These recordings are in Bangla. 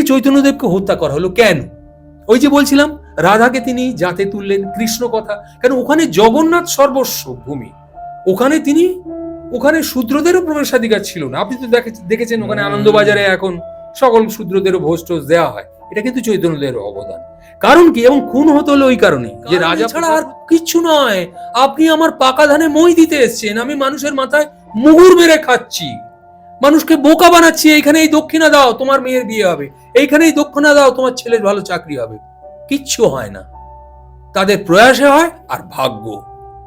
যে চৈতন্যদেবকে হত্যা করা হলো কেন? ওই যে বলছিলাম, রাধাকে তিনি জাতে তুললেন, কৃষ্ণ কথা, কেন ওখানে জগন্নাথ সর্বস্ব ভূমি, ওখানে শূদ্রদেরও প্রবেশাধিকার ছিল না। আপনি তো দেখেছেন ওখানে আনন্দবাজারে এখন সকল শূদ্রদেরও ভোজ টোজ দেওয়া হয়, এটা কিন্তু চৈতন্যদেবের অবদান। কারণ কি? এবং খুন হতে হলো ওই কারণে যে রাজা ছাড়া আর কিচ্ছু নয়। আপনি আমার পাকা ধানে মই দিতে এসছেন, আমি মানুষের মাথায় মুগুর মেরে খাচ্ছি, মানুষকে বোকা বানাচ্ছি। এইখানে এই দক্ষিণা দাও, তোমার মেয়ের বিয়ে হবে, এইখানে এই দক্ষিণা দাও, তোমার ছেলের ভালো চাকরি হবে। কিচ্ছু হয় না, তাদের প্রয়াসে হয়। আর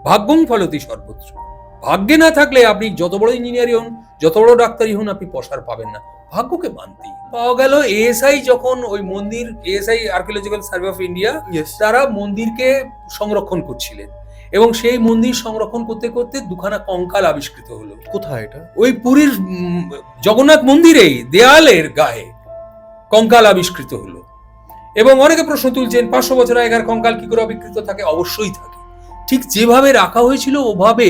ভাগ্যং ফলতি সর্বত্র, ভাগ্যে না থাকলে আপনি যত বড় ইঞ্জিনিয়ারই হন, যত বড় ডাক্তারই হন, আপনি পসার পাবেন না। ভাগ্যকে মানতেই পাওয়া গেল। এএসআই যখন ওই মন্দির, ASI archaeological survey of India, তারা মন্দিরকে সংরক্ষণ করছিলেন, এবং সেই মন্দির সংরক্ষণ করতে করতে দুখানা কঙ্কাল আবিষ্কৃত হলো। কোথায় এটা? ওই পুরীর জগন্নাথ মন্দিরেই দেয়ালের গায়ে কঙ্কাল আবিষ্কৃত হলো। এবং অনেকে প্রশ্ন তুলছেন 500 বছর আগের কঙ্কাল কি করে অবিকৃত থাকে? অবশ্যই থাকে, ঠিক যেভাবে রাখা হয়েছিল ওভাবে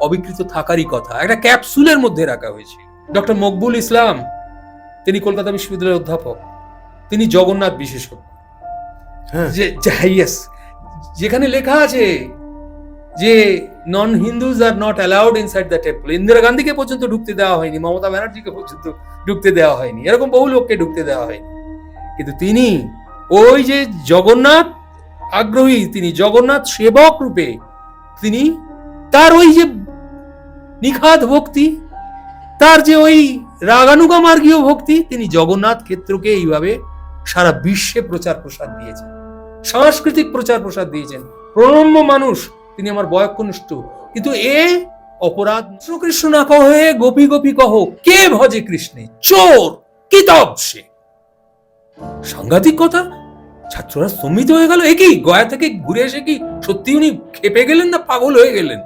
অবিকৃত থাকারই কথা। একটা ক্যাপসুলের মধ্যে রাখা হয়েছিল। ডক্টর মকবুল ইসলাম, তিনি কলকাতা বিশ্ববিদ্যালয়ের অধ্যাপক, তিনি জগন্নাথ বিশেষজ্ঞ। যেখানে লেখা আছে যে non Hindus are not allowed inside the temple. Indira গান্ধীকে পর্যন্ত ঢুকতে দেওয়া হয়নি, মমতা ব্যানার্জিকে পর্যন্ত ঢুকতে দেওয়া হয়নি, এরকম বহু লোককে ঢুকতে দেওয়া হয়নি। কিন্তু তিনি ওই যে জগন্নাথ আগ্রহী, তিনি জগন্নাথ সেবক রূপে, তিনি তার ওই যে নিখাদ ভক্তি, তার যে ওই রাগানুগা মার্গীয় ভক্তি, তিনি জগন্নাথ ক্ষেত্রকে এইভাবে সারা বিশ্বে প্রচার প্রসার দিয়েছেন, সাংস্কৃতিক প্রচার প্রসার দিয়েছেন। প্রণম্য মানুষ, তিনি আমার বয়কনিষ্ঠ। কিন্তু এ অপরাধ। কৃষ্ণ না কহে গোপী গোপী কহ, কে ভজে কৃষ্ণে, চোর কিতব সে। সাংঘাতিক কথা। ছাত্ররা স্তম্ভিত হয়ে গেল। এ কি, গয়া থেকে ঘুরে এসে কি সত্যি উনি খেপে গেলেন না পাগল হয়ে গেলেন?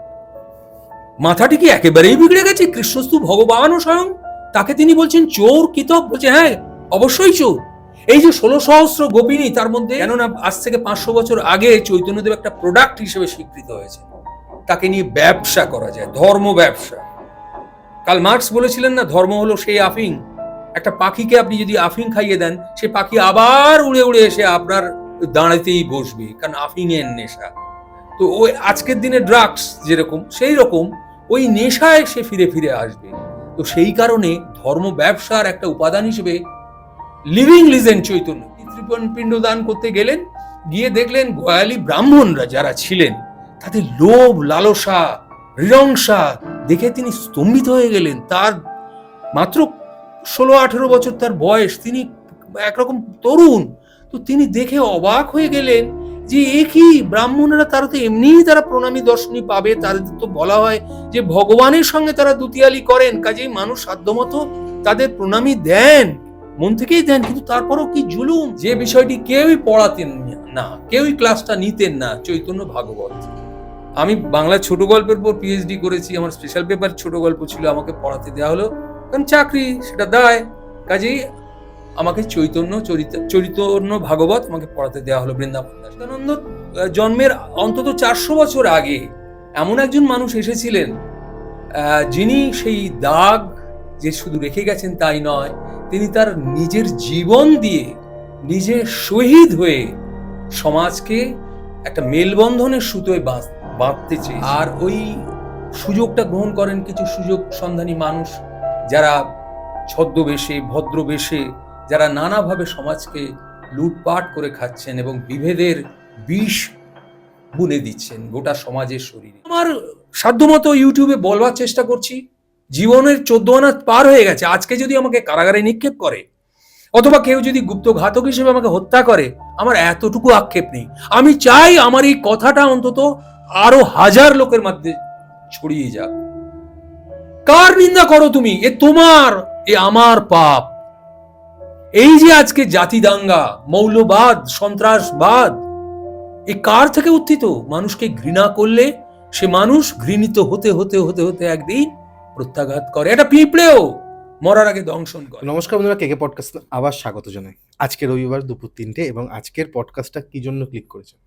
মাথাটি কি একেবারেই বিগড়ে গেছে? কৃষ্ণস্তু ভগবানও স্বয়ং, তাকে তিনি বলছেন চোর কিতব। বলছে হ্যাঁ অবশ্যই চোর। এই যে 16 সহস্র গোপিনী, তার মধ্যে, কেননা আজ থেকে 500 বছর আগে চৈতন্যদেব একটা প্রোডাক্ট হিসেবে স্বীকৃত হয়েছে, তাকে নিয়ে ব্যবসা করা যায়, ধর্ম ব্যবসা। কার্ল মার্কস বলেছিলেন না, ধর্ম হলো সেই আফিং। একটা পাখিকে আপনি যদি আফিং খাইয়ে দেন, সে পাখি আবার উড়ে উড়ে এসে আপনার দাঁড়াতেই বসবে, কারণ আফিং এর নেশা। তো ওই আজকের দিনে ড্রাগস যেরকম, সেই রকম ওই নেশায় সে ফিরে ফিরে আসবে। তো সেই কারণে ধর্ম ব্যবসার একটা উপাদান হিসেবে লিভিং লিজেন্ড চৈতন্য পিণ্ড দান করতে গেলেন, গিয়ে দেখলেন গোয়ালি ব্রাহ্মণরা যারা ছিলেন, তাদের লোভ লালসা হৃদংসা দেখে তিনি স্তম্ভিত হয়ে গেলেন। তার মাত্র 16-18 বছর তার বয়স, তিনি একরকম তরুণ। তো তিনি দেখে অবাক হয়ে গেলেন যে এ কি, ব্রাহ্মণরা তারা তো এমনিই তারা প্রণামী দর্শনী পাবে, তাদের তো বলা হয় যে ভগবানের সঙ্গে তারা দুতিয়ালি করেন, কাজেই মানুষ সাধ্যমতো তাদের প্রণামী দেন, মন থেকেই দেন। কিন্তু তারপরও কি জুলুম, যে বিষয়টি কেউই পড়াতেন না, কেউই ক্লাসটা নিতেন না, চৈতন্য ভাগবত। আমি বাংলা ছোট গল্পের উপর পিএইচডি করেছি, আমার স্পেশাল পেপার ছোট গল্প ছিল, আমাকে পড়াতে দেওয়া হলো, কারণ চাকরি সেটা দায়, কাজেই আমাকে চৈতন্য ভাগবত আমাকে পড়াতে দেওয়া হলো বৃন্দাবন দাস। সদানন্দ জন্মের অন্তত 400 বছর আগে এমন একজন মানুষ এসেছিলেন, যিনি সেই দাগ যে শুধু রেখে গেছেন তাই নয়, তিনি তার নিজের জীবন দিয়ে, নিজে শহীদ হয়ে সমাজকে একটা মেলবন্ধনের সুতোয় বাঁধতে চেয়ে, আর ওই সুযোগটা গ্রহণ করেন কিছু সুযোগ সন্ধানী মানুষ, যারা ছদ্মবেশে ভদ্রবেশে, যারা নানাভাবে সমাজকে লুটপাট করে খাচ্ছেন এবং বিভেদের বিষ বুনে দিচ্ছেন গোটা সমাজের শরীরে। আমার সাধ্যমতো ইউটিউবে বলবার চেষ্টা করছি, জীবনের 14 আনা পার হয়ে গেছে। আজকে যদি আমাকে কারাগারে নিক্ষেপ করে, অথবা কেউ যদি গুপ্ত ঘাতক হিসেবে আমাকে হত্যা করে, আমার এতটুকু আক্ষেপ নেই। আমি চাই আমার এই কথাটা অন্তত আরো 1000 লোকের মধ্যে ছড়িয়ে যাক। কার নিন্দা করো তুমি? এ তোমার, এ আমার পাপ। এই যে আজকে জাতি দাঙ্গা, মৌলবাদ, সন্ত্রাসবাদ, এ কার থেকে উত্থিত? মানুষকে ঘৃণা করলে সে মানুষ ঘৃণিত হতে হতে হতে হতে একদিন প্রত্যাঘাত করে। এটা পিঁপড়েও মরার আগে দংশন করে। নমস্কার বন্ধুরা, কেকে পডকাস্ট আবার স্বাগত জানাই। আজকে রবিবার দুপুর 3টে, এবং আজকের পডকাস্টটা কি জন্য ক্লিক করেছেন?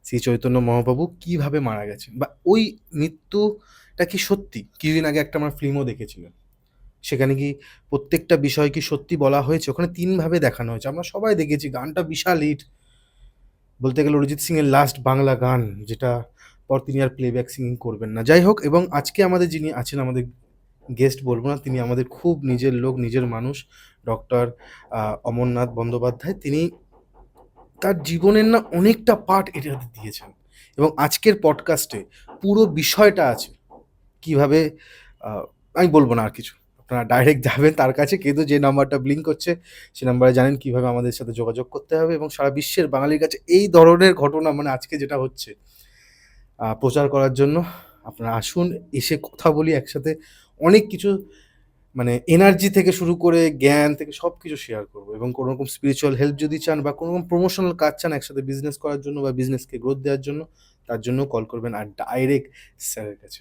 শ্রী চৈতন্য মহাপ্রভু কিভাবে মারা গেছেন, বা ওই মৃত্যুটা কি সত্যি? কিছুদিন আগে একটা আমার ফিল্মও দেখেছিলেন, সেখানে কি প্রত্যেকটা বিষয় কি সত্যি বলা হয়েছে? ওখানে ৩ ভাবে দেখানো হয়েছে। আমরা সবাই দেখেছি, গানটা বিশাল হিট। বলতে গেলে অরিজিৎ সিং এর লাস্ট বাংলা গান, যেটা পর তিনি আর প্লেব্যাক সিঙ্গিং করবেন না। যাই হোক, এবং আজকে আমাদের যিনি আছেন, আমাদের গেস্ট বলবো না, তিনি আমাদের খুব নিজের লোক, নিজের মানুষ, ডক্টর অমরনাথ বন্দ্যোপাধ্যায়। তিনি তার জীবনের না অনেকটা পার্ট এটাতে দিয়েছেন, এবং আজকের পডকাস্টে পুরো বিষয়টা আছে। কিভাবে আমি বলবো না আর কিছু, আপনারা ডাইরেক্ট যাবেন তার কাছে, কিন্তু যে নাম্বারটা ব্লিঙ্ক করছে সে নাম্বারে জানেন কিভাবে আমাদের সাথে যোগাযোগ করতে হবে, এবং সারা বিশ্বের বাঙালির কাছে এই ধরনের ঘটনা, মানে আজকে যেটা হচ্ছে, প্রচার করার জন্য আপনারা আসুন, এসে কথা বলি একসাথে। অনেক কিছু, মানে এনার্জি থেকে শুরু করে জ্ঞান থেকে সব কিছু শেয়ার করবো, এবং কোনো রকম স্পিরিচুয়াল হেল্প যদি চান বা কোনো রকম প্রমোশনাল কাজ চান একসাথে বিজনেস করার জন্য বা বিজনেসকে গ্রোথ দেওয়ার জন্য, তার জন্য কল করবেন আর ডাইরেক্ট স্যারের কাছে।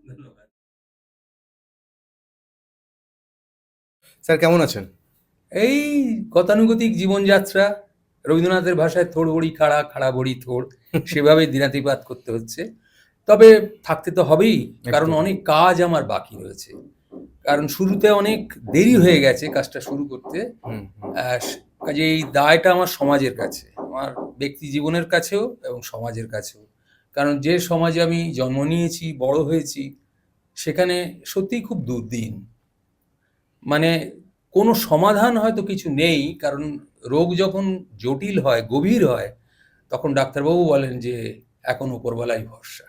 ধন্যবাদ। স্যার কেমন আছেন? এই গতানুগতিক জীবনযাত্রা, রবীন্দ্রনাথের ভাষায় থোড় বড়ি খাড়া, খাড়া বড়ি থোড়, সেভাবে দিনাতিপাত করতে হচ্ছে। তবে থাকতে তো হবেই, কারণ একদম। অনেক কাজ আমার বাকি রয়েছে। কারণ শুরুতে অনেক দেরি হয়ে গেছে কাজটা শুরু করতে। হুম হুম। কাজে এই দায়টা আমার সমাজের কাছে, আমার ব্যক্তি জীবনের কাছেও এবং সমাজের কাছেও। কারণ যে সমাজে আমি জন্ম নিয়েছি, বড় হয়েছি, সেখানে সত্যিই খুব দুর্দিন। মানে কোনো সমাধান হয়তো কিছু নেই, কারণ রোগ যখন জটিল হয়, গভীর হয়, তখন ডাক্তারবাবু বলেন যে এখন উপরওয়ালাই ভরসা।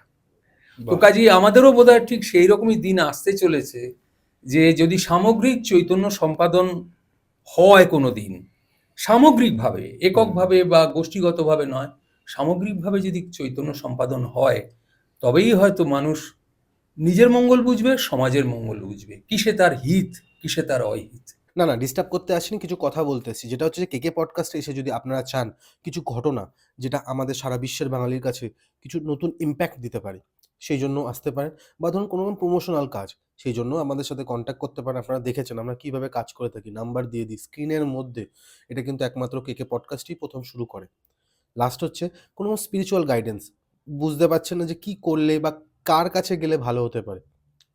তো বাহ। কাজেই আমাদেরও বোধহয় ঠিক সেই রকমই দিন আসতে চলেছে, যে যদি সামগ্রিক চৈতন্য সম্পাদন হয় কোনো দিন, সামগ্রিকভাবে, এককভাবে বা গোষ্ঠীগতভাবে নয়, সামগ্রিকভাবে যদি চৈতন্য সম্পাদন হয়, তবেই হয়তো মানুষ নিজের মঙ্গল বুঝবে, সমাজের মঙ্গল বুঝবে, কিসে তার হিত, কিসে তার অহিত। না না, ডিস্টার্ব করতে আসিনি, কিছু কথা বলতে এসেছি। যেটা হচ্ছে যে কেকে পডকাস্টে এসে যদি আপনারা চান কিছু ঘটনা যেটা আমাদের সারা বিশ্বের বাঙালির কাছে কিছু নতুন ইম্প্যাক্ট দিতে পারে, সেই জন্য আসতে পারেন। বা ধরুন কোনো রকম প্রমোশনাল কাজ, সেই জন্য আমাদের সাথে কন্ট্যাক্ট করতে পারেন। আপনারা দেখেছেন আমরা কিভাবে কাজ করে থাকি, নাম্বার দিয়ে দিই স্ক্রিনের মধ্যে। এটা কিন্তু একমাত্র কেকে পডকাস্টই প্রথম শুরু করে। লাস্ট হচ্ছে কোনো স্পিরিচুয়াল গাইডেন্স, বুঝতে পারছেন না যে কি করলে বা কার কাছে গেলে ভালো হতে পারে,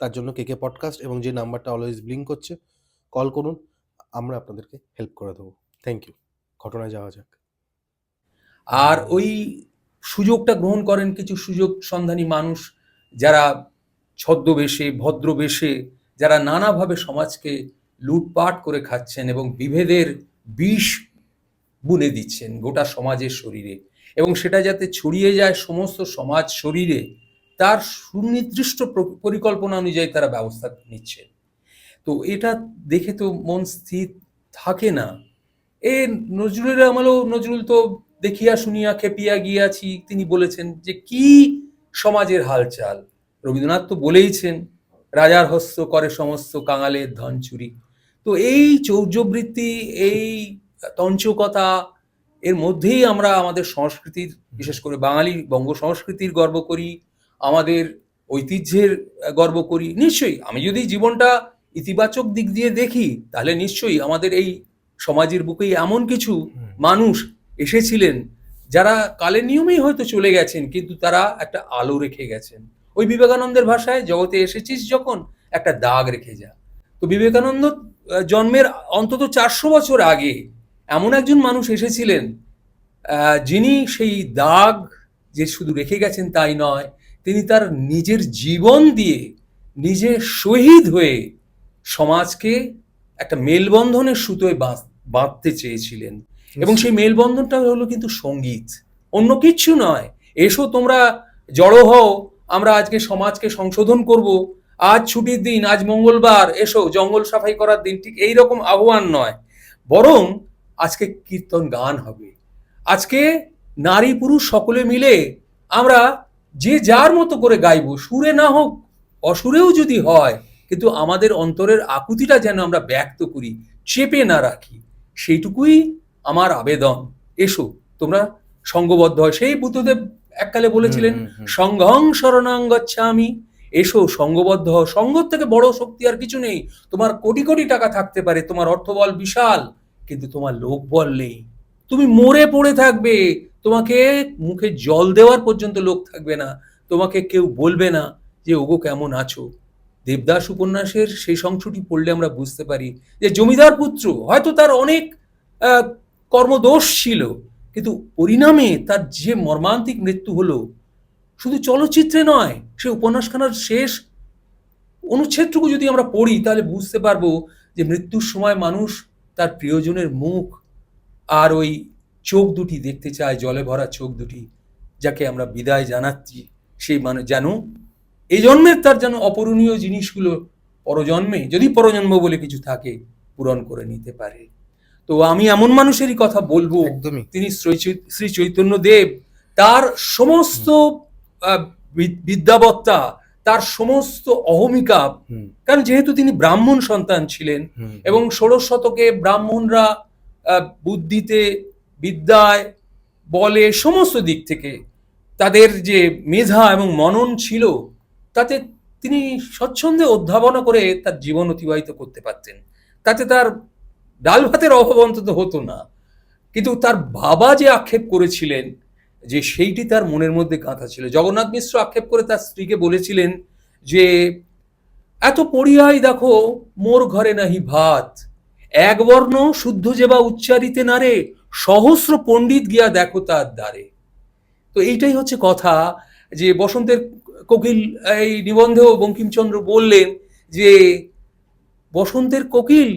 তার জন্য কেকে পডকাস্ট, এবং যে নাম্বারটা অলওয়েজ ব্লিঙ্ক করছে, কল করুন, আমরা আপনাদেরকে হেল্প করে দেবো। Thank you. ঘটনায় যাওয়া যাক। আর ওই সুযোগটা গ্রহণ করেন কিছু সুযোগ সন্ধানী মানুষ, যারা ছদ্মবেশে, ভদ্রবেশে, যারা নানাভাবে সমাজকে লুটপাট করে খাচ্ছেন এবং বিভেদের বিষ বুনে দিচ্ছেন গোটা সমাজের শরীরে, এবং সেটা যাতে ছড়িয়ে যায় সমস্ত সমাজ শরীরে, তার সুনির্দিষ্ট পরিকল্পনা অনুযায়ী তারা ব্যবস্থা নিচ্ছেন। তো এটা দেখে তো মন স্থির থাকে না। এ নজরুলের আমলেও নজরুল তো দেখিয়া শুনিয়া খেপিয়া গিয়াছি, তিনি বলেছেন যে কি সমাজের হালচাল। রবীন্দ্রনাথ তো বলেইছেন, রাজার হস্ত করে সমস্ত কাঙালের ধন চুরি। তো এই চৌর্যবৃত্তি, এই তঞ্চকতা, এর মধ্যেই আমরা আমাদের সংস্কৃতির, বিশেষ করে বাঙালি বঙ্গ সংস্কৃতির গর্ব করি, আমাদের ঐতিহ্যের গর্ব করি। নিশ্চয়ই আমি যদি জীবনটা ইতিবাচক দিক দিয়ে দেখি, তাহলে নিশ্চয়ই আমাদের এই সমাজের বুকেই এমন কিছু মানুষ এসেছিলেন, যারা কালের নিয়মেই হয়তো চলে গেছেন, কিন্তু তারা একটা আলো রেখে গেছেন। ওই বিবেকানন্দের ভাষায়, জগতে এসেছিস যখন একটা দাগ রেখে যা। তো বিবেকানন্দ জন্মের অন্তত 400 বছর আগে এমন একজন মানুষ এসেছিলেন, যিনি সেই দাগ যে শুধু রেখে গেছেন তাই নয়, তিনি তার নিজের জীবন দিয়ে, নিজে শহীদ হয়ে সমাজকে একটা মেলবন্ধনের সুতোয় বাঁধতে চেয়েছিলেন। এবং সেই মেলবন্ধনটা হলো কিন্তু সঙ্গীত, অন্য কিচ্ছু নয়। এসো তোমরা জড়ো হও, আমরা আজকে সমাজকে সংশোধন করব, আজ ছুটির দিন, আজ মঙ্গলবার, এসো জঙ্গল সাফাই করার দিন, ঠিক এইরকম আহ্বান নয়। বরং আজকে কীর্তন গান হবে, আজকে নারী পুরুষ সকলে মিলে আমরা যে যার মতো করে গাইবো, সুরে না হোক, অসুরেও যদি হয়, কিন্তু আমাদের অন্তরের আকুতিটা যেন আমরা ব্যক্ত করি, চেপে না রাখি, সেইটুকুই আমার আবেদন। এসো তোমরা সঙ্গবদ্ধ হয়। সেই বুদ্ধদেব এককালে বলেছিলেন, সংঘং শরণাং গচ্ছামি, এসো সঙ্গবদ্ধ হও। সঙ্গর থেকে বড় শক্তি আর কিছু নেই। তোমার কোটি কোটি টাকা থাকতে পারে, তোমার অর্থবল বিশাল, কিন্তু তোমার লোকবল নেই, তুমি মরে পড়ে থাকবে, তোমাকে মুখে জল দেওয়ার পর্যন্ত লোক থাকবে না, তোমাকে কেউ বলবে না যে ওগো কেমন আছো। দেবদাস উপন্যাসের শেষ অংশটি পড়লে আমরা বুঝতে পারি যে জমিদার পুত্র, হয়তো তার অনেক আহ, কর্মদোষ ছিল, কিন্তু পরিণামে তার যে মর্মান্তিক মৃত্যু হলো, শুধু চলচ্চিত্রে নয়, সে উপন্যাসখানার শেষ অনুচ্ছেদটুকু যদি আমরা পড়ি তাহলে বুঝতে পারবো যে মৃত্যুর সময় মানুষ তার প্রিয়জনের মুখ আর ওই চোখ দুটি দেখতে চায়, জলে ভরা চোখ দুটি, যাকে আমরা বিদায় জানাচ্ছি, সেই মানুষ যেন এই জন্মের তার যেন অপূরণীয় জিনিসগুলো পরজন্মে, যদি পরজন্ম বলে কিছু থাকে, পূরণ করে নিতে পারে। তো আমি এমন মানুষেরই কথা বলবো, একদমই। তিনি শ্রী চৈতন্য দেব, তার সমস্ত বিদ্যাবত্তা, তার সমস্ত অহমিকা, কারণ যেহেতু তিনি ব্রাহ্মণ সন্তান ছিলেন এবং 16 শতকে ব্রাহ্মণরা বুদ্ধিতে, বিদ্যায়, বলে, সমস্ত দিক থেকে তাদের যে মেধা এবং মনন ছিল, তাতে তিনি স্বচ্ছন্দে অধ্যাপনা করে তার জীবন অতিবাহিত করতে পারতেন, তাতে তার ডাল ভাতের অভাব অন্তত হতো না। কিন্তু তার বাবা যে আক্ষেপ করেছিলেন, যে সেইটি তার মনের মধ্যে গাঁথা ছিল। জগন্নাথ মিশ্র আক্ষেপ করে তার স্ত্রীকে বলেছিলেন যে এত পড়িয়াই দেখো মোর ঘরে নাহি ভাত, এক বর্ণ শুদ্ধ যেবা উচ্চারিতে নারে, সহস্র পণ্ডিত গিয়া দেখো তার দ্বারে। তো এইটাই হচ্ছে কথা, যে বসন্তের কোকিল এই নিবন্ধেও বঙ্কিমচন্দ্র বললেন যে বসন্তের কোকিল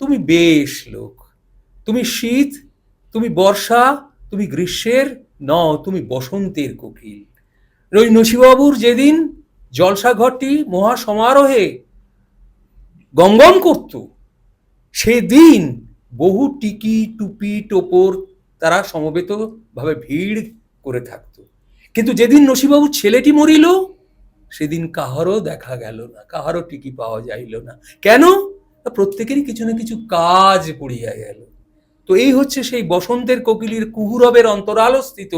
তুমি বেশ লোক, তুমি শীত, তুমি বর্ষা, তুমি গ্রীষ্মের নও, তুমি বসন্তের কোকিল। ওই নসিবাবুর যেদিন জলসা ঘরটি মহা সমারোহে গমগম করত, সেদিন বহু টিকি টুপি টোপর তারা সমবেত ভাবে ভিড় করে থাকতো। কিন্তু যেদিন নসিবাবুর ছেলেটি মরিল, সেদিন কাহারও দেখা গেল না, কাহারও টিকি পাওয়া যাইল না। কেন? প্রত্যেকেরই কিছু না কিছু কাজ পড়িয়া গেল। তো এই হচ্ছে সেই বসন্তের কোকিলের কুহুরবের অন্তরালস্থিত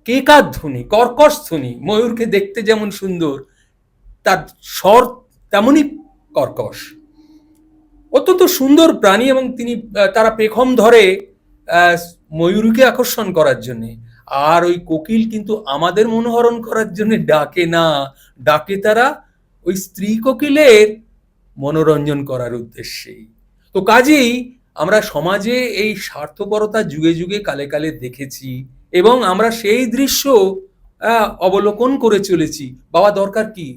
কেকার ধ্বনি, কর্কশ ধ্বনি। ময়ূরকে দেখতে যেমন সুন্দর, তার স্বর তেমনই কর্কশ, অত্যন্ত সুন্দর প্রাণী, এবং তিনি তারা পেখম ধরে ময়ূরকে আকর্ষণ করার জন্য। আর ওই কোকিল কিন্তু আমাদের মনোহরণ করার জন্য ডাকে না, ডাকে তারা ওই স্ত্রী কোকিলের মনোরঞ্জন করার উদ্দেশ্যেই। তো কাজেই আমরা সমাজে এই স্বার্থপরতা যুগে যুগে কালে কালে দেখেছি, এবং আমরা সেই দৃশ্য অবলোকন করে চলেছি। বাবা দরকার কি?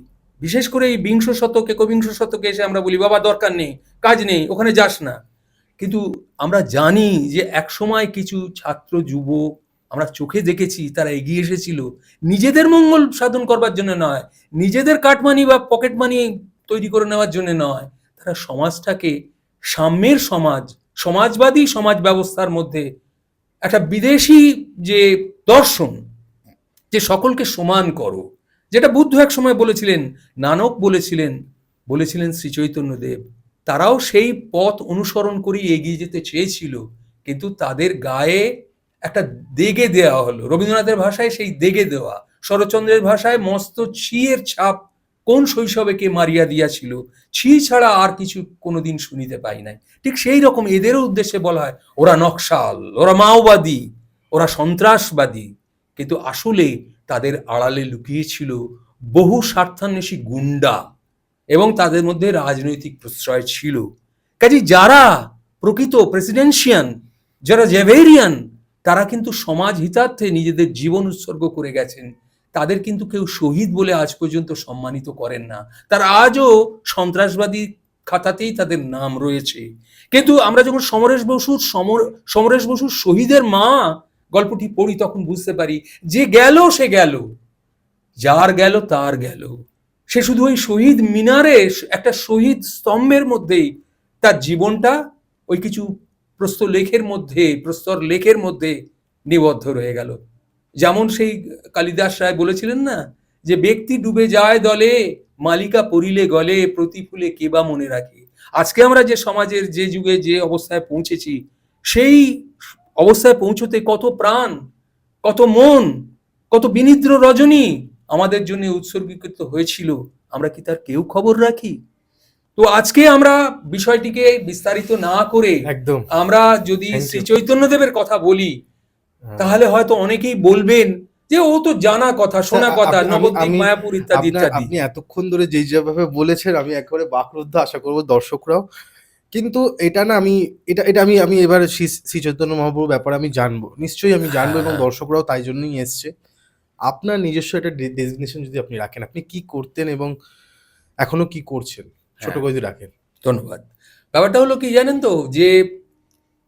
বিশেষ করে এই বিংশ শতকে, একবিংশ শতকে এসে আমরা বলি বাবা দরকার নেই, কাজ নেই, ওখানে যাস না। কিন্তু আমরা জানি যে একসময় কিছু ছাত্র যুবক আমরা চোখে দেখেছি, তারা এগিয়ে এসেছিল নিজেদের মঙ্গল সাধন করবার জন্য নয়, নিজেদের কাটমানি বা পকেট মানি তৈরি করে নেওয়ার জন্য নয়, তারা সমাজটাকে সাম্যের সমাজ, সমাজবাদী সমাজ ব্যবস্থার মধ্যে একটা বিদেশি যে দর্শন, যে সকলকে সমান করো, যেটা বুদ্ধ এক সময় বলেছিলেন, নানক বলেছিলেন শ্রী চৈতন্য দেব, তারাও সেই পথ অনুসরণ করে এগিয়ে যেতে চেয়েছিল, কিন্তু তাদের গায়ে একটা দেগে দেওয়া হলো। রবীন্দ্রনাথের ভাষায় সেই দেগে দেওয়া, শরৎচন্দ্রের ভাষায় মস্ত ছিয়ের ছাপ কোন শৈশবে কে মারিয়া দিয়াছিল, ছি ছাড়া আর কিছু কোনোদিন শুনিতে পাই নাই। ঠিক সেই রকম এদেরও উদ্দেশ্যে বলা হয় ওরা নকশাল, ওরা মাওবাদী, ওরা সন্ত্রাসবাদী, কিন্তু আসলে তাদের আড়ালে লুকিয়েছিল বহু স্বার্থান্বেষী গুন্ডা, এবং তাদের মধ্যে রাজনৈতিক প্রশ্রয় ছিল। কাজে যারা প্রকৃত প্রেসিডেন্সিয়ান, যারা জেভেরিয়ান, তারা কিন্তু সমাজ হিতার্থে নিজেদের জীবন উৎসর্গ করে গেছেন। তাদের কিন্তু কেউ শহীদ বলে আজ পর্যন্ত সম্মানিত করেন না, তারা আজও সন্ত্রাসবাদী খাতাতেই তাদের নাম রয়েছে। কিন্তু আমরা যখন সমরেশ বসুর শহীদের মা গল্পটি পড়ি, তখন বুঝতে পারি যে গেল সে গেল, যার গেল তার গেল। সে শুধু ওই শহীদ মিনারে একটা শহীদ স্তম্ভের মধ্যেই তার জীবনটা ওই কিছু প্রস্তর লেখের মধ্যে নিবদ্ধ রয়ে গেল। যেমন সেই কালিদাস রায় বলেছিলেন না, যে ব্যক্তি ডুবে যায় দলে, মালিকা পড়িলে গলে, প্রতিফুলে কেবা মনে রাখে। আজকে আমরা যে সমাজের, যে যুগে যে অবস্থায় পৌঁছেছি, সেই অবস্থায় পৌঁছতে কত প্রাণ, কত মন, কত বিনিদ্র রজনী আমাদের জন্য উৎসর্গীকৃত হয়েছিল, আমরা কি তার কেউ খবর রাখি? তো আজকে আমরা বিষয়টিকে বিস্তারিত না করে একদম আমরা যদি শ্রী চৈতন্যদেবের কথা বলি, তাহলে হয়তো অনেকেই বলবেন যে ও তো জানা কথা, শোনা স্যার, কথা, আমি- নবদ্বীপ, আমি- মায়াপুর ইত্যাদি ইত্যাদি। আপনি এতক্ষণ ধরে যেই যেভাবে বলেছেন আমি একেবারে বাকরুদ্ধ, আশা করবো দর্শকরাও। কিন্তু এটা না, আমি এটা আমি এবার শ্রী চৈতন্য মহাপ্রভুর ব্যাপারে আমি জানবো, নিশ্চয়ই আমি জানবো, এবং হ্যাঁ, দর্শকরাও তাই জন্যই এসছে। আপনার নিজস্ব একটা ডেজিগনেশন যদি আপনি রাখেন, আপনি কি করতেন এবং এখনো কি করছেন, ছোট হ্যাঁ, করে যদি রাখেন। ধন্যবাদ। ব্যাপারটা হলো কি জানেন তো, যে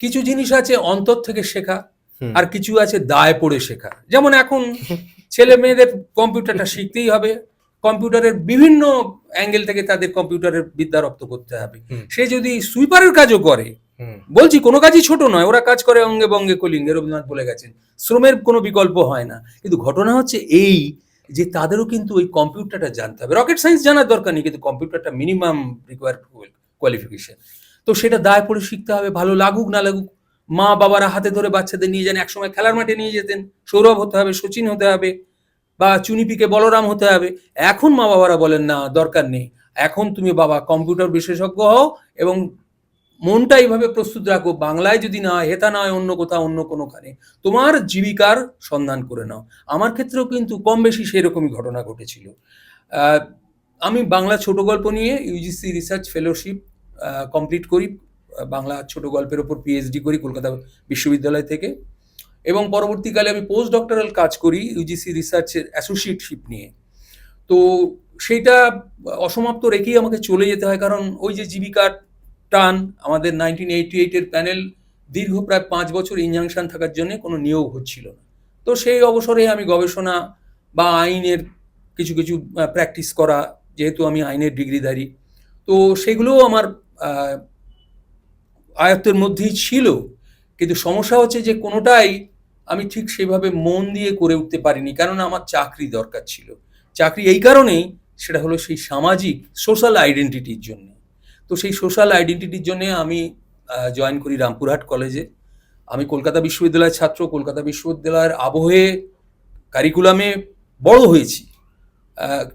কিছু জিনিস আছে অন্তর থেকে শেখা, হুম। আর কিছু আছে দায় পড়ে শেখা। যেমন এখন ছেলে মেয়েদের কম্পিউটারটা শিখতেই হবে, কম্পিউটারের বিভিন্ন অ্যাঙ্গেল থেকে তাদের কম্পিউটারের বিদ্যা রপ্ত করতে হবে। হুম। সে যদি সুইপারের কাজও করে, হুম। বলছি কোনো কাজই ছোট নয়, ওরা কাজ করে অঙ্গে বঙ্গে কলিঙ্গে, রবীন্দ্রনাথ বলে গেছেন, শ্রমের কোনো বিকল্প হয় না। কিন্তু ঘটনা হচ্ছে এই, যে তাদেরও কিন্তু ওই কম্পিউটারটা জানতে হবে। রকেট সায়েন্স জানার দরকার নেই, কিন্তু কম্পিউটারটা মিনিমাম রিকোয়ার কোয়ালিফিকেশন। তো সেটা দায় পড়ে শিখতে হবে, ভালো লাগুক না লাগুক। মা বাবারা হাতে ধরে বাচ্চাদের নিয়ে যান, একসময় খেলার মাঠে নিয়ে যেতেন, সৌরভ হতে হবে, সচিন হতে হবে, বা চুনিপিকে বলরাম হতে হবে। এখন মা বাবারা বলেন না, দরকার নেই, এখন তুমি বাবা কম্পিউটার বিশেষজ্ঞ হও, এবং মনটা এইভাবে প্রস্তুত রাখো, বাংলায় যদি না হয়, হেতা না হয় অন্য কোথাও, অন্য কোনোখানে তোমার জীবিকার সন্ধান করে নাও। আমার ক্ষেত্রেও কিন্তু কম বেশি সেরকমই ঘটনা ঘটেছিল। আহ, আমি বাংলা ছোট গল্প নিয়ে ইউজিসি রিসার্চ ফেলোশিপ কমপ্লিট করি, বাংলা ছোট গল্পের ওপর পিএইচডি করি কলকাতা বিশ্ববিদ্যালয় থেকে, এবং পরবর্তীকালে আমি পোস্ট ডক্টরাল কাজ করি ইউজিসি রিসার্চের অ্যাসোসিয়েটশিপ নিয়ে। তো সেইটা অসমাপ্ত রেখেই আমাকে চলে যেতে হয়, কারণ ওই যে জীবিকার টান, আমাদের 1988-এর প্যানেল দীর্ঘ প্রায় 5 বছর ইনজাংশন থাকার জন্য কোনো নিয়োগ হচ্ছিল না। তো সেই অবসরে আমি গবেষণা বা আইনের কিছু কিছু প্র্যাকটিস করা, যেহেতু আমি আইনের ডিগ্রিধারী, তো সেগুলোও আমার আহ, আয়ত্তের মধ্যেই ছিল। কিন্তু সমস্যা হচ্ছে যে কোনোটাই আমি ঠিক সেভাবে মন দিয়ে করে উঠতে পারিনি, কারণ আমার চাকরি দরকার ছিল। চাকরি এই কারণেই, সেটা হলো সেই সামাজিক সোশ্যাল আইডেন্টিটির জন্য। তো সেই সোশ্যাল আইডেন্টিটির জন্য আমি জয়েন করি রামপুরহাট কলেজে। আমি কলকাতা বিশ্ববিদ্যালয়ের ছাত্র, কলকাতা বিশ্ববিদ্যালয়ের আবহে কারিকুলামে বড় হয়েছি,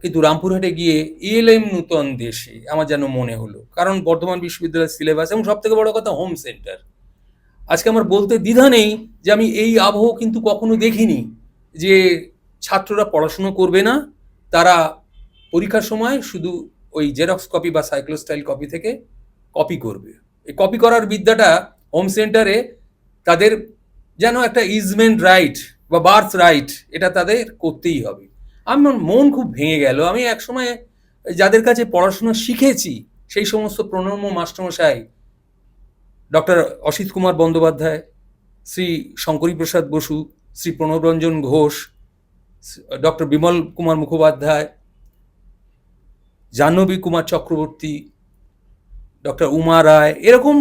কিন্তু রামপুরহাটে গিয়ে ইএলএম নূতন দেশে আমার যেন মনে হলো, কারণ বর্ধমান বিশ্ববিদ্যালয়ের সিলেবাস, এবং সব থেকে বড় কথা হোম সেন্টার। আজকে আমার বলতে দ্বিধা নেই যে আমি এই আবহ কিন্তু কখনো দেখিনি, যে ছাত্ররা পড়াশুনো করবে না, তারা পরীক্ষার সময় শুধু ওই জেরক্স কপি বা সাইক্লোস্টাইল কপি থেকে কপি করবে। এই কপি করার বিদ্যাটা হোম সেন্টারে তাদের যেন একটা ইজমেন্ট রাইট বা বার্থ রাইট, এটা তাদের করতেই হবে। আমার মন খুব ভেঙে গেল। আমি একসময় যাদের কাছে পড়াশোনা শিখেছি, সেই সমস্ত প্রণম্য মাস্টারমশাই, ডক্টর অসিত কুমার বন্দ্যোপাধ্যায়, শ্রী শঙ্করী প্রসাদ বসু, শ্রী প্রণবরঞ্জন ঘোষ, ডক্টর বিমল কুমার মুখোপাধ্যায়, জাহ্নবী কুমার চক্রবর্তী, ডক্টর উমা রায়, এরকম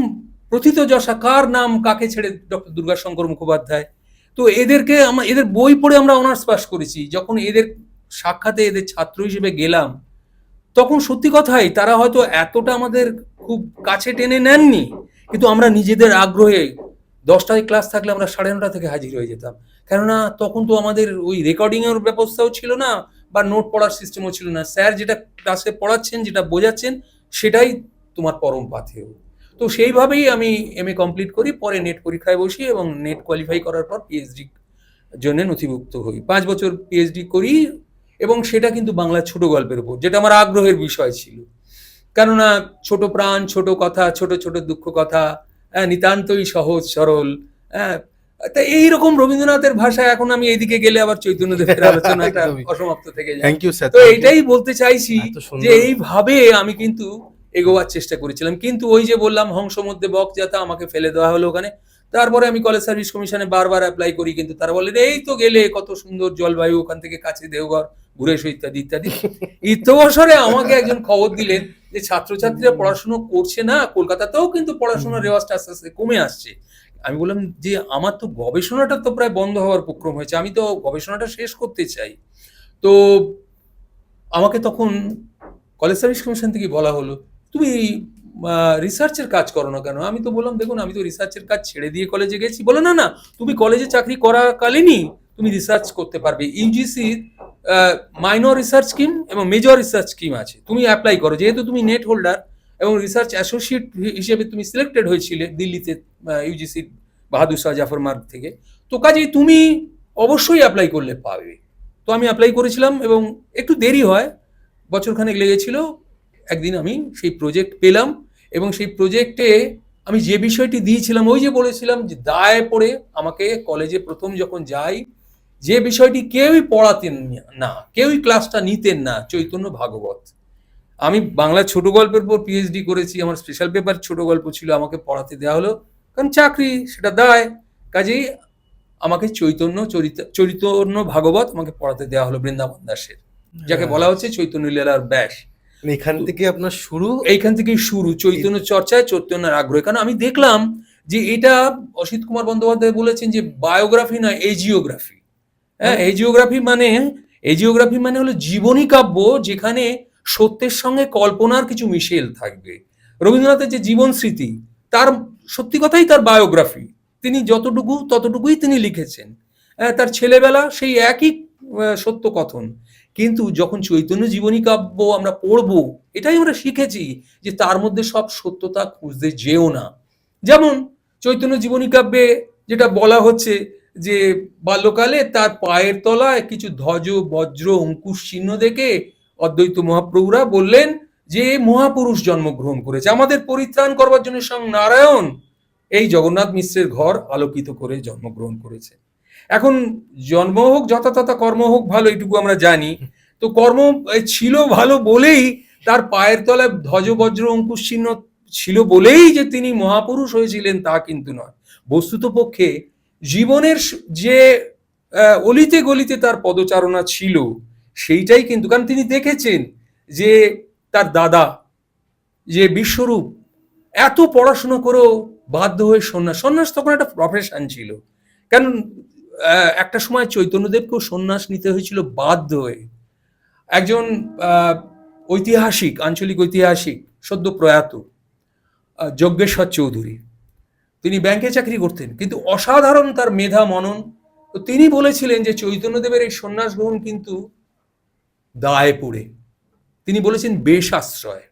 প্রথিতযশা, কার নাম কাকে ছেড়ে, ডক্টর দুর্গাশঙ্কর মুখোপাধ্যায়। তো এদেরকে এদের বই পড়ে আমরা অনার্স পাস করেছি। যখন এদের সাক্ষাতে এদের ছাত্র হিসেবে গেলাম, তখন সত্যি কথাই তারা হয়তো এতটা আমাদের খুব কাছে টেনে নেননি, কিন্তু আমরা নিজেদের আগ্রহে 10টায় ক্লাস থাকলে আমরা 9:30 থেকে হাজির হয়ে যেতাম। কেননা তখন তো আমাদের ওই রেকর্ডিং এর ব্যবস্থাও ছিল না, বা নোট পড়ার সিস্টেমও ছিল না। স্যার যেটা ক্লাসে পড়াচ্ছেন, যেটা বোঝাচ্ছেন, সেটাই তোমার পরম পাথেয়। তো সেইভাবেই আমি এমএ কমপ্লিট করি, পরে নেট পরীক্ষায় বসি, এবং নেট কোয়ালিফাই করার পর পিএইচডি জন্য নথিভুক্ত হই। 5 বছর পিএইচডি করি, এবং সেটা কিন্তু বাংলা ছোট গল্পের উপর, যেটা আমার আগ্রহের বিষয় ছিল। কেননা ছোট প্রাণ, ছোট কথা, ছোট ছোট দুঃখ কথা, নিতান্তই সহজ সরল। হ্যাঁ, তা এইরকম রবীন্দ্রনাথের ভাষায় এখন আমি এইদিকে গেলে আবার চৈতন্যদেবের আলোচনাটা একদমই। অসমাপ্ত থেকে যায়। থ্যাংক ইউ স্যার, তো এইটাই বলতে চাইছি, এত যে সুন্দর। এইভাবে আমি কিন্তু এগোবার চেষ্টা করেছিলাম। কিন্তু ওই যে বললাম, হংস মধ্যে বক যাতা, আমাকে ফেলে দেওয়া হলো ওখানে। তারপরে আমি কলেজ সার্ভিস কমিশনে বারবার অ্যাপ্লাই করি, কিন্তু তারা বললেন এই তো গেলে, কত সুন্দর জলবায়ু, ওখান থেকে কাছে দেওঘর, ঘুরে এসো, ইত্যাদি ইত্যাদি। ইত্যবসরে আমাকে একজন খবর দিলেন যে ছাত্রছাত্রীরা পড়াশুনো করছে না, কলকাতাতেও কিন্তু পড়াশোনার রেওয়াজটা আস্তে আস্তে কমে আসছে। আমি বললাম যে আমার তো গবেষণাটা তো প্রায় বন্ধ হওয়ার উপক্রম হয়েছে, আমি তো গবেষণাটা শেষ করতে চাই। তো আমাকে তখন কলেজ সার্ভিস কমিশন থেকে বলা হলো, তুমি রিসার্চের কাজ করো না কেন? আমি তো বললাম, দেখুন আমি তো রিসার্চের কাজ ছেড়ে দিয়ে কলেজে গেছি। বলে না না, তুমি কলেজে চাকরি করাকালীনই তুমি রিসার্চ করতে পারবে। ইউজিসির মাইনর রিসার্চ স্কিম এবং মেজর রিসার্চ স্কিম আছে, তুমি অ্যাপ্লাই করো। যেহেতু তুমি নেট হোল্ডার এবং রিসার্চ অ্যাসোসিয়েট হিসেবে তুমি সিলেক্টেড হয়েছিলে দিল্লিতে, ইউজিসির বাহাদুর শাহ জাফর মার্গ থেকে, তো কাজেই তুমি অবশ্যই অ্যাপ্লাই করলে পাবে। তো আমি অ্যাপ্লাই করেছিলাম এবং একটু দেরি হয়, বছরখানেক লেগেছিল। একদিন আমি সেই প্রজেক্ট পেলাম এবং সেই প্রজেক্টে আমি যে বিষয়টি দিয়েছিলাম, ওই যে বলেছিলাম যে দায়ে পড়ে আমাকে কলেজে প্রথম যখন যাই, যে বিষয়টি কেউই পড়াতেন না, কেউই ক্লাসটা নিতেন না, চৈতন্য ভাগবত। আমি বাংলা ছোট গল্পের উপর পিএইচডি করেছি, আমার স্পেশাল পেপার ছোট গল্প ছিল, আমাকে পড়াতে দেওয়া হলো, কারণ চাকরি সেটা দায়। কাজেই আমাকে চৈতন্য ভাগবত আমাকে পড়াতে দেওয়া হলো বৃন্দাবন দাসের, যাকে বলা হচ্ছে চৈতন্য লীলার ব্যাস। মানে এখান থেকে আপনার শুরু। এইখান থেকেই শুরু চৈতন্য চর্চায়, চৈতন্যের আগ্রহ। কারণ আমি দেখলাম যে এটা অসিত কুমার বন্দ্যোপাধ্যায় বলেছেন যে বায়োগ্রাফি নয়, এজিওগ্রাফি। হ্যাঁ, এজিওগ্রাফি মানে হলো জীবনী কাব্য, যেখানে সত্যের সঙ্গে কল্পনার কিছু মিশেল থাকবে। রবীন্দ্রনাথের যে জীবন স্মৃতি, তার সত্যি কথাই তার বায়োগ্রাফি। তিনি ততটুকুই তিনি লিখেছেন। তার ছেলেবেলা সেই একই সত্য কথন। কিন্তু যখন চৈতন্য জীবনী কাব্য আমরা পড়বো, এটাই আমরা শিখেছি যে তার মধ্যে সব সত্যতা খুঁজতে যেও না। যেমন চৈতন্য জীবনী কাব্যে যেটা বলা হচ্ছে যে বাল্যকালে তার পায়ের তলায় কিছু ধ্বজ বজ্র অঙ্কুশ চিহ্ন দেখে অদ্বৈত মহাপ্রভুরা বললেন যে মহাপুরুষ জন্মগ্রহণ করেছে, আমাদের পরিত্রাণ করবার জন্য স্বয়ং নারায়ণ এই জগন্নাথ মিশ্রের ঘর আলোকিত করে জন্মগ্রহণ করেছে। এখন জন্ম হোক যথাতথা, কর্ম হোক ভালো, এইটুকু আমরা জানি। তো কর্ম ছিল ভালো বলেই তার পায়ের তলায় ধ্বজ বজ্র অঙ্কুশ চিহ্ন ছিল বলেই যে তিনি মহাপুরুষ হয়েছিলেন তা কিন্তু নয়। বস্তুত পক্ষে জীবনের যে অলিতে গলিতে তার পদচারণা ছিল, সেইটাই কিন্তু, কারণ তিনি দেখেছেন যে তার দাদা যে বিশ্বরূপ এত পড়াশোনা করেও বাধ্য হয়ে সন্ন্যাস তখন একটা প্রফেশন ছিল। কারণ একটা সময় চৈতন্যদেবকেও সন্ন্যাস নিতে হয়েছিল বাধ্য হয়ে। একজন ঐতিহাসিক, আঞ্চলিক ঐতিহাসিক, সদ্য প্রয়াত যজ্ঞেশ্বর চৌধুরী, তিনি ব্যাংকে চাকরি করতেন, কিন্তু অসাধারণ তার মেধা মনন। তো তিনি বলেছিলেন যে চৈতন্যদেবের এই সন্ন্যাস গ্রহণ কিন্তু দায়ে পড়ে। তিনি বলেছেন বেশ আশ্রয়।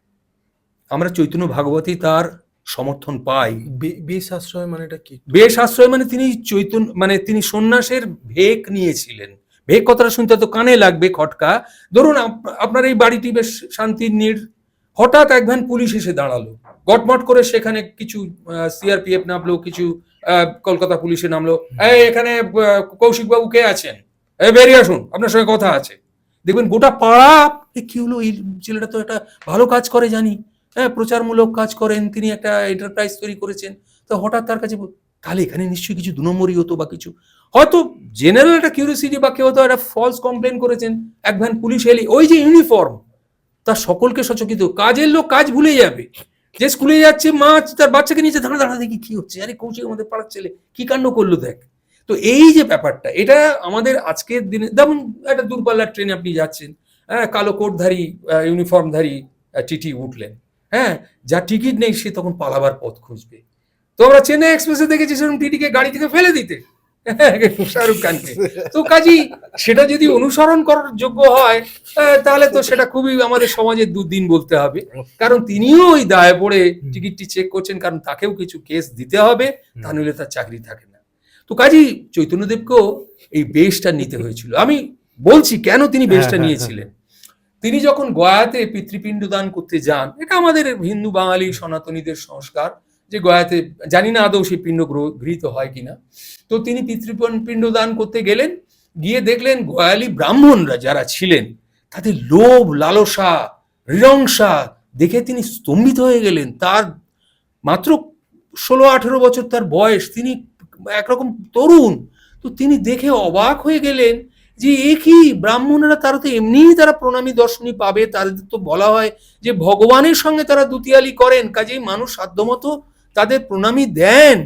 আমরা চৈতন্য ভাগবতী তার সমর্থন পাই। বেশ আশ্রয় মানে এটা কি? বেশ আশ্রয় মানে তিনি সন্ন্যাসের ভেক নিয়েছিলেন। ভেক কথাটা শুনতে তো কানে লাগবে খটকা। ধরুন আপনার এই বাড়িটি বেশ শান্তির নীড়, হঠাৎ এক ভ্যান পুলিশ এসে দাঁড়ালো, গটমট করে সেখানে কিছু সিআরপিএফ নামলো, কিছু কলকাতা পুলিশে নামলো, এখানে কৌশিক বাবু কে আছেন, বেরিয়ে আসুন, আপনার সঙ্গে কথা আছে। দেখবেন গোটা পাড়া, কি হলো, এই ছেলেটা তো একটা ভালো কাজ করে জানি, হ্যাঁ প্রচারমূলক কাজ করেন, তিনি একটা এন্টারপ্রাইজ তৈরি করেছেন। তো হঠাৎ তার কাছে, তাহলে এখানে নিশ্চয়ই কিছু 2 নম্বরই হতো বা কিছু, হয়তো জেনারেল একটা কিউরিওসিটি, বা কেউ হয়তো একটা ফলস কমপ্লেন করেছেন। এক ভ্যান পুলিশ এলি, ওই যে ইউনিফর্ম, তার সকলকে সচকিত, কাজের লোক কাজ ভুলে যাবে। যে স্কুলে যাচ্ছে, মা তার বাচ্চাকে নিচে দাঁড়া দেখি কি হচ্ছে, আরে কৌশিক আমাদের পাড়ার ছেলে কি কাণ্ড করলো দেখ। তো এই যে ব্যাপারটা, এটা আমাদের আজকের দিনে, যেমন একটা দূরপাল্লার ট্রেনে আপনি যাচ্ছেন, হ্যাঁ কালো কোটধারী ইউনিফর্মধারী টিটি উঠলেন, হ্যাঁ যার টিকিট নেই সে তখন পালাবার পথ খুঁজবে। তো আমরা চেন্নাই এক্সপ্রেসে দেখেছি সেরকম টিটিকে গাড়ি থেকে ফেলে দিতে, শাহরুখ খানকে। তো কাজী সেটা যদি অনুসরণ করার যোগ্য হয়, তাহলে তো সেটা খুবই আমাদের সমাজের দুর্দিন বলতে হবে। কারণ তিনিও ওই দায়ে পড়ে টিকিটটি চেক করছেন, কারণ তাকেও কিছু কেস দিতে হবে, তা নইলে তার চাকরি থাকে না। তো কাজী চৈতন্যদেবকেও এই বেশটা নিতে হয়েছিল। আমি বলছি কেন তিনি বেশটা নিয়েছিলেন। তিনি যখন গয়াতে পিতৃপিণ্ড দান করতে যান, এটা আমাদের হিন্দু বাঙালি সনাতনীদের সংস্কার যে গয়াতে, জানি না আদৌ সেই পিণ্ড গৃহীত হয় কিনা। তো তিনি পিতৃপিণ্ড দান করতে গেলেন, গিয়ে দেখলেন গয়ালি ব্রাহ্মণরা যারা ছিলেন তাদের লোভ লালসা হৃংসা দেখে তিনি স্তম্ভিত হয়ে গেলেন। তার মাত্র 16-18 বছর তার বয়স, তিনি একরকম তরুণ। তো তিনি দেখে অবাক হয়ে গেলেন যে এ কি, ব্রাহ্মণরা তারা তো এমনিই তারা প্রণামী দর্শনী পাবে, তাদের তো বলা হয় যে ভগবানের সঙ্গে তারা দুতিয়ালি করেন, কাজেই মানুষ সাধ্যমতো তাদের প্রণামী দেন,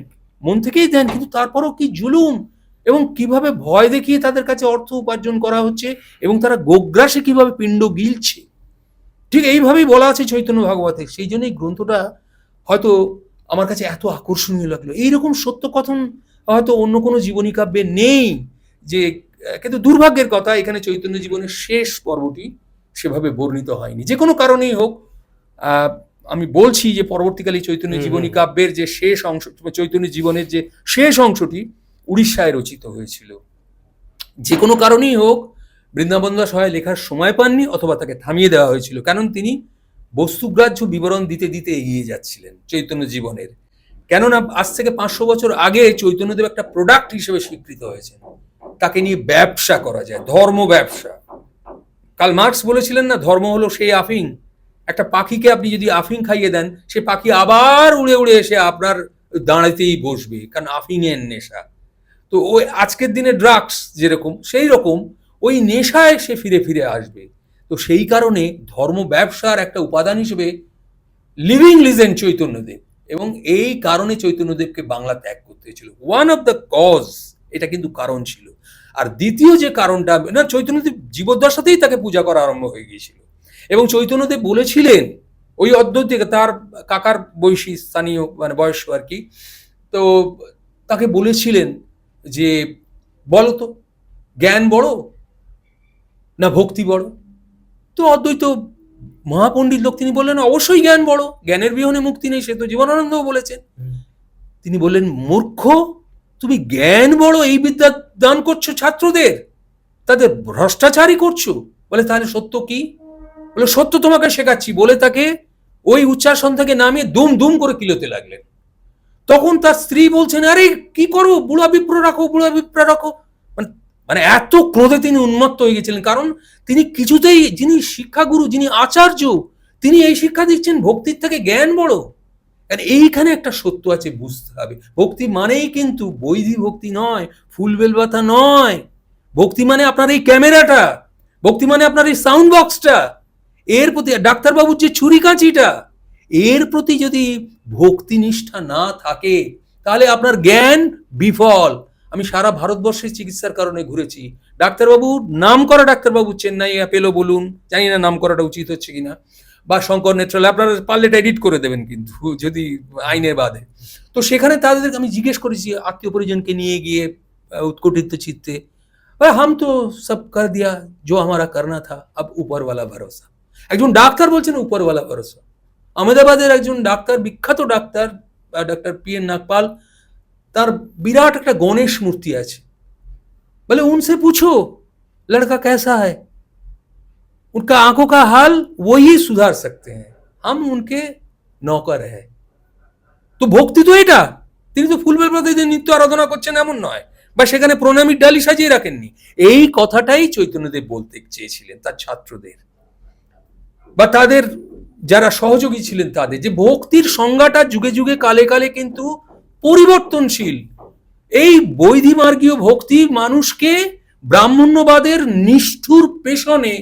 মন থেকেই দেন। কিন্তু তারপরও কি জুলুম, এবং কিভাবে ভয় দেখিয়ে তাদের কাছে অর্থ উপার্জন করা হচ্ছে, এবং তারা গোগ্রাসে কিভাবে পিণ্ড গিলছে। ঠিক এইভাবেই বলা আছে চৈতন্য ভাগবতে। সেই জন্যই গ্রন্থটা হয়তো আমার কাছে এত আকর্ষণীয় লাগলো। এইরকম সত্য কথন হয়তো অন্য কোনো জীবনী কাব্যে নেই। যে কিন্তু দুর্ভাগ্যের কথা, এখানে চৈতন্য জীবনের শেষ পর্বটি সেভাবে বর্ণিত হয়নি, যে কোনো কারণেই হোক। আমি বলছি যে পরবর্তীকালে চৈতন্য জীবনী কাব্যের যে শেষ অংশ, চৈতন্য জীবনের যে শেষ অংশটি উড়িষ্যায় রচিত হয়েছিল। যে কোনো কারণেই হোক বৃন্দাবন দাস হয় লেখার সময় পাননি অথবা তাকে থামিয়ে দেওয়া হয়েছিল, কারণ তিনি বস্তুগ্রাহ্য বিবরণ দিতে দিতে এগিয়ে যাচ্ছিলেন চৈতন্য জীবনের। কেননা আজ থেকে 500 বছর আগে চৈতন্যদেব একটা প্রোডাক্ট হিসেবে স্বীকৃত হয়েছেন, তাকে নিয়ে ব্যবসা করা যায়, ধর্ম ব্যবসা। কার্ল মার্কস বলেছিলেন না, ধর্ম হলো সেই আফিং। একটা পাখিকে আপনি যদি আফিং খাইয়ে দেন, সে পাখি আবার উড়ে উড়ে এসে আপনার দাঁড়াতেই বসবে, কারণ আফিং এর নেশা। তো ওই আজকের দিনে ড্রাগস যেরকম, সেই রকম ওই নেশায় সে ফিরে ফিরে আসবে। তো সেই কারণে ধর্ম ব্যবসার একটা উপাদান হিসেবে লিভিং লিজেন্ড চৈতন্যদেব, এবং এই কারণে চৈতন্যদেবকে বাংলা ত্যাগ করতে হয়েছিল। ওয়ান অফ দ্য কজ, এটা কিন্তু কারণ ছিল। আর দ্বিতীয় যে কারণটা, না, চৈতন্যদেব জীবদ্দশাতেই তাকে পূজা করা আরম্ভ হয়ে গিয়েছিল, এবং চৈতন্যদেব বলেছিলেন ওই অদ্বৈত থেকে, তার কাকার বয়সী স্থানীয় মানে বয়স আর কি, তো তাকে বলেছিলেন যে বলতো জ্ঞান বড় না ভক্তি বড়? তো অদ্বৈত মহাপণ্ডিত লোক, তিনি বললেন অবশ্যই জ্ঞান বড়, জ্ঞানের বিহনে মুক্তি নেই, সে তো জীবনানন্দও বলেছেন। তিনি বললেন মূর্খ, তুমি জ্ঞান বড় এই বিদ্যা দান করছো ছাত্রদের, তাদের ভ্রষ্টাচারই করছো। বলে তাহলে সত্য কি? বলে সত্য তোমাকে শেখাচ্ছি, বলে তাকে ওই উচ্চাসন থেকে নামিয়ে দুম দুম করে কিলোতে লাগলেন। তখন তার স্ত্রী বলছেন, আরে কি করো, বুড়া বিপ্র রাখো, বুড়া বিপ্র রাখো। মানে মানে এত ক্রোধে তিনি উন্মত্ত হয়ে গেছিলেন, কারণ তিনি কিছুতেই, যিনি শিক্ষাগুরু, যিনি আচার্য, তিনি এই শিক্ষা দিচ্ছেন ভক্তির থেকে জ্ঞান বড়। আর এইখানে একটা সত্য আছে, বুঝতে হবে। ভক্তি মানেই কিন্তু বৈধি ভক্তি নয়, ফুল বেলপাতা নয়। ভক্তি মানে আপনার এই ক্যামেরাটা, ভক্তি মানে আপনার এই সাউন্ড বক্সটা, এর প্রতি ডাক্তারবাবুর যে ছুরি কাঁচিটা, এর প্রতি যদি ভক্তি নিষ্ঠা না থাকে, তাহলে আপনার জ্ঞান বিফল। আমি সারা ভারতবর্ষে চিকিৎসার কারণে ঘুরেছি। ডাক্তারবাবু, নাম করা ডাক্তারবাবু, চেন্নাই অ্যাপেলো বলুন, জানি না নাম করাটা উচিত হচ্ছে কিনা, বা শঙ্কর নেত্রালয়, আপনারা পারলে এটা এডিট করে দেবেন কিন্তু, যদি আইনে বাদে। তো সেখানে তাদেরকে আমি জিজ্ঞেস করেছি, আত্মীয় পরিজনকে নিয়ে গিয়ে উৎকটিত চিত্তে, হাম তো সব কর দিয়া জো হামারা করনা থা, আব উপরওয়ালা ভরসা। একজন ডাক্তার বলছেন উপরওয়ালা ভরসা। আহমেদাবাদের একজন ডাক্তার, বিখ্যাত ডাক্তার, ডাক্তার পি.এন. নাগপাল, তার বিরাট একটা গণেশ মূর্তি আছে। বলে উনসে পুছো লড়কা कैसा है, उनका आंखों का हाल वही सुधार सकते हैं, हम उनके नौकर है। তো ভক্তি তো এটা, তিনি তো ফুল বেলপাতা দিয়ে নিত্য আরাধনা করছেন এমন নয়, বা সেখানে প্রণামীর ডালি সাজিয়ে রাখেননি। এই কথাটাই চৈতন্যদেব বলতে চেয়েছিলেন তার ছাত্রদের বা তাদের যারা সহযোগী ছিলেন তাদের, যে ভক্তির সংজ্ঞাটা যুগে যুগে কালে কালে কিন্তু পরিবর্তনশীল। এই বৈধিমার্গীয় ভক্তি মানুষকে ব্রাহ্মণ্যবাদের নিষ্ঠুর পেশনে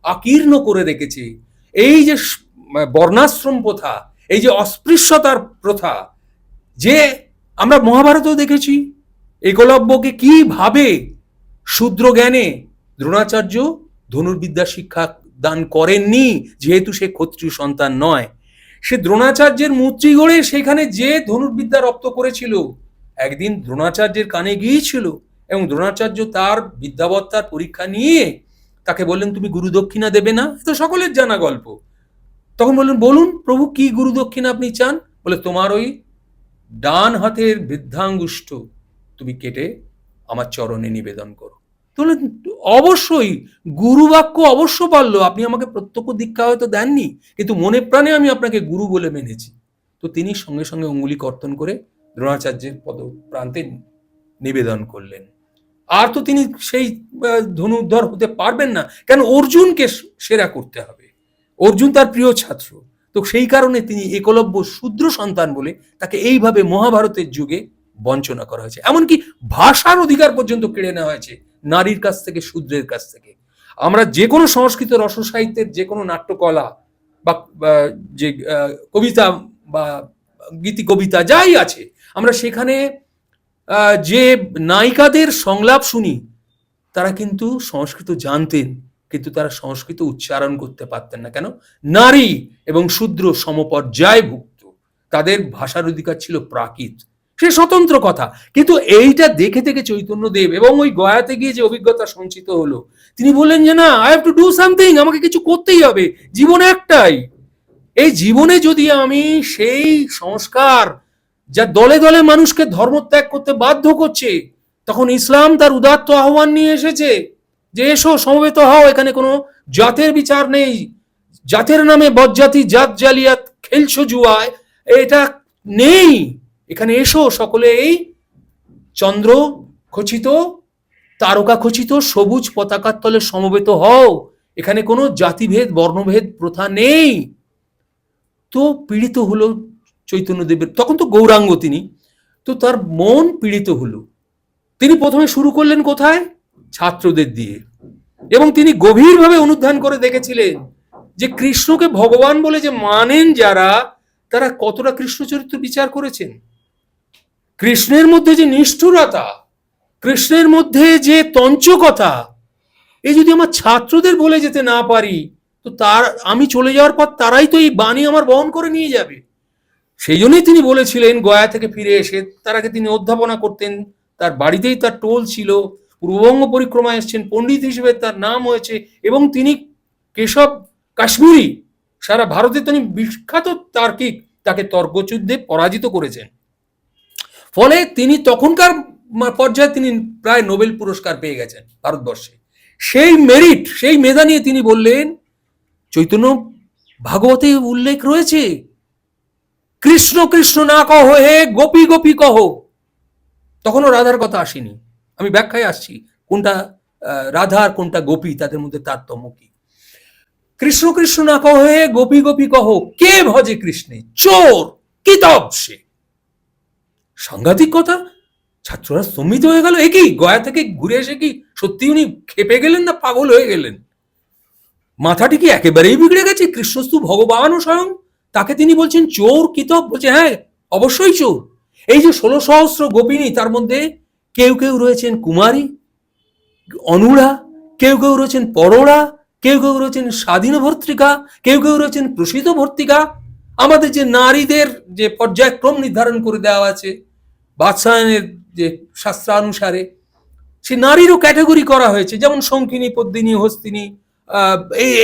আকীর্ণ করে রেখেছে। এই যে বর্ণাশ্রম প্রথা, এই যে অস্পৃশ্যতার প্রথা, যে আমরা মহাভারতেও দেখেছি একলব্যকে কিভাবে শূদ্র জ্ঞানে দ্রোণাচার্য ধনুর্বিদ্যা শিক্ষা দান করেননি, যেহেতু সে ক্ষত্রিয় সন্তান নয়। সে দ্রোণাচার্যের মূর্তি গড়ে সেখানে যে ধনুর্বিদ্যা রপ্ত করেছিল, একদিন দ্রোণাচার্যের কানে গিয়েছিল, এবং দ্রোণাচার্য তার বিদ্যাবত্তার পরীক্ষা নিয়ে তাকে বললেন, তুমি গুরু দক্ষিণা দেবে না? তো সকলের জানা গল্প। তখন বললেন, বলুন প্রভু, কি গুরু দক্ষিণা আপনি চান? বলে, তোমার ওই ডান হাতের বৃদ্ধাঙ্গুষ্ঠ তুমি কেটে আমার চরণে নিবেদন করো। তাহলে অবশ্যই গুরু বাক্য অবশ্য পারলো, আপনি আমাকে প্রত্যক্ষ দীক্ষা হয়তো দেননি, কিন্তু মনে প্রাণে আমি আপনাকে গুরু বলে মেনেছি। তো তিনি সঙ্গে সঙ্গে অঙ্গুলি কর্তন করে দ্রোণাচার্যের পদ প্রান্তে নিবেদন করলেন। আর তো তিনি সেই ধনুর্ধর হতে পারবেন না, কেন অর্জুনকে সেরা করতে হবে, অর্জুন তার প্রিয় ছাত্র। তো সেই কারণে তিনি একলব্য শূদ্র সন্তান বলে তাকে এইভাবে মহাভারতের যুগে বঞ্চনা করা হয়েছে। এমনকি ভাষার অধিকার পর্যন্ত কেড়ে নেওয়া হয়েছে নারীর কাছ থেকে, শূদ্রের কাছ থেকে। আমরা যে কোনো সংস্কৃত রস সাহিত্যের যে কোনো নাট্যকলা বা যে কবিতা বা গীতি কবিতা যাই আছে, আমরা সেখানে যে নায়িকাদের সংলাপ শুনি, তারা কিন্তু সংস্কৃত জানতেন, কিন্তু তারা সংস্কৃত উচ্চারণ করতে পারতেন না। কেন? নারী এবং শূদ্র সমপর্যায়ভুক্ত, তাদের ভাষার অধিকার ছিল প্রাকৃত, সে স্বতন্ত্র কথা। কিন্তু এইটা দেখে দেখে চৈতন্যদেব, এবং ওই গয়াতে গিয়ে যে অভিজ্ঞতা সঞ্চিত হলো, তিনি বললেন যে না, I have to do something, আমাকে কিছু করতেই হবে, জীবন একটাই। এই জীবনে যদি আমি সেই সংস্কার যা দলে দলে মানুষকে ধর্মত্যাগ করতে বাধ্য করছে, তখন ইসলাম তার উদাত্ত আহ্বান নিয়ে এসেছে যে এসো সমবেত হও, এখানে কোনো জাতের বিচার নেই, জাতের নামে বজ্জাতি জাত জালিয়াত খেলছো জুয়ায়, এটা নেই, এখানে এসো সকলে এই চন্দ্র খচিত তারকা খচিত সবুজ পতাকার তলে সমবেত হও, এখানে কোনো জাতিভেদ বর্ণভেদ প্রথা নেই। তো পীড়িত হলো চৈতন্যদেবের, তখন তো গৌরাঙ্গ তিনি, তো তার মন পীড়িত হলো। তিনি প্রথমে শুরু করলেন কোথায়? ছাত্রদের দিয়ে, এবং তিনি গভীরভাবে অনুধ্যান করে দেখেছিলেন যে কৃষ্ণকে ভগবান বলে যে মানেন যারা, তারা কতটা কৃষ্ণ চরিত্র বিচার করেছেন। কৃষ্ণের মধ্যে যে নিষ্ঠুরতা, কৃষ্ণের মধ্যে যে তঞ্চকতা, এই যদি আমার ছাত্রদের বলে যেতে না পারি, তো তার আমি চলে যাওয়ার পর তারাই তো এই বাণী আমার বহন করে নিয়ে যাবে। সেই জন্যই তিনি বলেছিলেন, গয়া থেকে ফিরে এসে, তার আগে তিনি অধ্যাপনা করতেন, তার বাড়িতেই তার টোল ছিল, পূর্ববঙ্গ পরিক্রমায় এসেছেন, পণ্ডিত হিসেবে তার নাম হয়েছে, এবং তিনি কেশব কাশ্মীরি, সারা ভারতে তিনি বিখ্যাত তার্কিক, তাকে তর্কযুদ্ধে পরাজিত করেছেন। ফলে তিনি তখনকার পর্যায়ে তিনি প্রায় নোবেল পুরস্কার পেয়ে গেছেন ভারতবর্ষে। সেই মেরিট, সেই মেধা নিয়ে তিনি বললেন, চৈতন্য ভাগবতে উল্লেখ রয়েছে, কৃষ্ণ কৃষ্ণ না কহ হে গোপী গোপী কহ। তখনও রাধার কথা আসেনি, আমি ব্যাখ্যায় আসছি কোনটা রাধা আর কোনটা গোপী, তাদের মধ্যে তারতম্য কি। কৃষ্ণ কৃষ্ণ না কহ হে গোপী গোপী কহ, কে ভজে কৃষ্ণে চোর কিতব সে। সাংঘাতিক কথা। ছাত্ররা স্তম্ভিত হয়ে গেল, একই গয়া থেকে ঘুরে এসে কি সত্যি উনি খেপে গেলেন না পাগল হয়ে গেলেন? মাথাটি কি একেবারেই বিগড়ে গেছে? কৃষ্ণস্তু ভগবানও স্বয়ং, তাকে তিনি বলছেন চোর কিতব, বলছে হ্যাঁ অবশ্যই চোর। এই যে 16 সহস্র গোপিনী, তার মধ্যে কেউ কেউ রয়েছেন কুমারী অনুরা, কেউ কেউ রয়েছেন পরোড়া, কেউ কেউ রয়েছেন স্বাধীন ভর্তৃকা, কেউ কেউ রয়েছেন প্রসিত ভর্তিকা। আমাদের যে নারীদের যে পর্যায়ক্রম নির্ধারণ করে দেওয়া আছে বাদশায়নের যে শাস্ত্রানুসারে, সে নারীরও ক্যাটাগরি করা হয়েছে, যেমন শঙ্কিনী, পদ্মিনী, হস্তিনী,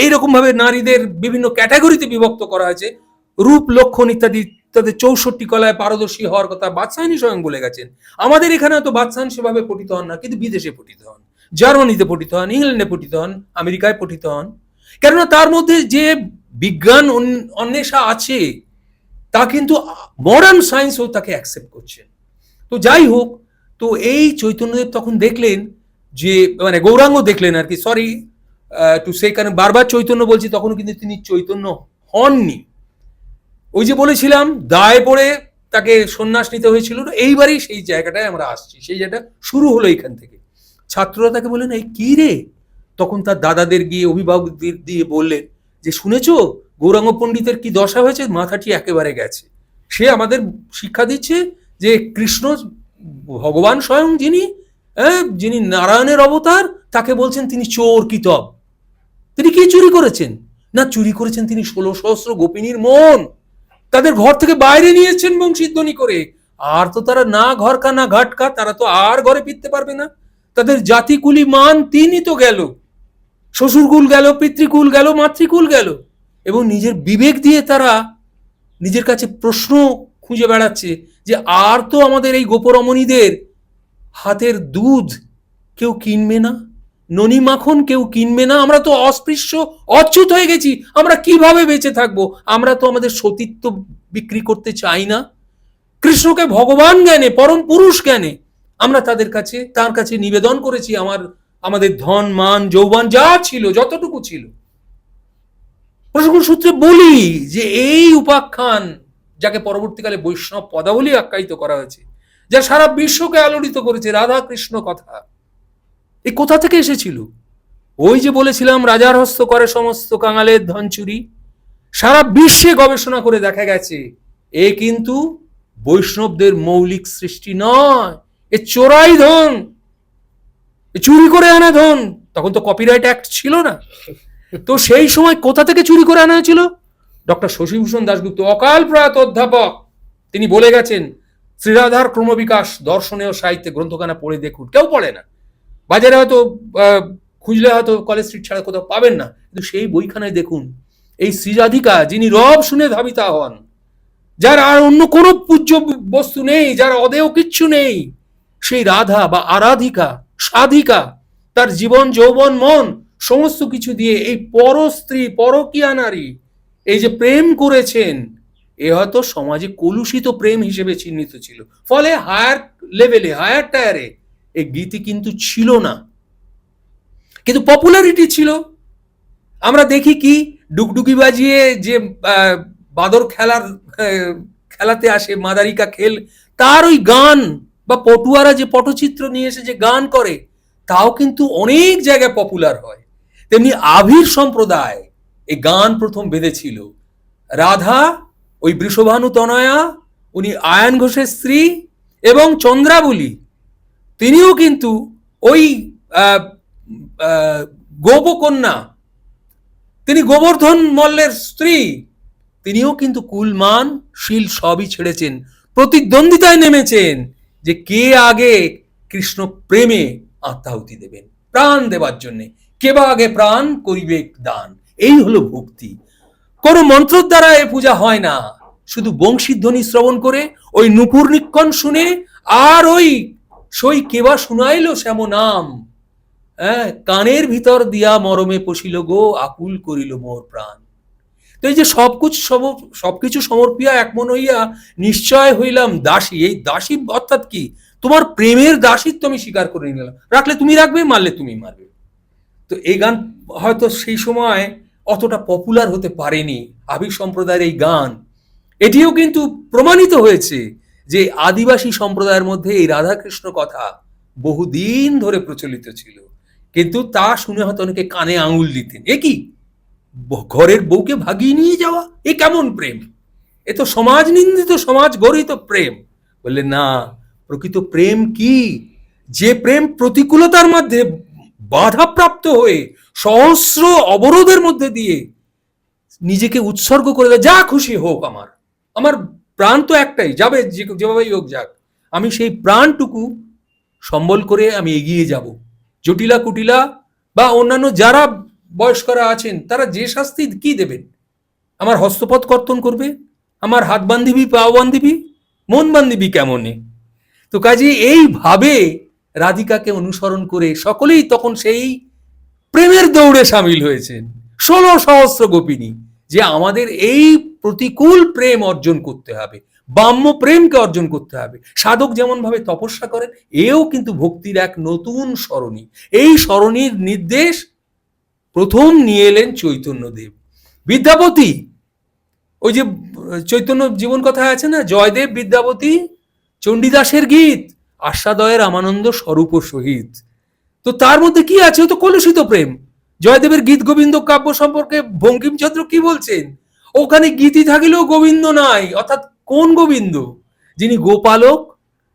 এইরকম ভাবে নারীদের বিভিন্ন ক্যাটাগরিতে বিভক্ত করা হয়েছে। রূপ, লক্ষণ ইত্যাদি তাদের 64 কলায় পারদর্শী হওয়ার কথা বাদশাহিনী স্বয়ং বলে গেছেন। আমাদের এখানে তো বাদশাহিন সেভাবে পঠিত হন না, কিন্তু বিদেশে পঠিত হন, জার্মানিতে পঠিত হন, ইংল্যান্ডে পঠিত হন, আমেরিকায় পঠিত হন। কেননা তার মধ্যে যে বিজ্ঞান অন্বেষা আছে, তা কিন্তু মডার্ন সায়েন্সও তাকে অ্যাকসেপ্ট করছে। তো যাই হোক, তো এই চৈতন্যদেব তখন দেখলেন যে, মানে গৌরাঙ্গ দেখলেন আর কি, সরি টু সে, কারণ বারবার চৈতন্য বলছি, তখন কিন্তু তিনি চৈতন্য হননি। ওই যে বলেছিলাম দায়ে পড়ে তাকে সন্ন্যাস নিতে হয়েছিল, এইবারই সেই জায়গাটায় আমরা আসছি, সেই জায়গাটা শুরু হলো এইখান থেকে। ছাত্ররা তাকে বললেন এই কি রে? তখন তার দাদাদের গিয়ে অভিভাবকদের দিয়ে বললেন যে শুনেছো গৌরাঙ্গ পণ্ডিতের কি দশা হয়েছে, মাথাটি একেবারে গেছে। সে আমাদের শিক্ষা দিচ্ছে যে কৃষ্ণ ভগবান স্বয়ং, যিনি নারায়ণের অবতার, তাকে বলছেন তিনি চোর কিতব। তিনি কি চুরি করেছেন? না, চুরি করেছেন তিনি 16 সহস্র গোপিনীর মন, তাদের ঘর থেকে বাইরে নিয়েছেন বংশীধ্বনি করে। আর তো তারা না ঘরকা না ঘাটকা, তারা তো আর ঘরে ফিরতে পারবে না। তাদের জাতিকুলি মান তিনই তো গেল, শ্বশুরকুল গেল, পিতৃকুল গেল, মাতৃকুল গেল, এবং নিজের বিবেক দিয়ে তারা নিজের কাছে প্রশ্ন খুঁজে বেড়াচ্ছে যে আর তো আমাদের এই গোপরমণীদের হাতের দুধ কেউ কিনবে না, ননি মাখন কেউ কিনবে না, আমরা তো অস্পৃশ্য অচ্যুত হয়ে গেছি, আমরা কিভাবে বেঁচে থাকবো? আমরা তো আমাদের সতীত্ব বিক্রি করতে চাই না। কৃষ্ণকে ভগবান জ্ঞানে, পরম পুরুষ জ্ঞানে আমরা তার কাছে নিবেদন করেছি আমাদের ধন, মান, যৌবন যা ছিল, যতটুকু ছিল। প্রসঙ্গ সূত্রে বলি যে এই উপাখ্যান, যাকে পরবর্তীকালে বৈষ্ণব পদাবলী আখ্যায়িত করা হয়েছে, যা সারা বিশ্বকে আলোড়িত করেছে, রাধা কৃষ্ণ কথা, এই কোথা থেকে এসেছিল? ওই যে বলেছিলাম রাজার হস্ত করে সমস্ত কাঙালের ধন চুরি। সারা বিশ্বে গবেষণা করে দেখা গেছে এ কিন্তু বৈষ্ণবদের মৌলিক সৃষ্টি নয়, এ চোরাই ধন, চুরি করে আনা ধন। তখন তো কপিরাইট অ্যাক্ট ছিল না, তো সেই সময় কোথা থেকে চুরি করে আনা হয়েছিল? ডক্টর শশীভূষণ দাশগুপ্ত, অকাল প্রয়াত অধ্যাপক, তিনি বলে গেছেন শ্রীরাধার ক্রমবিকাশ দর্শনে ও সাহিত্যে গ্রন্থখানা পড়ে দেখুন। কেউ পড়ে না, বাজারে হয়তো খুঁজলে হয়তো কলেজ স্ট্রিট ছাড়া কোথাও পাবেন না, কিন্তু সেই বইখানায় দেখুন এই শ্রীরাধিকা, যিনি রব শুনে ধাবিতা হন, যার আর অন্য কোনো পূজ্য বস্তু নেই, যার অদেয় কিচ্ছু নেই, সেই রাধা বা আরাধিকা, সাধিকা তার জীবন, যৌবন, মন সমস্ত কিছু দিয়ে এই পরস্ত্রী, পরকীয়া নারী এই যে প্রেম করেছেন, এ হয়তো সমাজে কলুষিত প্রেম হিসেবে চিহ্নিত ছিল। ফলে হায়ার লেভেলে, হায়ার টায়ারে এই গীতি কিন্তু ছিল না, কিন্তু পপুলারিটি ছিল। আমরা দেখি কি ডুগডুগি বাজিয়ে যে বাদর খেলাতে আসে, মাদারিকা খেল, তার ওই গান, বা পটুয়ারা যে পটচিত্র নিয়ে এসে যে গান করে, তাও কিন্তু অনেক জায়গায় পপুলার হয়। তেমনি আভির সম্প্রদায় এই গান প্রথম বেঁধেছিল। রাধা ওই বৃষভানু তনয়া, উনি আয়ন ঘোষের স্ত্রী, এবং চন্দ্রাবলী তিনিও কিন্তু ওই গোপকন্যা, তিনি গোবর্ধন মল্লের স্ত্রী, তিনিও কিন্তু কুলমান শীল সবই ছেড়েছেন, প্রতিদ্বন্দ্বিতায় নেমেছেন যে কে আগে কৃষ্ণ প্রেমে আত্মাহুতি দেবেন, প্রাণ দেবার জন্য কে বা আগে প্রাণ করিবে দান। এই হলো ভক্তি। কোন মন্ত্রের দ্বারা এ পূজা হয় না, শুধু বংশীধ্বনি শ্রবণ করে, ওই নুপুর নিক্ষণ শুনে, আর ওই সই কেবা শুনাইলো শ্যাম নাম, কানের ভিতর দিয়া মরমে পশিল গো, আকুল করিল মোর প্রাণ। তো এই যে সবকিছু সমর্পিয়া একমন হইয়া নিশ্চয় হইলাম দাসী, এই দাসী অর্থাৎ কি, তোমার প্রেমের দাসীত্ব আমি স্বীকার করে নিলাম, রাখলে তুমি রাখবে, মারলে তুমি মারবে। তো এই গান হয়তো সেই সময় অতটা পপুলার হতে পারেনি, আবির সম্প্রদায়ের এই গান। এটিও কিন্তু প্রমাণিত হয়েছে যে আদিবাসী সম্প্রদায়ের মধ্যে এই রাধাকৃষ্ণ কথা বহুদিন ধরে প্রচলিত ছিল, কিন্তু তা শুনে হয়তো অনেকে কানে আঙুল দিতেন, এ কি ঘরের বউকে ভাগিয়ে নিয়ে যাওয়া, এ কেমন প্রেম, এ তো সমাজ নিন্দিত, সমাজ গরিত প্রেম। বললে না, প্রকৃত প্রেম কি, যে প্রেম প্রতিকূলতার মধ্যে বাধাপ্রাপ্ত হয়ে, সহস্র অবরোধের মধ্যে দিয়ে নিজেকে উৎসর্গ করে দেয়, যা খুশি হোক, আমার প্রাণ তো একটাই, যাবে যেভাবেই হোক যাক, আমি সেই প্রাণটুকু সম্বল করে আমি এগিয়ে যাব। জটিলা কুটিলা বা অন্যান্য যারা বয়স্করা আছেন, তারা যে শাস্তি কি দেবেন, আমার হস্তপদ কর্তন করবে, আমার হাত বান্ধিবি, পা বান্ধিবি, মন বান্ধিবি কেমনে। তো কাজে এইভাবে রাধিকাকে অনুসরণ করে সকলেই তখন সেই প্রেমের দৌড়ে সামিল হয়েছেন, 16 সহস্র গোপিনী, যে আমাদের এই প্রতিকূল প্রেম অর্জন করতে হবে, বাম্য প্রেমকে অর্জন করতে হবে। সাধক যেমন ভাবে তপস্যা করেন, এও কিন্তু ভক্তির এক নতুন সরণি। এই সরণির নির্দেশ প্রথম নিয়ে এলেন চৈতন্যদেব। বিদ্যাপতি, ওই যে চৈতন্য জীবন কথায় আছে না, জয়দেব বিদ্যাপতি চণ্ডীদাসের গীত, আস্বাদয়ের রামানন্দ স্বরূপ সহিত, তো তার মধ্যে কি আছে, তো কলুষিত প্রেম। জয়দেবের গীত গোবিন্দ কাব্য সম্পর্কে বঙ্কিমচন্দ্র কি বলছেন, ওখানে গীতি থাকিলেও গোবিন্দ নাই, অর্থাৎ কোন গোবিন্দ, যিনি গোপালক,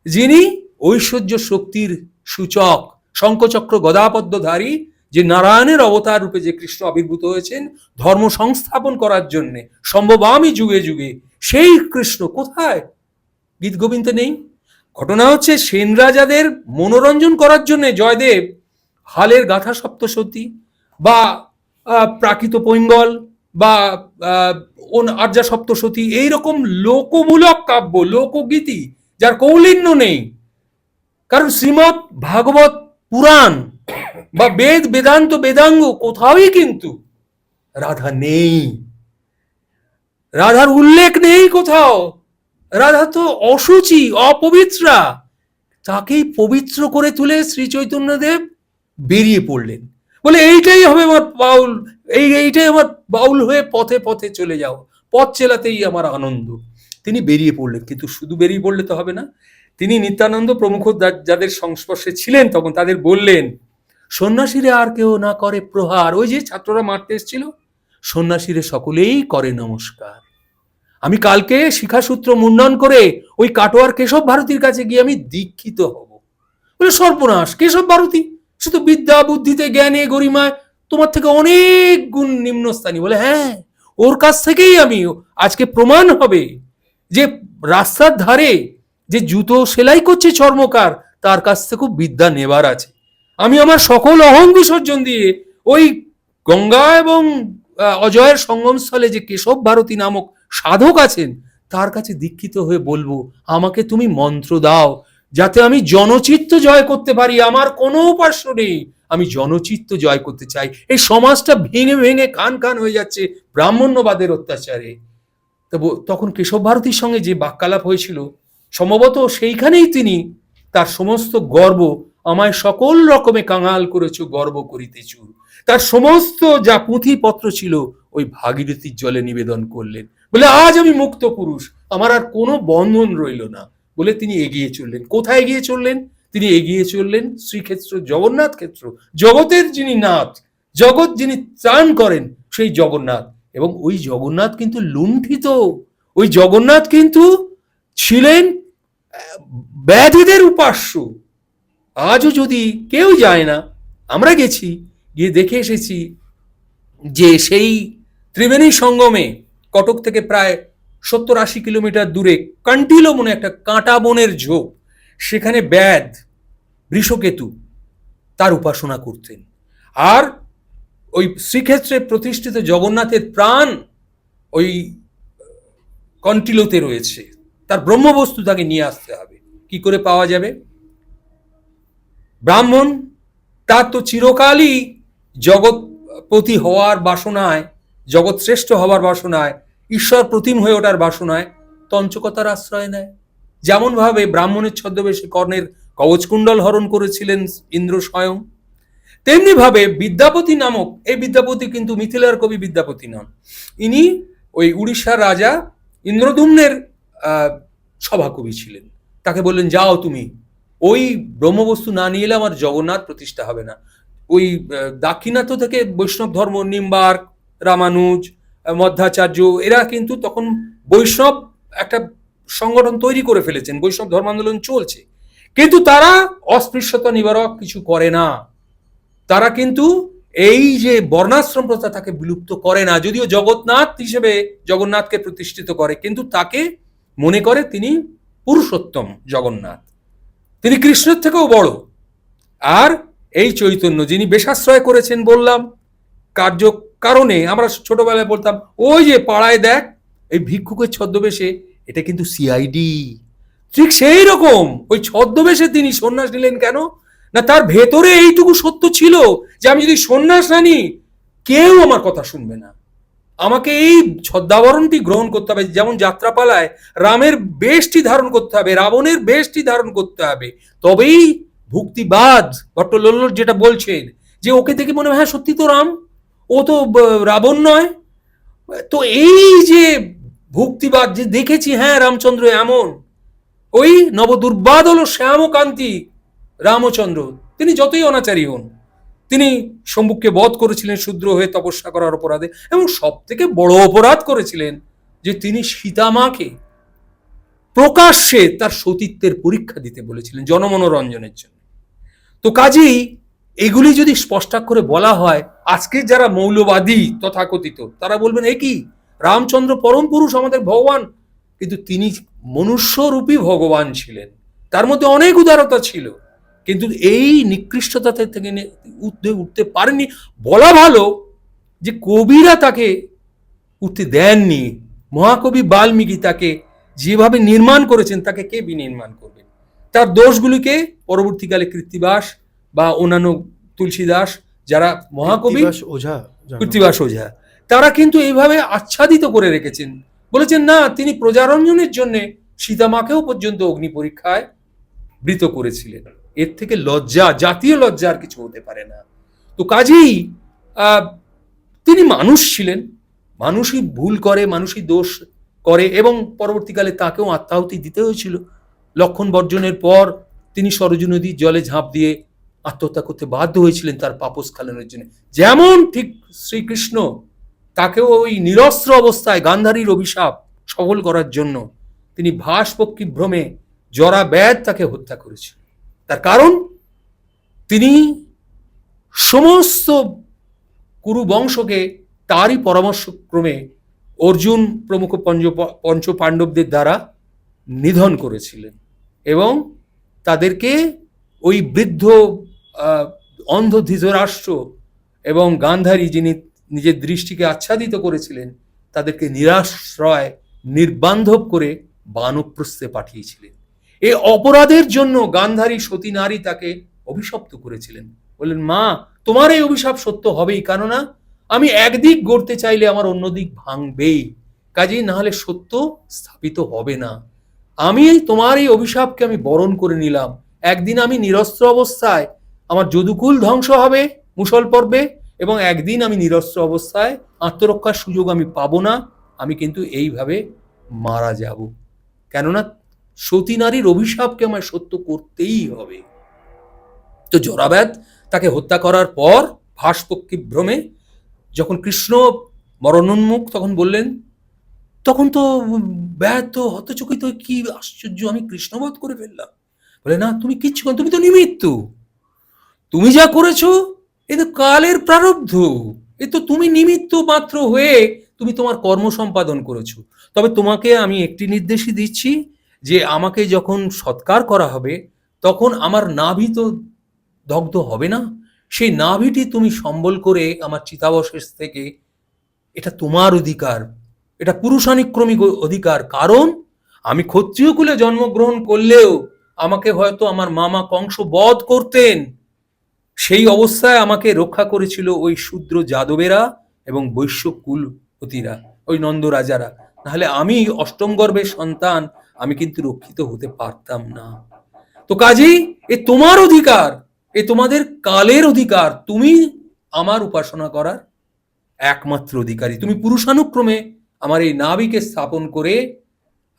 যিনি ঐশ্বর্য শক্তির সূচক, শঙ্খচক্র গদাপদ্মধারী, যে নারায়ণের অবতার রূপে যে কৃষ্ণ আবির্ভূত হয়েছেন ধর্ম সংস্থাপন করার জন্য সম্ভবামী যুগে যুগে, সেই কৃষ্ণ কোথায়, গীত গোবিন্দ নেই। ঘটনা হচ্ছে, সেন রাজাদের মনোরঞ্জন করার জন্য জয়দেব হালের গাথা সপ্তশতী বা প্রাকৃত পৈঙ্গল বা আর্যা সপ্তশতী, এইরকম লোকমূলক কাব্য, লোকগীতি, যার কৌলিন্য নেই, কারণ শ্রীমৎ ভাগবত পুরাণ বা বেদ বেদান্ত বেদাঙ্গ কোথাওই কিন্তু রাধা নেই, রাধার উল্লেখ নেই কোথাও। রাধা তো অসুচি, অপবিত্রা, তাকেই পবিত্র করে তুলে শ্রী চৈতন্যদেব বেরিয়ে পড়লেন, বলে এইটাই হবে আমার বাউল, এইটাই আমার বাউল হয়ে পথে পথে চলে যাও, পথ চেলাতেই আমার আনন্দ। তিনি বেরিয়ে পড়লেন, কিন্তু শুধু বেরিয়ে পড়লে তো হবে না, তিনি নিত্যানন্দ প্রমুখ যাদের সংস্পর্শে ছিলেন তখন, তাদের বললেন, সন্ন্যাসীরে আর কেউ না করে প্রহার, ওই যে ছাত্ররা মারতে এসেছিল, সন্ন্যাসীরে সকলেই করে নমস্কার। আমি কালকে শিখাসূত্র মুন্ডন করে ওই কাটোয়ার কেশব ভারতীর কাছে গিয়ে আমি দীক্ষিত হব। বলে সর্বনাশ, কেশব ভারতী শুধু বিদ্যা বুদ্ধিতে জ্ঞানে গরিমায় তোমার থেকে অনেক গুণ নিম্নস্থানী। বলে হ্যাঁ, ওর কাছ থেকেই আমি, আজকে প্রমাণ হবে যে রাস্তার ধারে যে জুতো সেলাই করছে চর্মকার, তার কাছ থেকেও বিদ্যা নেবার আছে। আমি আমার সকল অহং বিসর্জন দিয়ে ওই গঙ্গা এবং অজয়ের সঙ্গমস্থলে যে কেশব ভারতী নামক সাধক আছেন, তার কাছে দীক্ষিত হয়ে বলবো, আমাকে তুমি মন্ত্র দাও, যাতে আমি জনচিত্ত জয় করতে পারি। আমার কোনো উপাস্য নেই, আমি জনচিত্ত জয় করতে চাই। এই সমাজটা ভেঙে ভেঙে খান খান হয়ে যাচ্ছে ব্রাহ্মণ্যবাদের অত্যাচারে। তখন কেশব ভারতীর সঙ্গে যে বাক্যালাপ হয়েছিল, সম্ভবত সেইখানেই তিনি তার সমস্ত গর্ব, আমায় সকল রকমে কাঙাল করেছ গর্ব করিতেছু, তার সমস্ত যা পুঁথিপত্র ছিল ওই ভাগীরথীর জলে নিবেদন করলেন, বলে আজ আমি মুক্ত পুরুষ, আমার আর কোনো বন্ধন রইল না, বলে তিনি এগিয়ে চললেন। কোথায় এগিয়ে চললেন? তিনি এগিয়ে চললেন শ্রীক্ষেত্র জগন্নাথ ক্ষেত্র, জগতের যিনি নাথ, জগৎ যিনি ত্রাণ করেন সেই জগন্নাথ। এবং ওই জগন্নাথ কিন্তু লুণ্ঠিত, ওই জগন্নাথ কিন্তু ছিলেন ব্যাধিদের উপাস্য। আজও যদি কেউ যায় না, আমরা গেছি, গিয়ে দেখে এসেছি যে সেই ত্রিবেণী সঙ্গমে কটক থেকে প্রায় 70-80 কিলোমিটার দূরে কান্টিলো মনে একটা কাঁটা বনের ঝোপ, সেখানে ব্যাধ বৃষকেতু তার উপাসনা করতেন। আর ওই শ্রীক্ষেত্রে প্রতিষ্ঠিত জগন্নাথের প্রাণ ওই কন্টিলোতে রয়েছে, তার ব্রহ্মবস্তু তাকে নিয়ে আসতে হবে। কি করে পাওয়া যাবে? ব্রাহ্মণ, তার তো চিরকালই জগৎপতি হওয়ার বাসনায়, জগৎ শ্রেষ্ঠ হওয়ার বাসনায়, ঈশ্বর প্রতিম হয়ে ওঠার বাসনায় তঞ্চকতার আশ্রয় নেয়। যেমন ভাবে ব্রাহ্মণের ছদ্মবেশে কর্ণের কবচকুণ্ডল হরণ করেছিলেন ইন্দ্র স্বয়ং, তেমনি ভাবে বিদ্যাপতি নামক, এই বিদ্যাপতি কিন্তু মিথিলার কবি বিদ্যাপতি নন, ইনি ওই উড়িষ্যার রাজা ইন্দ্রদুম্নের সভাকবি ছিলেন। তাকে বললেন, যাও তুমি, ওই ব্রহ্মবস্তু না নিয়ে এলে আমার জগন্নাথ প্রতিষ্ঠা হবে না। ওই দাক্ষিণাত্য থেকে বৈষ্ণব ধর্ম, নিম্বার্ক, রামানুজ, মধ্যাচার্য, এরা কিন্তু তখন বৈষ্ণব একটা সংগঠন তৈরি করে ফেলেছেন, বৈষ্ণব ধর্মান্দোলন চলছে, কিন্তু তারা অস্পৃশ্যতা নিবারক কিছু করে না। তারা কিন্তু এই যে বর্ণাশ্রম প্রথা তাকে বিলুপ্ত করে না, যদিও জগন্নাথ হিসেবে জগন্নাথকে প্রতিষ্ঠিত করে, কিন্তু তাকে মনে করে তিনি পুরুষোত্তম জগন্নাথ, তিনি কৃষ্ণের থেকেও বড়। আর এই চৈতন্য যিনি বেশাশ্রয় করেছেন, বললাম কার্য কারণে আমরা ছোটবেলায় বলতাম, ওই যে পাড়ায় দেখ এই ভিক্ষুকের ছদ্মবেশে, এটা কিন্তু সিআইডি। ঠিক সেই রকম ওই ছদ্মবেশে তিনি সন্ন্যাস নিলেন কেন না, তার ভেতরে এইটুকু সত্য ছিল যে আমি যদি সন্ন্যাস না নিই কেউ আমার কথা শুনবে না, আমাকে এই ছদ্মাবরণটি গ্রহণ করতে হবে। যেমন যাত্রাপালায় রামের বেশটি ধারণ করতে হবে, রাবণের বেশটি ধারণ করতে হবে, তবেই ভুক্তিবাদ ভট্টলোল্লোর যেটা বলছেন যে ওকে দেখে মনে হয় হ্যাঁ সত্যি তো রাম, ও তো রাবণ নয়। তো এই যে ভুক্তিবাদ, যে দেখেছি হ্যাঁ রামচন্দ্র এমন, ওই নবদুর্বাদ হল শ্যামকান্তি রামচন্দ্র, তিনি যতই অনাচারী হন, তিনি শম্ভুকে বধ করেছিলেন শূদ্র হয়ে তপস্যা করার অপরাধে, এবং সব থেকে বড় অপরাধ করেছিলেন যে তিনি সীতামাকে প্রকাশ্যে তার সতীত্বের পরীক্ষা দিতে বলেছিলেন জনমনোরঞ্জনের জন্য। তো কাজেই এগুলি যদি স্পষ্টাক্ষরে বলা হয়, আজকে যারা মৌলবাদী তথাকথিত তারা বলবেন এ কি, রামচন্দ্র পরম পুরুষ, আমাদের ভগবান, কিন্তু তিনি মনুষ্যরূপী ভগবান ছিলেন, তার মধ্যে অনেক উদারতা ছিল, কিন্তু এই নিকৃষ্টতা থেকে উঠতে পারেননি। বলা ভালো যে কবিরা তাকে উঠতে দেননি, মহাকবি বাল্মীকি তাকে যেভাবে নির্মাণ করেছেন তাকে কে বিনির্মাণ করবেন? তার দোষগুলিকে পরবর্তীকালে কৃত্তিবাস বা অন্যান্য তুলসীদাস, যারা মহাকবি, কৃত্তিবাস ওঝা, তারা কিন্তু এইভাবে আচ্ছাদিত করে রেখেছেন, বলেছেন না তিনি প্রজারঞ্জনের জন্য সীতামাকেও পর্যন্ত অগ্নি পরীক্ষায় বৃত করেছিলেন। এর থেকে লজ্জা, জাতীয় লজ্জা আর কিছু হতে পারে না। তো কাজেই তিনি মানুষ ছিলেন, মানুষই ভুল করে, মানুষই দোষ করে, এবং পরবর্তীকালে তাকেও আত্মাহুতি দিতে হয়েছিল। লক্ষণ বর্জনের পর তিনি সরজু নদীর জলে ঝাঁপ দিয়ে আত্মহত্যা করতে বাধ্য হয়েছিলেন তার পাপস্খলনের জন্য। যেমন ঠিক শ্রীকৃষ্ণ তাকেও ওই নিরস্ত্র অবস্থায় গান্ধারীর অভিশাপ সফল করার জন্য তিনি ভাসপক্ষী ভ্রমে জরা ব্যাধ তাকে হত্যা করেছিল। তার কারণ তিনি সমস্ত কুরু বংশকে তারই পরামর্শক্রমে অর্জুন প্রমুখ পঞ্চ পাণ্ডবদের দ্বারা নিধন করেছিলেন, এবং তাদেরকে ওই বৃদ্ধ অন্ধ ধৃতরাষ্ট্র এবং গান্ধারী, যিনি নিজের দৃষ্টিকে আচ্ছাদিত করেছিলেন, তাদেরকে নিরাশ্রয় নির্বান্ধব করে বানপ্রস্থে পাঠিয়েছিলেন। এই অপরাধের জন্য গান্ধারী সতী নারী তাকে অভিশপ্ত করেছিলেন। বললেন, মা, তোমার এই অভিশাপ সত্য হবেই, কেননা আমি একদিক গড়তে চাইলে আমার অন্য দিক ভাঙবেই, কাজেই না হলে সত্য স্থাপিত হবে না। আমি তোমার এই অভিশাপকে আমি বরণ করে নিলাম। একদিন আমি নিরস্ত্র অবস্থায় আমার যদুকুল ধ্বংস হবে মুষল পর্বে, এবং একদিন আমি নিরস্ত্র অবস্থায় আত্মরক্ষার সুযোগ আমি পাবো না, আমি কিন্তু এইভাবে মারা যাব, কেননা সতী নারীর অভিশাপকে আমায় সত্য করতেই হবে। তো জরাব্যাধ তাকে হত্যা করার পর ভাসপক্ষী ভ্রমে যখন কৃষ্ণ মরণোন্মুখ, তখন বললেন, তখন তো ব্যাধ তো হতচকিত, কি আশ্চর্য, আমি কৃষ্ণবধ করে ফেললাম। বলে, না, তুমি কিচ্ছু করো, তুমি তো নিমিত্ত, তুমি যা করেছো এ তো কালের প্রারব্ধ, এ তো তুমি নিমিত্ত মাত্র হয়ে তুমি তোমার কর্ম সম্পাদন করেছো। তবে তোমাকে আমি একটি নির্দেশই দিচ্ছি, যে আমাকে যখন সৎকার করা হবে তখন আমার নাভি তো দগ্ধ হবে না, সেই নাভিটি তুমি সম্বল করে আমার চিতাবশেষ থেকে, এটা তোমার অধিকার, এটা পুরুষানুক্রমিক অধিকার। কারণ আমি ক্ষত্রিয় কুলে জন্মগ্রহণ করলেও আমাকে হয়তো আমার মামা কংস বধ করতেন, সেই অবস্থায় আমাকে রক্ষা করেছিল ওই শূদ্র যাদবেরা এবং বৈশ্য কুলপতিরা, ওই নন্দ রাজারা। নাহলে আমি অষ্টম গর্ভের সন্তান, আমি কিন্তু রক্ষিত হতে পারতাম না। তো কাজেই এ তোমার অধিকার, এ তোমাদের কালের অধিকার, তুমি আমার উপাসনা করার একমাত্র অধিকারী। তুমি পুরুষানুক্রমে আমার এই নাভিকে স্থাপন করে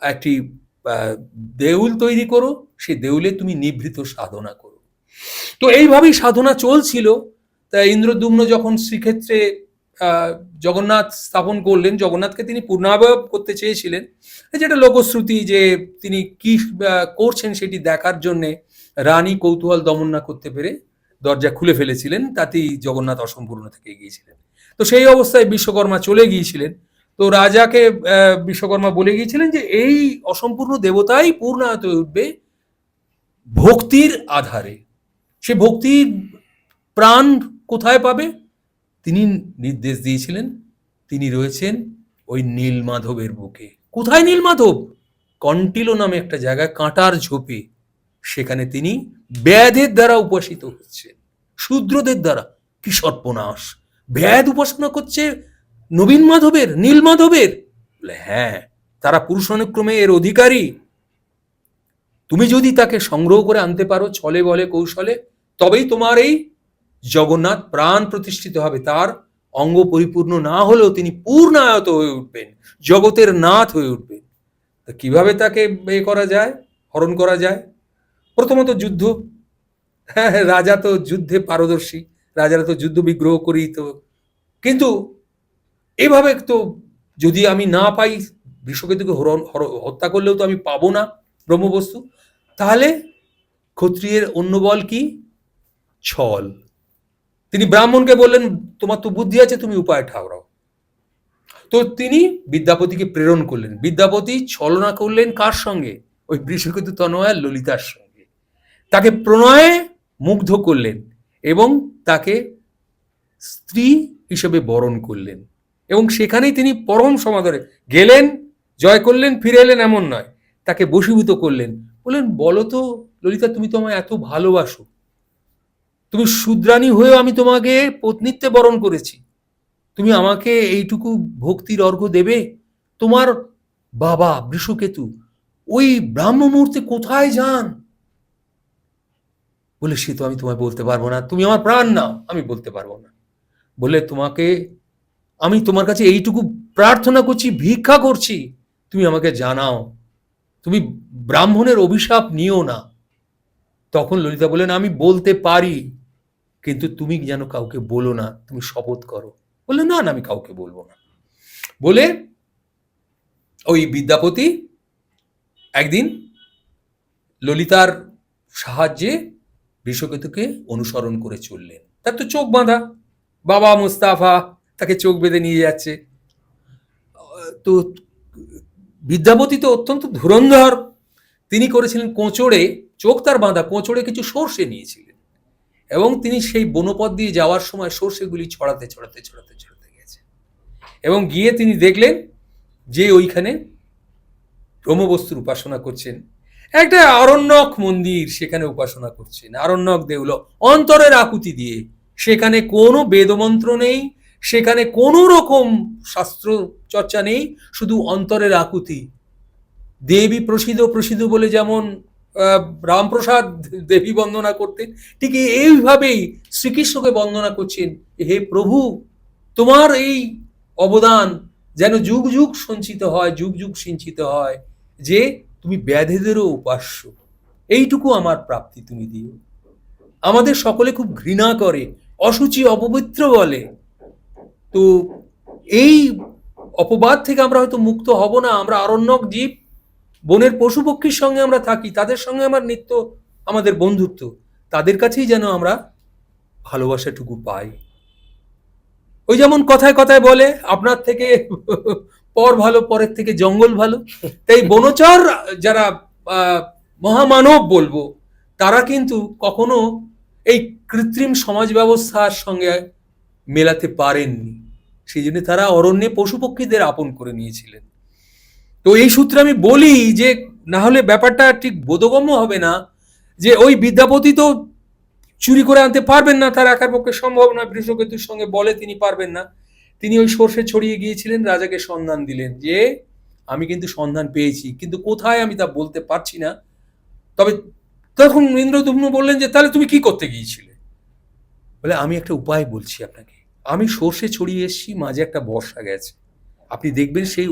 একটি দেউল তৈরি করো, সেই দেউলে তুমি নিভৃত সাধনা করো। তো এইভাবেই সাধনা চলছিল। তা ইন্দ্রদ্যুম্ন যখন শ্রীক্ষেত্রে জগন্নাথ স্থাপন করলেন, জগন্নাথকে তিনি পূর্ণাবয়ব করতে চেয়েছিলেন, যেটা লোকশ্রুতি, যে তিনি কি করছেন সেটি দেখার জন্যে রানী কৌতূহল দমন না করতে পেরে দরজা খুলে ফেলেছিলেন, তাতেই জগন্নাথ অসম্পূর্ণ থেকে গিয়েছিলেন। তো সেই অবস্থায় বিশ্বকর্মা চলে গিয়েছিলেন। তো রাজাকে বিশ্বকর্মা বলে গিয়েছিলেন যে এই অসম্পূর্ণ দেবতাই পূর্ণায়ত হয়ে উঠবে ভক্তির আধারে। সে ভক্তির প্রাণ কোথায় পাবে? তিনি নির্দেশ দিয়েছিলেন, তিনি রয়েছেন ওই নীলমাধবের বুকে। কোথায় নীলমাধব? কন্টিলো নামে একটা জায়গায়, কাঁটার ঝোপে, সেখানে তিনি ব্যাধের দ্বারা উপাসিত হচ্ছেন, শূদ্রদের দ্বারা। কি সর্বনাশ! ব্যাধ উপাসনা করছে নবীন মাধবের, নীলমাধবের? বলে, হ্যাঁ, তারা পুরুষানুক্রমে এর অধিকারী। তুমি যদি তাকে সংগ্রহ করে আনতে পারো ছলে বলে কৌশলে, তবেই তোমার এই জগন্নাথ প্রাণ প্রতিষ্ঠিত হবে। তার অঙ্গ পরিপূর্ণ না হলেও তিনি পূর্ণায়ত হয়ে উঠবেন, জগতের নাথ হয়ে উঠবেন। তা কিভাবে তাকে করা যায়, হরণ করা যায়? প্রথমত যুদ্ধ। হ্যাঁ, রাজা তো যুদ্ধে পারদর্শী, রাজারা তো যুদ্ধ বিগ্রহ করেই তো। কিন্তু এভাবে তো যদি আমি না পাই, বৃষকেতুকে হত্যা করলেও তো আমি পাবো না ব্রহ্মবস্তু, তাহলে ক্ষত্রিয়ের অন্য বল কি? ছল। তিনি ব্রাহ্মণকে বললেন, তোমার তো বুদ্ধি আছে, তুমি উপায় ঠাউরাও। তো তিনি বিদ্যাপতিকে প্রেরণ করলেন। বিদ্যাপতি ছলনা করলেন কার সঙ্গে? ওই বৃষকেতু তনয়া ললিতার সঙ্গে। তাকে প্রণয়ে মুগ্ধ করলেন এবং তাকে স্ত্রী হিসেবে বরণ করলেন, এবং সেখানেই তিনি পরম সমাদরে গেলেন, জয় করলেন, ফিরে এলেন এমন নয়, তাকে বশীভূত করলেন। বললেন, বলো তো ললিতা, তুমি তো আমায় এত ভালোবাসো, তুমি শূদ্রাণী হয়েও আমি তোমাকে পত্নীত্বে বরণ করেছি, তুমি আমাকে এইটুকু ভক্তির অর্ঘ্য দেবে? তোমার বাবা বৃষকেতু ওই ব্রাহ্ম মুহূর্তে কোথায় যান? বলে, সে তো আমি তোমায় বলতে পারবো না, তুমি আমার প্রাণ নাও, আমি বলতে পারবো না। বলে, তোমাকে আমি তোমার কাছে এইটুকু প্রার্থনা করছি, ভিক্ষা করছি, তুমি আমাকে জানাও, তুমি ব্রাহ্মণের অভিশাপ নিও না। তখন ললিতা বললেন, আমি বলতে পারি, কিন্তু তুমি যেন কাউকে বলো না, তুমি শপথ করো। বললে, না না, আমি কাউকে বলবো না। বলে ওই বিদ্যাপতি একদিন ললিতার সাহায্যে বৃষকেতুকে অনুসরণ করে চললেন। তার তো চোখ বাঁধা, বাবা মুস্তাফা তাকে চোখ বেঁধে নিয়ে যাচ্ছে। তো বিদ্যাপতি তো অত্যন্ত ধুরন্ধর, তিনি করেছিলেন কোঁচড়ে, চোখ তার বাঁধা, কোঁচড়ে কিছু সর্ষে নিয়েছিলেন, এবং তিনি সেই বনপথ দিয়ে যাওয়ার সময় সর্ষেগুলি ছড়াতে ছড়াতে ছড়াতে ছড়াতে গেছে, এবং গিয়ে তিনি দেখলেন যে ওইখানে ব্রহ্মবস্তুর উপাসনা করছেন একটা আরণ্যক মন্দির, সেখানে উপাসনা করছেন, আরণ্যক দেউল, অন্তরের আকুতি দিয়ে। সেখানে কোনো বেদমন্ত্র নেই, সেখানে কোনো রকম শাস্ত্র চর্চা নেই, শুধু অন্তরের আকুতি। দেবী প্রসিদ্ধ প্রসিদ্ধ বলে যেমন রামপ্রসাদ দেবী বন্দনা করতেন, ঠিক এইভাবেই শ্রীকৃষ্ণকে বন্দনা করছেন। হে প্রভু, তোমার এই অবদান যেন যুগ যুগ সঞ্চিত হয়, যুগ যুগ সিঞ্চিত হয়, যে তুমি ব্যাধেদেরও উপাস্য, এইটুকু আমার প্রাপ্তি তুমি দিও। আমাদের সকলে খুব ঘৃণা করে, অসুচি অপবিত্র বলে। তো এই অপবাদ থেকে আমরা হয়তো মুক্ত হব না। আমরা আরণ্যক জীব, বনের পশু পক্ষীর সঙ্গে আমরা থাকি, তাদের সঙ্গে আমার নিত্য আমাদের বন্ধুত্ব, তাদের কাছেই যেন আমরা ভালোবাসাটুকু পাই। ওই যেমন কথায় কথায় বলে, আপনার থেকে পর ভালো, পরের থেকে জঙ্গল ভালো। তাই বনচর যারা মহামানব বলবো, তারা কিন্তু কখনো এই কৃত্রিম সমাজ ব্যবস্থার সঙ্গে মেলাতে পারেননি। সেই জন্য তারা অরণ্যে পশু পক্ষীদের আপন করে নিয়েছিলেন। তো এই সূত্রে আমি বলি যে, না হলে ব্যাপারটা ঠিক বোধগম্য হবে না, যে ওই বিদ্যাপতি তো চুরি করে আনতে পারবেন না, তার একার পক্ষে সম্ভব নয়। বৃষকেতুর সঙ্গে বলে তিনি পারবেন না। তিনি ওই সর্ষে ছড়িয়ে গিয়েছিলেন, রাজাকে সন্ধান দিলেন যে আমি কিন্তু সন্ধান পেয়েছি, কিন্তু কোথায় আমি তা বলতে পারছি না। তবে তখন ইন্দ্রদুম্ন বললেন যে তাহলে তুমি কি করতে গিয়েছিলে? বলে আমি একটা উপায় বলছি আপনাকে। আমি সর্ষে ছড়িয়ে এসেছি, মাঝে একটা বর্ষা গেছে, আপনি দেখবেন সেই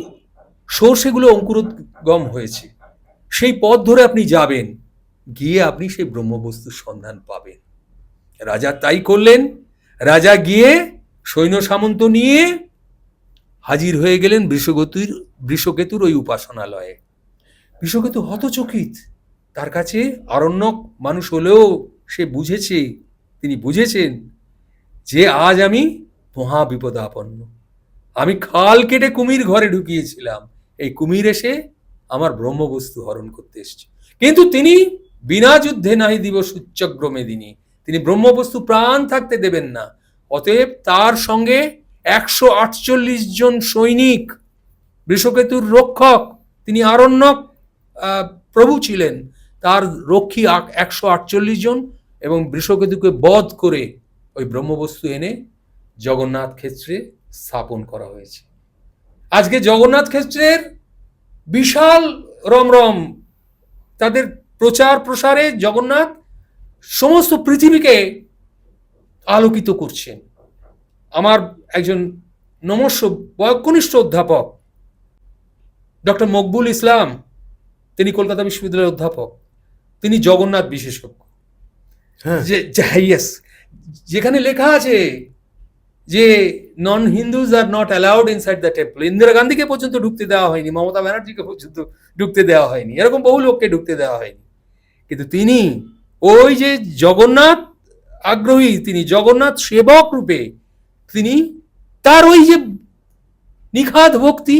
সর্ষেগুলো অঙ্কুরোদ্গম হয়েছে, সেই পথ ধরে আপনি যাবেন, গিয়ে আপনি সেই ব্রহ্মবস্তুর সন্ধান পাবেন। রাজা তাই করলেন। রাজা গিয়ে সৈন্য সামন্ত নিয়ে হাজির হয়ে গেলেন বৃষকেতুর ওই উপাসনালয়ে। বৃষকেতু হতচকিত। তার কাছে আরণ্যক মানুষ হলেও সে বুঝেছে, তিনি বুঝেছেন যে আজ আমি মহা বিপদাপন্ন। আমি খাল কেটে কুমির ঘরে ঢুকিয়েছিলাম, এই কুমির এসে আমার ব্রহ্মবস্তু হরণ করতে এসছে। কিন্তু তিনি বিনা যুদ্ধে নাহি দিব সূচ্যগ্র মেদিনী, তিনি ব্রহ্মবস্তু প্রাণ থাকতে দেবেন না। অতএব তার সঙ্গে 148 জন সৈনিক, বৃষকেতুর রক্ষক, তিনি আরণ্যক প্রভু ছিলেন, তার রক্ষী 148 জন, এবং বৃষকেতুকে বধ করে ওই ব্রহ্মবস্তু এনে জগন্নাথ ক্ষেত্রে স্থাপন করা হয়েছে। আজকে জগন্নাথ ক্ষেত্রের বিশাল রমরম, তাদের প্রচার প্রসারে জগন্নাথ সমস্ত পৃথিবীকে আলোকিত করছেন। আমার একজন নমস্য বয়োকনিষ্ঠ অধ্যাপক ডক্টর মকবুল ইসলাম, তিনি কলকাতা বিশ্ববিদ্যালয়ের অধ্যাপক, তিনি জগন্নাথ বিশেষজ্ঞ। যেখানে লেখা আছে যে non Hindus are not allowed inside the temple, Indira গান্ধীকে পর্যন্ত ঢুকতে দেওয়া হয়নি, মমতা ব্যানার্জিকে পর্যন্ত ঢুকতে দেওয়া হয়নি, এরকম বহু লোককে ঢুকতে দেওয়া হয়নি। কিন্তু তিনি ওই যে জগন্নাথ আগ্রহী, তিনি জগন্নাথ সেবক রূপে, তিনি তার ওই যে নিখাদ ভক্তি,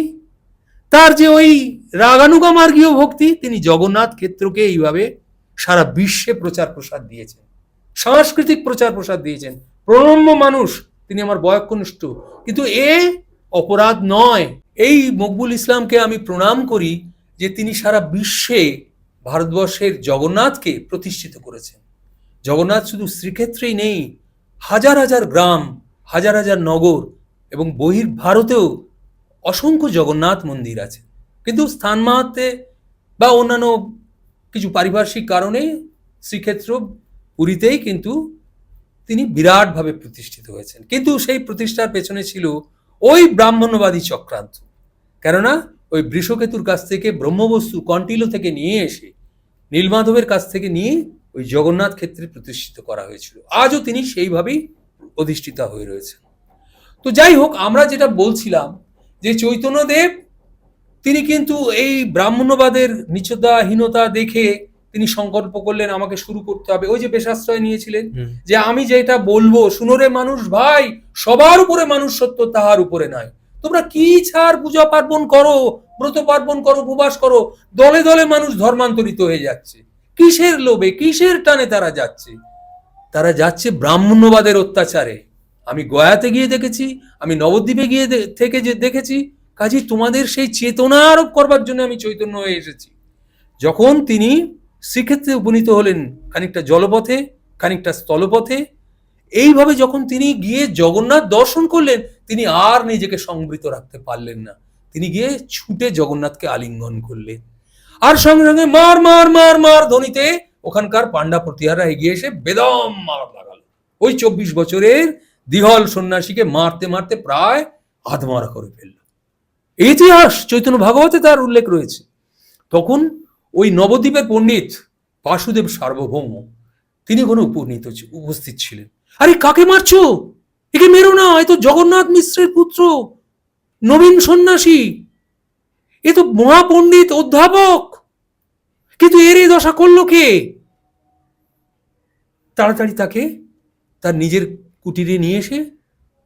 তার যে ওই রাগানুগা মার্গীয় ভক্তি, তিনি জগন্নাথ ক্ষেত্রকে এইভাবে সারা বিশ্বে প্রচার প্রসার দিয়েছেন, সাংস্কৃতিক প্রচার প্রসার দিয়েছেন। প্রণম্য মানুষ তিনি, আমার বয়োকনিষ্ঠ, কিন্তু এ অপরাধ নয়। এই মকবুল ইসলামকে আমি প্রণাম করি যে তিনি সারা বিশ্বে ভারতবর্ষের জগন্নাথকে প্রতিষ্ঠিত করেছেন। জগন্নাথ শুধু শ্রীক্ষেত্রেই নেই, হাজার হাজার গ্রাম, হাজার হাজার নগর এবং বহির ভারতেও অসংখ্য জগন্নাথ মন্দির আছে। কিন্তু স্থানমাত্রে বা অন্যান্য কিছু পারিপার্শ্বিক কারণে শ্রীক্ষেত্র পুরীতেই কিন্তু তিনি বিরাটভাবে প্রতিষ্ঠিত হয়েছেন। কিন্তু সেই প্রতিষ্ঠার পেছনে ছিল ওই ব্রাহ্মণ্যবাদী চক্রান্ত। কেননা ওই বৃষকেতুর কাছ থেকে ব্রহ্মবস্তু কন্টিলো থেকে নিয়ে এসে, নীলমাধবের কাছ থেকে নিয়ে ওই জগন্নাথ ক্ষেত্রে প্রতিষ্ঠিত করা হয়েছিল। আজও তিনি সেইভাবেই অধিষ্ঠিতা হয়ে রয়েছেন। তো যাই হোক, আমরা যেটা বলছিলাম যে চৈতন্যদেব তিনি কিন্তু এই ব্রাহ্মণ্যবাদের নিচতাহীনতা দেখে তিনি সংকল্প করলেন আমাকে শুরু করতে হবে। ওই যে বেশাশ্রয় নিয়েছিলেন, যে আমি যেটা বলবো শুনোরে মানুষ ভাই, সবার উপরে মানুষ সত্য, তাহার উপরে নয়। তোমরা কি ছাড় পূজা পার্বণ করো, ব্রত পার্বণ করো, উপবাস করো, দলে দলে মানুষ ধর্মান্তরিত হয়ে যাচ্ছে। কিসের লোভে, কিসের টানে তারা যাচ্ছে? তারা যাচ্ছে ব্রাহ্মণ্যবাদের অত্যাচারে। আমি গয়াতে গিয়ে দেখেছি, আমি নবদ্বীপে গিয়ে থেকে যে দেখেছি। কাজে তোমাদের সেই চেতনা আরোপ করবার জন্য আমি চৈতন্য হয়ে এসেছি। যখন তিনি শ্রীক্ষেত্রে উপনীত হলেন, খানিকটা জলপথে খানিকটা স্থলপথে, এইভাবে যখন তিনি গিয়ে জগন্নাথ দর্শন করলেন, তিনি আর নিজেকে সংবৃত রাখতে পারলেন না, তিনি গিয়ে ছুটে জগন্নাথকে আলিঙ্গন করলেন। আর সঙ্গে সঙ্গে মার মার মার মার ধ্বনিতে ওখানকার পান্ডা প্রতিহাররা এগিয়ে এসে বেদম মার লাগালো। ওই 24 বছরের দিহল সন্ন্যাসীকে মারতে মারতে প্রায় আধমারা করে ফেলল। ইতিহাস চৈতন্য ভাগবতে তার উল্লেখ রয়েছে। তখন ওই নবদ্বীপের পণ্ডিত বাসুদেব সার্বভৌম তিনি কোনো উপস্থিত ছিলেন। আরে কাকে মারছো? একে মেরো না, এ তো জগন্নাথ মিশ্রের পুত্র, নবীন সন্ন্যাসী, এ তো মহাপণ্ডিত অধ্যাপক, কিন্তু এর এই দশা করলো কে? তাড়াতাড়ি তাকে তার নিজের কুটিরে নিয়ে এসে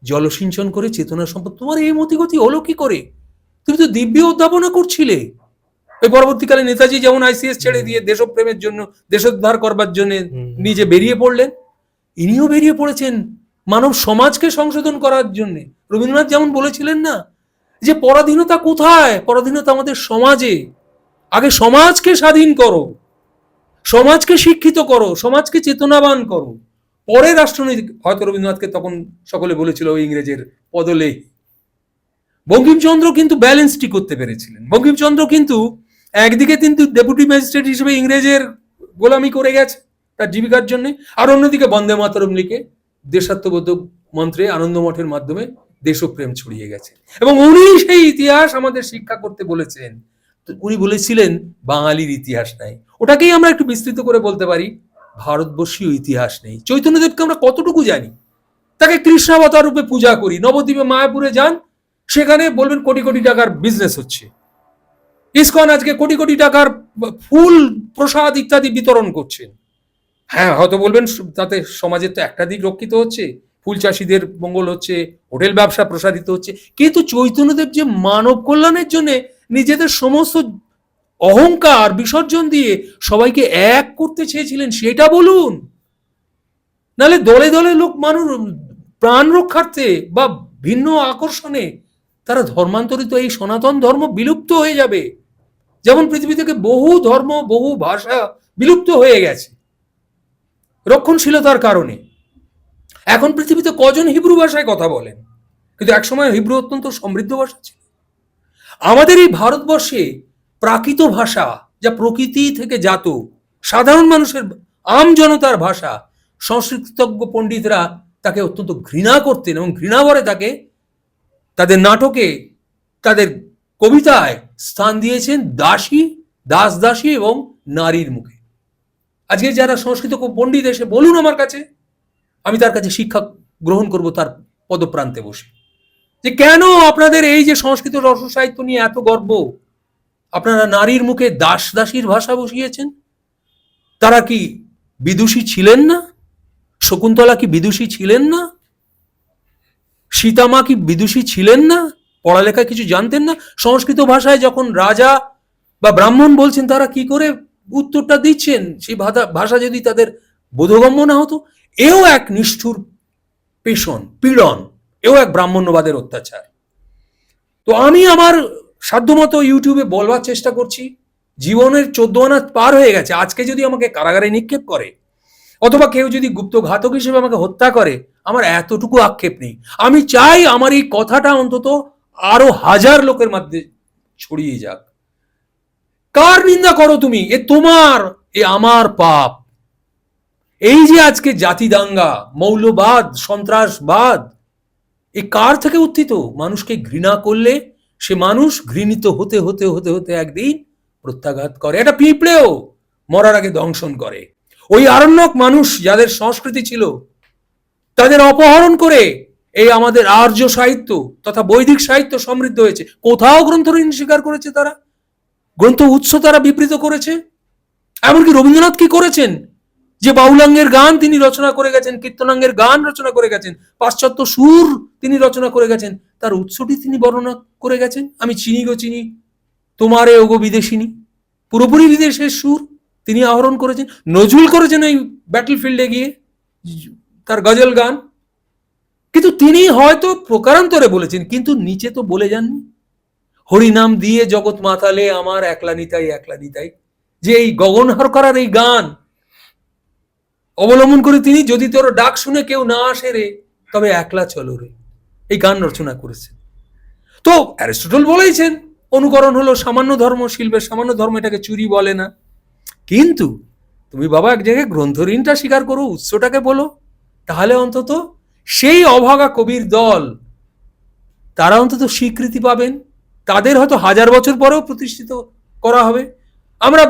জলসিঞ্চন করে চেতনা সম্পদ। তোমার এই মতিগতি হলো কি করে? তুমি তো দিব্য অধ্যাপনা করছিলে। ওই পরবর্তীকালে নেতাজি যেমন আইসিএস ছেড়ে দিয়ে দেশপ্রেমের জন্য, দেশোদ্ধার করবার জন্য নিজে বেরিয়ে পড়লেন, ইনিও বেরিয়ে পড়েছেন মানব সমাজকে সংশোধন করার জন্য। রবীন্দ্রনাথ যেমন বলেছিলেন না যে পরাধীনতা কোথায়? পরাধীনতা আমাদের সমাজে। আগে সমাজকে স্বাধীন করো, সমাজকে শিক্ষিত করো, সমাজকে চেতনাবান করো, পরে রাষ্ট্রনীতি। হয়তো রবীন্দ্রনাথকে তখন সকলে বলেছিল ওই ইংরেজের পদলে। বঙ্কিমচন্দ্র কিন্তু ব্যালেন্সটি করতে পেরেছিলেন। বঙ্কিমচন্দ্র কিন্তু একদিকে কিন্তু ডেপুটি ম্যাজিস্ট্রেট হিসেবে ইংরেজের গোলামি করে গেছে তার জীবিকার জন্য, আর অন্যদিকে বন্দে মাতরম লিখে দেশাত্মবোধক মন্ত্রে আনন্দমঠের মাধ্যমে দেশপ্রেম ছড়িয়ে গেছে। এবং উনি সেই ইতিহাস আমাদের শিক্ষা করতে বলেছেন। উনি বলেছিলেন বাঙালির ইতিহাস নাই। ওটাকেই আমরা একটু বিস্তৃত করে বলতে পারি ভারতবর্ষীয় ইতিহাস নেই। চৈতন্যদেবকে আমরা কতটুকু জানি? তাকে কৃষ্ণাবতার রূপে পূজা করি। নবদ্বীপে মায়াপুরে যান, সেখানে বলবেন কোটি কোটি টাকার বিজনেস হচ্ছে। ইসকন আজকে কোটি কোটি টাকার ফুল প্রসাদ ইত্যাদি বিতরণ করছেন। হ্যাঁ, হয়তো বলবেন তাতে সমাজের তো একটা দিক রক্ষিত হচ্ছে, ফুল চাষিদের মঙ্গল হচ্ছে, হোটেল ব্যবসা প্রসারিত হচ্ছে, কিন্তু চৈতন্যদেব যে মানব কল্যাণের জন্য নিজেদের সমস্ত অহংকার বিসর্জন দিয়ে সবাইকে এক করতে চেয়েছিলেন সেটা বলুন। নাহলে দলে দলে লোক মানুষ প্রাণ রক্ষার্থে বা ভিন্ন আকর্ষণে তারা ধর্মান্তরিত, এই সনাতন ধর্ম বিলুপ্ত হয়ে যাবে। যেমন পৃথিবী থেকে বহু ধর্ম বহু ভাষা বিলুপ্ত হয়ে গেছে রক্ষণশীলতার কারণে। এখন পৃথিবীতে কজন হিব্রু ভাষায় কথা বলেন? কিন্তু একসময় হিব্রু অত্যন্ত সমৃদ্ধ ভাষা ছিল। আমাদের এই ভারতবর্ষে প্রাকৃত ভাষা, যা প্রকৃতি থেকে জাত, সাধারণ মানুষের আম জনতার ভাষা, সংস্কৃতজ্ঞ পণ্ডিতরা তাকে অত্যন্ত ঘৃণা করতেন এবং ঘৃণাভরে তাকে তাদের নাটকে, তাদের কবিতায় স্থান দিয়েছেন দাসী, দাস দাসী এবং নারীর মুখে। আজকে যারা সংস্কৃত পণ্ডিত এসে বলুন আমার কাছে, আমি তার কাছে শিক্ষা গ্রহণ করব তার পদপ্রান্তে বসে, যে কেন আপনাদের এই যে সংস্কৃত রস সাহিত্য নিয়ে এত গর্ব, আপনারা নারীর মুখে দাস দাসীর ভাষা বসিয়েছেন। তারা কি বিদুষী ছিলেন না? শকুন্তলা কি বিদুষী ছিলেন না? সীতামা কি বিদুষী ছিলেন না? পড়ালেখা কিছু জানতেন না? সংস্কৃত ভাষায় যখন রাজা বা ব্রাহ্মণ বলছেন, তারা কি করে উত্তরটা দিচ্ছেন? সেই ভাষা যদি তাদের বোধগম্য না হতো। এও এক নিষ্ঠুর পেষণ, পীড়ন, এও এক ব্রাহ্মণ্যবাদের অত্যাচার। তো আমি আমার সাধ্যমতো ইউটিউবে বলবার চেষ্টা করছি, জীবনের 14 আনা পার হয়ে গেছে। আজকে যদি আমাকে কারাগারে নিক্ষেপ করে অথবা কেউ যদি গুপ্ত ঘাতক হিসেবে আমাকে হত্যা করে, আমার এতটুকু আক্ষেপ নেই। আমি চাই আমার এই কথাটা অন্তত আরো হাজার লোকের মধ্যে ছড়িয়ে যাক। কার নিন্দা করো তুমি? এ তোমার, এ আমার পাপ। এই যে আজকে জাতি দাঙ্গা, মৌলবাদ, সন্ত্রাসবাদ, এ কার থেকে উত্থিত? মানুষকে ঘৃণা করলে সে মানুষ ঘৃণিত হতে হতে হতে হতে একদিন প্রত্যাঘাত করে। এটা পিঁপড়েও মরার আগে দংশন করে। ওই আরণ্যক মানুষ যাদের সংস্কৃতি ছিল, তাদের অপহরণ করে এই আমাদের আর্য সাহিত্য তথা বৈদিক সাহিত্য সমৃদ্ধ হয়েছে। কোথাও গ্রন্থঋণ স্বীকার করেছে তারা? গ্রন্থ উৎস তারা বিবৃত করেছে? এমনকি রবীন্দ্রনাথ কি করেছেন? যে বাউলাঙ্গের গান তিনি রচনা করে গেছেন, কীর্তনাঙ্গের গান রচনা করে গেছেন, পাশ্চাত্য সুর তিনি রচনা করে গেছেন, তার উৎসটি তিনি বর্ণনা করে গেছেন। আমি চিনি গো চিনি তোমারে ওগো বিদেশিনী, পুরোপুরি বিদেশের সুর তিনি আহরণ করেছেন। নজরুল করেছেন এই ব্যাটলফিল্ডে গিয়ে তার গজল গান, কিন্তু তিনি হয়তো প্রকারান্তরে বলেছেন, কিন্তু নিচে তো বলে যাননি, হরিনাম দিয়ে জগৎ মাতালে আমার একলা নিতাই একলা নিতাই। যে এই গগনহার করার এই গান অবলম্বন করে তিনি যদি তোর ডাক শুনে কেউ না আসে রে তবে একলা চলো রে, এই গান রচনা করেছেন। তো অ্যারিস্টটল বলেছেন অনুকরণ হলো সামান্য ধর্ম, শিল্পের সামান্য ধর্ম, এটাকে চুরি বলে না। কিন্তু তুমি বাবা এক জায়গায় গ্রন্থ ঋণটা স্বীকার করো, উৎসটাকে বলো, তাহলে অন্তত সেই অভাগা কবির দল তারা অন্তত স্বীকৃতি পাবেন, তাদের হয়তো 1000 বছর পরেও প্রতিষ্ঠিত করা হবে। আমরা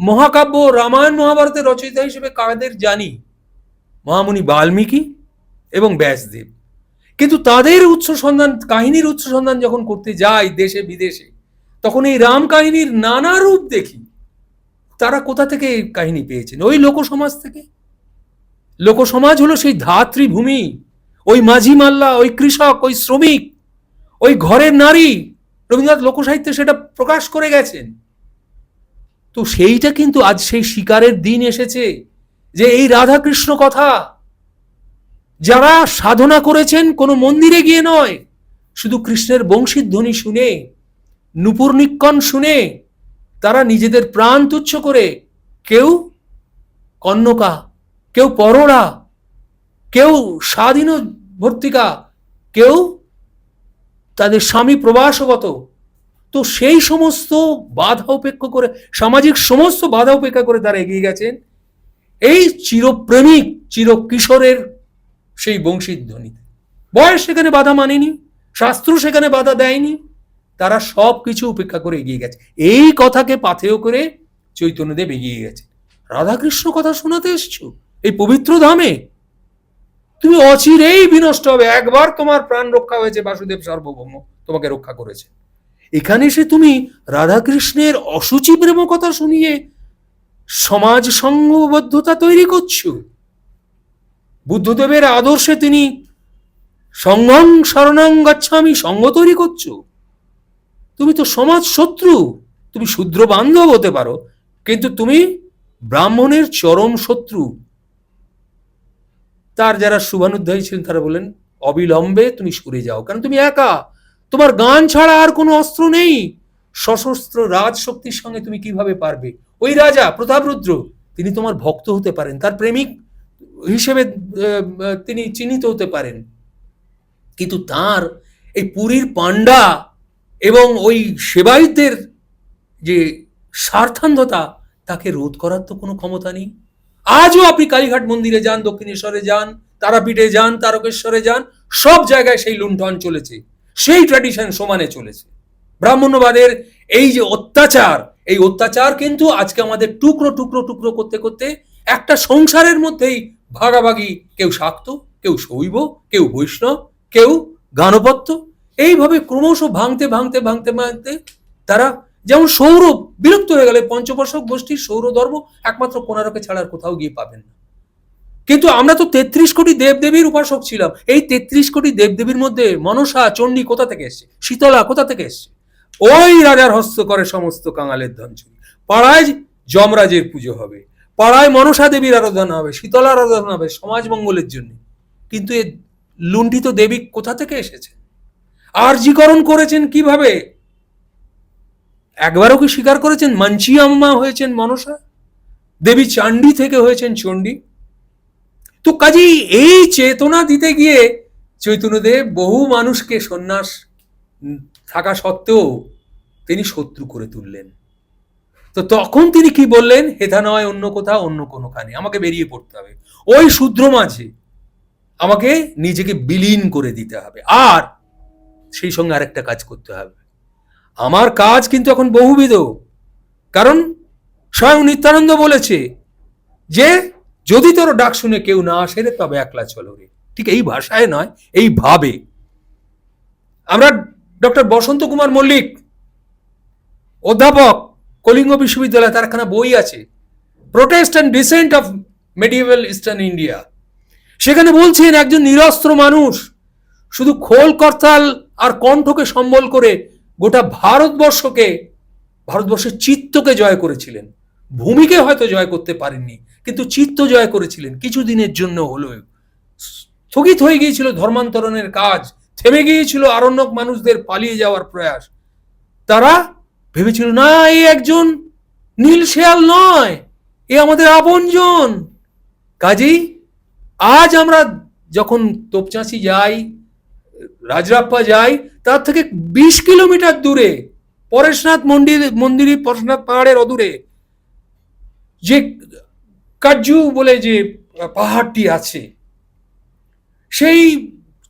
মহাকাব্য রামায়ণ মহাভারতের রচয়িতা হিসেবে কাদের জানি? মহামুনি বাল্মীকি এবং ব্যাসদেব। কিন্তু তাদের উৎস সন্ধান, কাহিনীর উৎস সন্ধান যখন করতে যাই দেশে বিদেশে, তখন এই রাম কাহিনীর নানা রূপ দেখি। তারা কোথা থেকে এই কাহিনী পেয়েছেন? ওই লোকসমাজ থেকে। লোকসমাজ হলো সেই ধাত্রীভূমি, ওই মাঝি মাল্লা, ওই কৃষক, ওই শ্রমিক, ওই ঘরের নারী। রবীন্দ্রনাথ লোকসাহিত্যে সেটা প্রকাশ করে গেছেন। তো সেইটা কিন্তু আজ সেই শিকারের দিন এসেছে, যে এই রাধাকৃষ্ণ কথা যারা সাধনা করেছেন কোনো মন্দিরে গিয়ে নয়, শুধু কৃষ্ণের বংশীর ধ্বনি শুনে, নূপুর নিক্কণ শুনে তারা নিজেদের প্রাণ তুচ্ছ করে, কেউ কন্যকা, কেউ পরোড়া, কেউ স্বাধীন ভর্তিকা, কেউ তাদের স্বামী প্রবাসগত। তো সেই সমস্ত বাধা উপেক্ষা করে, সামাজিক সমস্ত বাধা উপেক্ষা করে তারা এগিয়ে গেছেন এই চিরপ্রেমিক চির কিশোরের সেই বংশীর ধ্বনিতে। বয়স সেখানে বাধা মানেনি, শাস্ত্র সেখানে বাধা দেয়নি, তারা সব কিছু উপেক্ষা করে এগিয়ে গেছে। এই কথাকে পাথেয় করে চৈতন্যদেব এগিয়ে গেছে। রাধাকৃষ্ণ কথা শোনাতে এসছো এই পবিত্র ধামে, তুমি অচিরেই বিনষ্ট হবে। একবার তোমার প্রাণ রক্ষা হয়েছে, বাসুদেব সার্বভৌম তোমাকে রক্ষা করেছে। এখানে এসে তুমি রাধাকৃষ্ণের অসুচি প্রেম কথা শুনিয়ে সমাজ সংঘবদ্ধতা তৈরি করছো। বুদ্ধদেবের আদর্শে তিনি সঙ্গং শরণং গচ্ছামি সঙ্গ তৈরি করছো। তুমি তো সমাজ শত্রু। তুমি শূদ্র বান্ধব হতে পারো, কিন্তু তুমি ব্রাহ্মণের চরম শত্রু। তার যারা শুভানুধ্যায়ী ছিলেন তারা বলেন অবিলম্বে তুমি সরে যাও, কারণ তুমি একা, তোমার গান ছাড়া আর কোনো অস্ত্র নেই। সশস্ত্র রাজশক্তির সঙ্গে তুমি কিভাবে পারবে? ওই রাজা প্রতাপরুদ্র তিনি তোমার ভক্ত হতে পারেন, তার প্রেমিক হিসেবে তিনি চিহ্নিত হতে পারেন, কিন্তু তার এই পুরীর পান্ডা এবং ওই সেবায়িতদের যে স্বার্থান্ধতা, তাকে রোধ করার তো কোনো ক্ষমতা নেই। আজও আপনি কালীঘাট মন্দিরে যান, দক্ষিণেশ্বরে যান, তারাপীঠে যান, তারকেশ্বরে যান, সব জায়গায় সেই লুণ্ঠন চলেছে, সেই ট্র্যাডিশন সমানে চলেছে। ব্রাহ্মণ্যবাদের এই যে অত্যাচার, এই অত্যাচার কিন্তু আজকে আমাদের টুকরো টুকরো টুকরো করতে করতে একটা সংসারের মধ্যেই ভাগাভাগি, কেউ শাক্ত, কেউ শৈব, কেউ বৈষ্ণব, কেউ গানপত্য, এইভাবে ক্রমশ ভাঙতে ভাঙতে ভাঙতে ভাঙতে তারা, যেমন সৌরভ বিলুপ্ত হয়ে গেলে পঞ্চবর্ষক গোষ্ঠীর সৌর ধর্ম একমাত্র কোণারকে ছাড়ার কোথাও গিয়ে পাবেন না। কিন্তু আমরা তো 33 কোটি দেবদেবীর উপাসক ছিলাম। এই 33 কোটি দেবদেবীর মধ্যে মনসা চণ্ডী কোথা থেকে এসছে? শীতলা কোথা থেকে এসছে? ওই রাজার হস্ত করে সমস্ত কাঙালের ধন চুরি। পাড়ায় যমরাজের পুজো হবে, পাড়ায় মনসা দেবীর আরাধনা হবে, শীতলার আরাধনা হবে সমাজ মঙ্গলের জন্য। কিন্তু এ লুণ্ঠিত দেবী কোথা থেকে এসেছে? আর্যিকরণ করেছেন কিভাবে? একবারও কি স্বীকার করেছেন মানচি আম্মা হয়েছেন মনসা দেবী, চান্ডী থেকে হয়েছেন চণ্ডী? তো কাজেই এই চেতনা দিতে গিয়ে চৈতন্যদেব বহু মানুষকে সন্ন্যাস থাকা সত্ত্বেও তিনি শত্রু করে তুললেন। তো তখন তিনি কি বললেন? হেথা নয় অন্য কোথাও, অন্য কোনোখানে আমাকে বেরিয়ে পড়তে হবে, ওই শূদ্র মাঝে আমাকে নিজেকে বিলীন করে দিতে হবে। আর সেই সঙ্গে আরেকটা কাজ করতে হবে। আমার কাজ কিন্তু এখন বহুবিধ, কারণ স্বয়ং নিত্যানন্দ বলেছে যে যদি তোর ডাক শুনে কেউ না আসে রে তবে একলা চলো রে। ঠিক এই ভাষায় নয়, এই ভাবে। আমরা ডক্টর বসন্ত কুমার মল্লিক, অধ্যাপক, কলিঙ্গ বিশ্ববিদ্যালয়, তার একখানা বই আছে protest and descent of মেডিয়েভাল eastern India. সেখানে বলছেন একজন নিরস্ত্র মানুষ শুধু খোল করতাল আর কণ্ঠকে সম্বল করে গোটা ভারতবর্ষের চিত্তকে জয় করেছিলেন। ভূমিকে হয়তো জয় করতে পারেননি, কিন্তু চিত্ত জয় করেছিলেন। কিছুদিনের জন্য হলেও স্থগিত হয়ে গিয়েছিল ধর্মান্তরণের কাজ, থেমে গিয়েছিল আরণ্যক মানুষদের পালিয়ে যাওয়ার প্রয়াস। তারা ভেবেছিল না, এই একজন নীল শেয়াল নয়, এ আমাদের আপনজন। কাজেই আজ আমরা যখন তোপচাঁচি যাই, রাজরাপ্পা যাই, তার থেকে 20 কিলোমিটার দূরে পরেশনাথ পরেশনাথ পাহাড়ের অদূরে যে কাজ্জু বলে যে পাহাড়টি আছে, সেই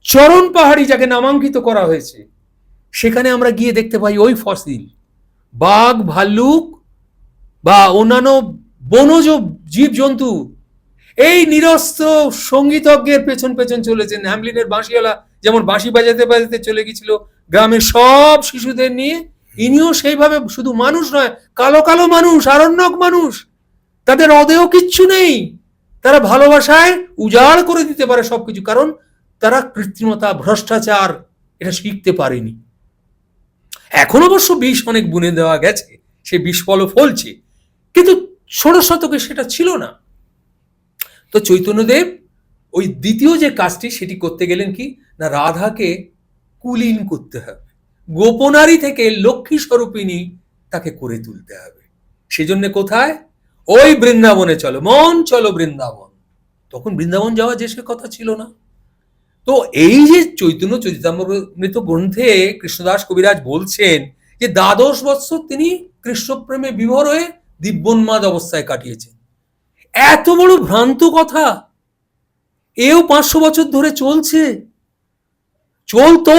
চরণ পাহাড়ি যাকে নামাঙ্কিত করা হয়েছে, সেখানে আমরা গিয়ে দেখতে পাই ওই ফসিল। বাঘ, ভাল্লুক বা অন্যান্য বনজ জীবজন্তু এই নিরস্ত্র সঙ্গীতজ্ঞের পেছন পেছন চলেছেন। হ্যামলিনের বাঁশিওয়ালা যেমন বাঁশি বাজাতে বাজাতে চলে গেছিল গ্রামের সব শিশুদের নিয়ে, ইনিও সেইভাবে, শুধু মানুষ নয়, কালো কালো মানুষ, আরণ্যক মানুষ, তাদের অদেহ কিচ্ছু নেই, তারা ভালোবাসায় উজাড় করে দিতে পারে সবকিছু, কারণ তারা কৃত্রিমতা, ভ্রষ্টাচার এটা শিখতে পারেনি। এখন অবশ্য বিষ অনেক বুনে দেওয়া গেছে, সে বিষ ফলও ফলছে, কিন্তু 16 শতকে সেটা ছিল না। তো চৈতন্যদেব ওই দ্বিতীয় যে কাজটি সেটি করতে গেলেন কি না, রাধাকে কুলীন করতে হবে, গোপনারী থেকে লক্ষ্মী স্বরূপিণী তাকে করে তুলতে হবে। সেজন্য কোথায়? ওই বৃন্দাবনে চলো মন, চলো বৃন্দাবন। তখন বৃন্দাবন যাওয়া যে সে কথা ছিল না। তো এই যে চৈতন্য চরিতামৃত গ্রন্থে কৃষ্ণদাস কবিরাজ বলছেন যে 12 বৎসর তিনি কৃষ্ণপ্রেমে বিভোর হয়ে দিব্যোন্মাদ অবস্থায় কাটিয়েছেন। এত বড় ভ্রান্ত কথা এও 500 বছর ধরে চলছে, চলতো।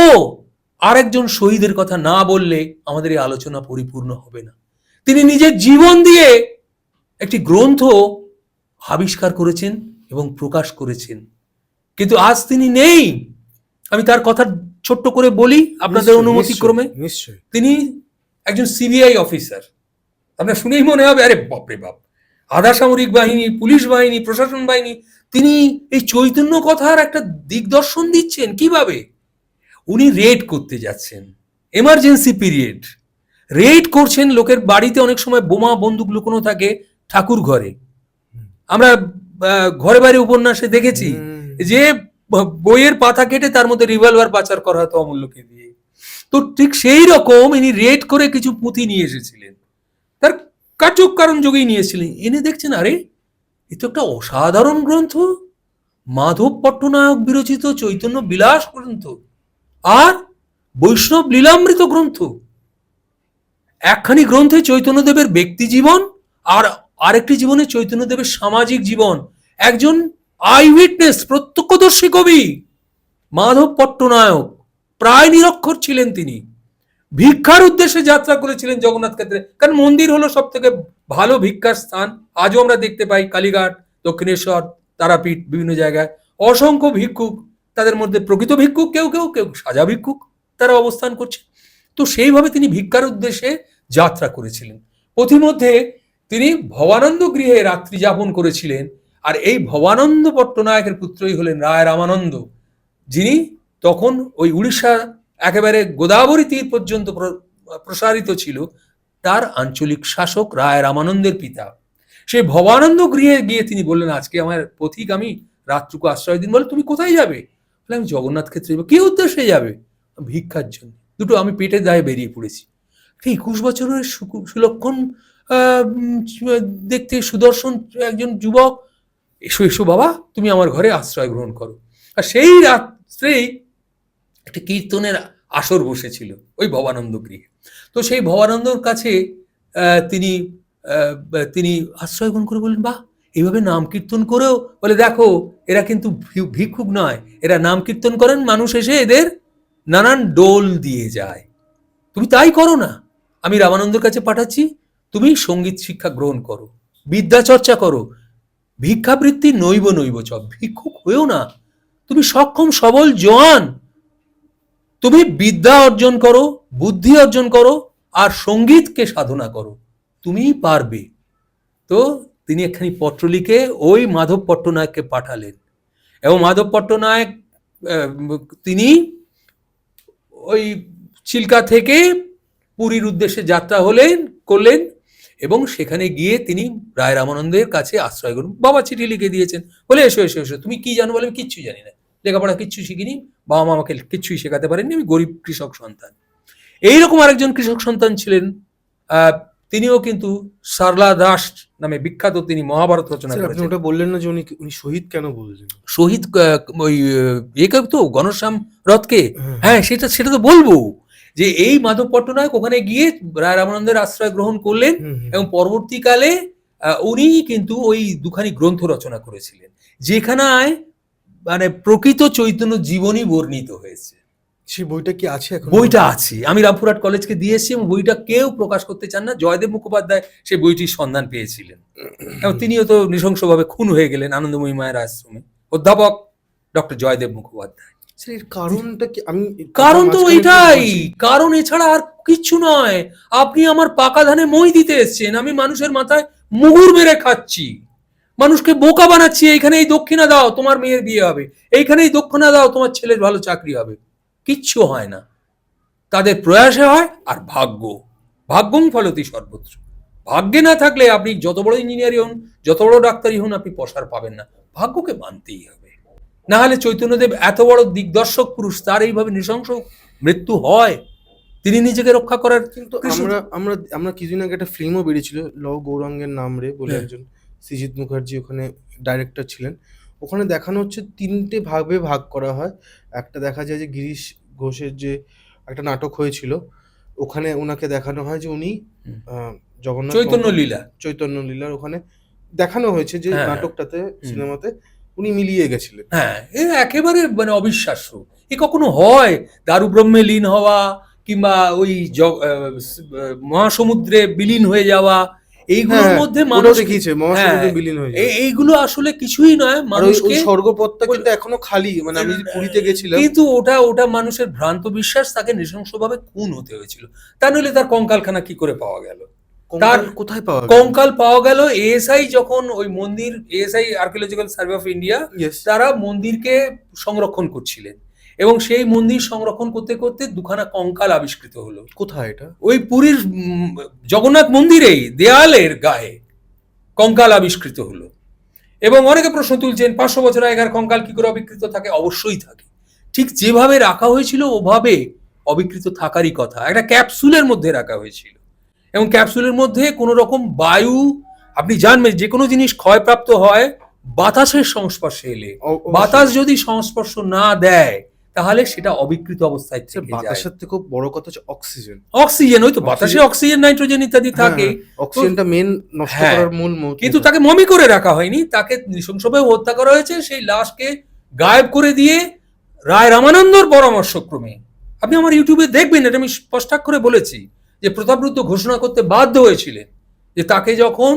আরেকজন শহীদের কথা না বললে আমাদের এই আলোচনা পরিপূর্ণ হবে না। তিনি নিজের জীবন দিয়ে একটি গ্রন্থ আবিষ্কার করেছেন এবং প্রকাশ করেছেন, কিন্তু আজ তিনি নেই। আমি তার কথা ছোট্ট করে বলি আপনাদের অনুমতি ক্রমে। নিশ্চয়ই। তিনি একজন সিবিআই অফিসার। আপনার শুনেই মনে হবে আরে বাপরে বাপ, আধা সামরিক বাহিনী, পুলিশ বাহিনী, প্রশাসন বাহিনী, তিনি এই চৈতন্য কথার একটা দিগদর্শন দিচ্ছেন কিভাবে। উনি রেড করতে যাচ্ছেন, এমার্জেন্সি পিরিয়ড, রেড করছেন। লোকের বাড়িতে অনেক সময় বোমা বন্দুক লুকোনো থাকে, ঠাকুর ঘরে। আমরা ঘরে বাইরে উপন্যাসে দেখেছি যে বইয়ের পাতা কেটে তার মধ্যে রিভলভার পাচার করা হতো অমূল্যকে দিয়ে। তো ঠিক সেই রকম ইনি রেড করে কিছু পুঁথি নিয়ে এসেছিলেন, তার কার্যকারণ যোগেই নিয়েছিলেন। এনে দেখছেন আরে এ তো একটা অসাধারণ গ্রন্থ, মাধব পট্টনায়ক বিরচিত চৈতন্য বিলাস গ্রন্থ আর বৈষ্ণব লীলামৃত গ্রন্থ। একখানি গ্রন্থে চৈতন্যদেবের ব্যক্তি জীবন আর আরেকটি জীবনে চৈতন্যদেবের সামাজিক জীবন। একজন আই উইটনেস, প্রত্যক্ষদর্শী কবি মাধব পট্টনায়ক প্রায় নিরক্ষর ছিলেন। তিনি ভিক্ষার উদ্দেশ্যে যাত্রা করেছিলেন জগন্নাথ ক্ষেত্রে, কারণ মন্দির হলো সব থেকে ভালো ভিক্ষার স্থান। আজও আমরা দেখতে পাই কালীঘাট, দক্ষিণেশ্বর, তারাপীঠ, বিভিন্ন জায়গায় অসংখ্য ভিক্ষুক, তাদের মধ্যে প্রকৃত ভিক্ষুক কেউ কেউ, কেউ সাজা ভিক্ষুক, তারা অবস্থান করছে। তো সেইভাবে তিনি ভিক্ষার উদ্দেশ্যে যাত্রা করেছিলেন। পথিমধ্যে তিনি ভবানন্দ গৃহে রাত্রি যাপন করেছিলেন। আর এই ভবানন্দ পট্টনায়কের পুত্রই হলেন রায় রামানন্দ, যিনি তখন ওই উড়িষ্যা একেবারে গোদাবরী তীর পর্যন্ত প্রসারিত ছিল, তার আঞ্চলিক শাসক রায় রামানন্দের পিতা। সেই ভবানন্দ গৃহে গিয়ে তিনি বললেন, আজকে আমার পথিক আমি রাতটুকু আশ্রয় দিন। বলে তুমি কোথায় যাবে? বলে আমি জগন্নাথ ক্ষেত্রে যাবো। কি উদ্দেশ্যে যাবে? ভিক্ষার জন্য। দুটো আমি পেটের দায়ে বেরিয়ে পড়েছি। 21 বছরের সুলক্ষণ দেখতে সুদর্শন একজন যুবক, এসো এসো বাবা, তুমি আমার ঘরে আশ্রয় গ্রহণ করো। আর সেই রাত্রেই একটা কীর্তনের আসর বসেছিল ওই ভবানন্দ গৃহে। তো সেই ভবানন্দর কাছে তিনি তিনি আশ্রয় গ্রহণ করে বললেন, বাহ, এইভাবে নাম কীর্তন করেও, বলে দেখো এরা কিন্তু ভিক্ষুক নয়, এরা নাম কীর্তন করেন, মানুষ এসে এদের নানান ডোল দিয়ে যায়, তুমি তাই করো না, আমি রামানন্দের কাছে পাঠাচ্ছি, তুমি সঙ্গীত শিক্ষা গ্রহণ করো, বিদ্যা চর্চা করো, ভিক্ষাবৃত্তি নৈব নৈব চ, ভিক্ষুক হয়েও না, তুমি সক্ষম সবল জোয়ান, তুমি বিদ্যা অর্জন করো, বুদ্ধি অর্জন করো, আর সঙ্গীতকে সাধনা করো, তুমিই পারবে। তো তিনি একখানি পত্র লিখে ওই মাধব পট্টনায়ককে পাঠালেন, এবং মাধব পট্টনায়ক তিনি ওই চিল্কা থেকে পুরীর উদ্দেশ্যে যাত্রা করলেন, এবং সেখানে গিয়ে তিনি রায় রামানন্দের কাছে আশ্রয় গ্রহণ। বাবা চিঠি লিখে দিয়েছেন, বলে এসো এসো এসো, তুমি কি জানো? বলে আমি কিচ্ছুই জানি না, লেখাপড়া কিচ্ছু শিখিনি, বাবা মা আমাকে কিচ্ছুই শেখাতে পারেননি, আমি গরিব কৃষক সন্তান। এইরকম আরেকজন কৃষক সন্তান ছিলেন তিনিও কিন্তু সারলা দাস নামে বিখ্যাত, তিনি মহাভারত রচনা স্যার আপনি করেছেন। ওটা বললেন না যে উনি উনি শহীদ কেন বললেন? শহীদ ওই একে তো ঘনশ্যাম রথকে, হ্যাঁ, হ্যাঁ সেটা সেটা তো বলবো, যে এই মাধব পট্টনায়ক ওখানে গিয়ে রায় রামানন্দের আশ্রয় গ্রহণ করলেন হুম, হুম। এবং পরবর্তীকালে উনি কিন্তু ওই দুখানি গ্রন্থ রচনা করেছিলেন, যেখানে মানে প্রকৃত চৈতন্য জীবনী বর্ণিত হয়েছে। সেই বইটা কি আছে এখন? বইটা আছে, আমি রামপুরহাট কলেজকে দিয়ে এসেছি এবং বইটা কেউ প্রকাশ করতে চান না। জয়দেব মুখোপাধ্যায় সেই বইটির সন্ধান পেয়েছিলেন এবং তিনিও তো নৃশংসভাবে খুন হয়ে গেলেন আনন্দময়ী মায়ের আশ্রমে, অধ্যাপক ডক্টর জয়দেব মুখোপাধ্যায়। স্যার এর কারণটা কি? আমি কারণ তো মাঝখানে একটু এটাই, বলছি। কারণ এছাড়া আর কিচ্ছু নয়। আপনি আমার পাকা ধানে মই দিতে এসছেন, আমি মানুষের মাথায় মুগুর মেরে খাচ্ছি, মানুষকে বোকা বানাচ্ছি। এইখানে এই দক্ষিণা দাও তোমার মেয়ের বিয়ে হবে, এইখানে এই দক্ষিণা দাও তোমার ছেলের ভালো চাকরি হবে। কিচ্ছু হয় না, তাদের প্রয়াসে হয়। আর ভাগ্য, ভাগ্যং ফলতি সর্বত্র। ভাগ্যে না থাকলে আপনি যত বড় ইঞ্জিনিয়ারই হন, যত বড় ডাক্তারই হন, আপনি প্রসার পাবেন না। ভাগ্যকে মানতেই হবে, না হলে চৈতন্যদেব এত বড় দিগদর্শক পুরুষ, তার এইভাবে নৃশংস মৃত্যু হয়। তিনি নিজেকে রক্ষা করার কিন্তু আমরা আমরা আমরা কিছুদিন আগে একটা ফিল্মও বেরিয়েছিল, লও গৌরাঙ্গের নাম রে বলে হ্যাঁ। একজন সৃজিত মুখার্জি ওখানে ডাইরেক্টর ছিলেন। ওখানে দেখানো হচ্ছে ৩টে ভাগে ভাগ করা হয়। একটা দেখা যায় যে গিরিশ ঘোষের যে একটা নাটক হয়েছিল, ওখানে ওনাকে দেখানো হয় যে উনি জগন্নাথ চৈতন্য লীলা, চৈতন্য লীলার ওখানে দেখানো হয়েছে যে হ্যাঁ, নাটকটাতে সিনেমাতে উনি মিলিয়ে গেছিলেন। হ্যাঁ, এ একেবারে মানে অবিশ্বাস্য। এ কখনো হয়? দারু ব্রহ্মে লীন হওয়া কিংবা ওই মহাসমুদ্রে বিলীন হয়ে যাওয়া, এইগুলোর হ্যাঁ, মধ্যে ওটাও মানুষ, দেখিয়েছে হ্যাঁ, মহাসমুদ্রে বিলীন হয়ে যায়। এইগুলো আসলে কিছুই নয় আর ওই মানুষকে। স্বর্গপথটা কিন্তু এখনো খালি, মানে আমি যে পুরীতে গেছিলাম। কিন্তু ওটা ওটা মানুষের ভ্রান্ত বিশ্বাস, তাকে নৃশংসভাবে খুন হতে হয়েছিল। তা নইলে তার কঙ্কালখানা কি করে পাওয়া গেল? কঙ্কাল কোথায় পাওয়া গেল? কঙ্কাল পাওয়া গেল এএসআই যখন ওই মন্দির, ASI archaeological survey of India, Yes. তারা মন্দিরকে সংরক্ষণ করছিলেন এবং সেই মন্দির সংরক্ষণ করতে করতে দুখানা কঙ্কাল আবিষ্কৃত হলো। কোথায় এটা? ওই পুরীর জগন্নাথ মন্দিরেই দেয়ালের গায়ে কঙ্কাল আবিষ্কৃত হলো এবং অনেকে প্রশ্ন তুলছেন 500 বছর আগের কঙ্কাল কি করে অবিকৃত থাকে? অবশ্যই থাকে, ঠিক যেভাবে রাখা হয়েছিল ওভাবে অবিকৃত থাকারই কথা। একটা ক্যাপসুলের মধ্যে রাখা হয়েছিল এবং ক্যাপসুলের মধ্যে কোনো রকম বায়ু, আপনি জানবেন যে কোনো জিনিস ক্ষয়প্রাপ্ত হয় বাতাসের সংস্পর্শে এলে। অবশ্যই। বাতাস যদি সংস্পর্শ না দেয় তাহলে সেটা অবিকৃত অবস্থায় স্যার, থেকে যায়। বাতাসের থেকেও বড় কথা হচ্ছে অক্সিজেন। অক্সিজেন, ওই তো বাতাসে অক্সিজেন, নাইট্রোজেন ইত্যাদি থাকে। অক্সিজেনটা মেন নষ্ট হ্যাঁ, করার মূল কিন্তু তাকে মমি করে রাখা হয়নি, তাকে নৃশংসভাবে হত্যা করা হয়েছে। সেই লাশকে গায়েব করে দিয়ে রায় রামানন্দর পরামর্শক্রমে, আপনি আমার ইউটিউবে দেখবেন, এটা আমি স্পষ্টাক্ষরে বলেছি, যে প্রতাপরুদ্র ঘোষণা করতে বাধ্য হয়েছিলেন যে তাকে যখন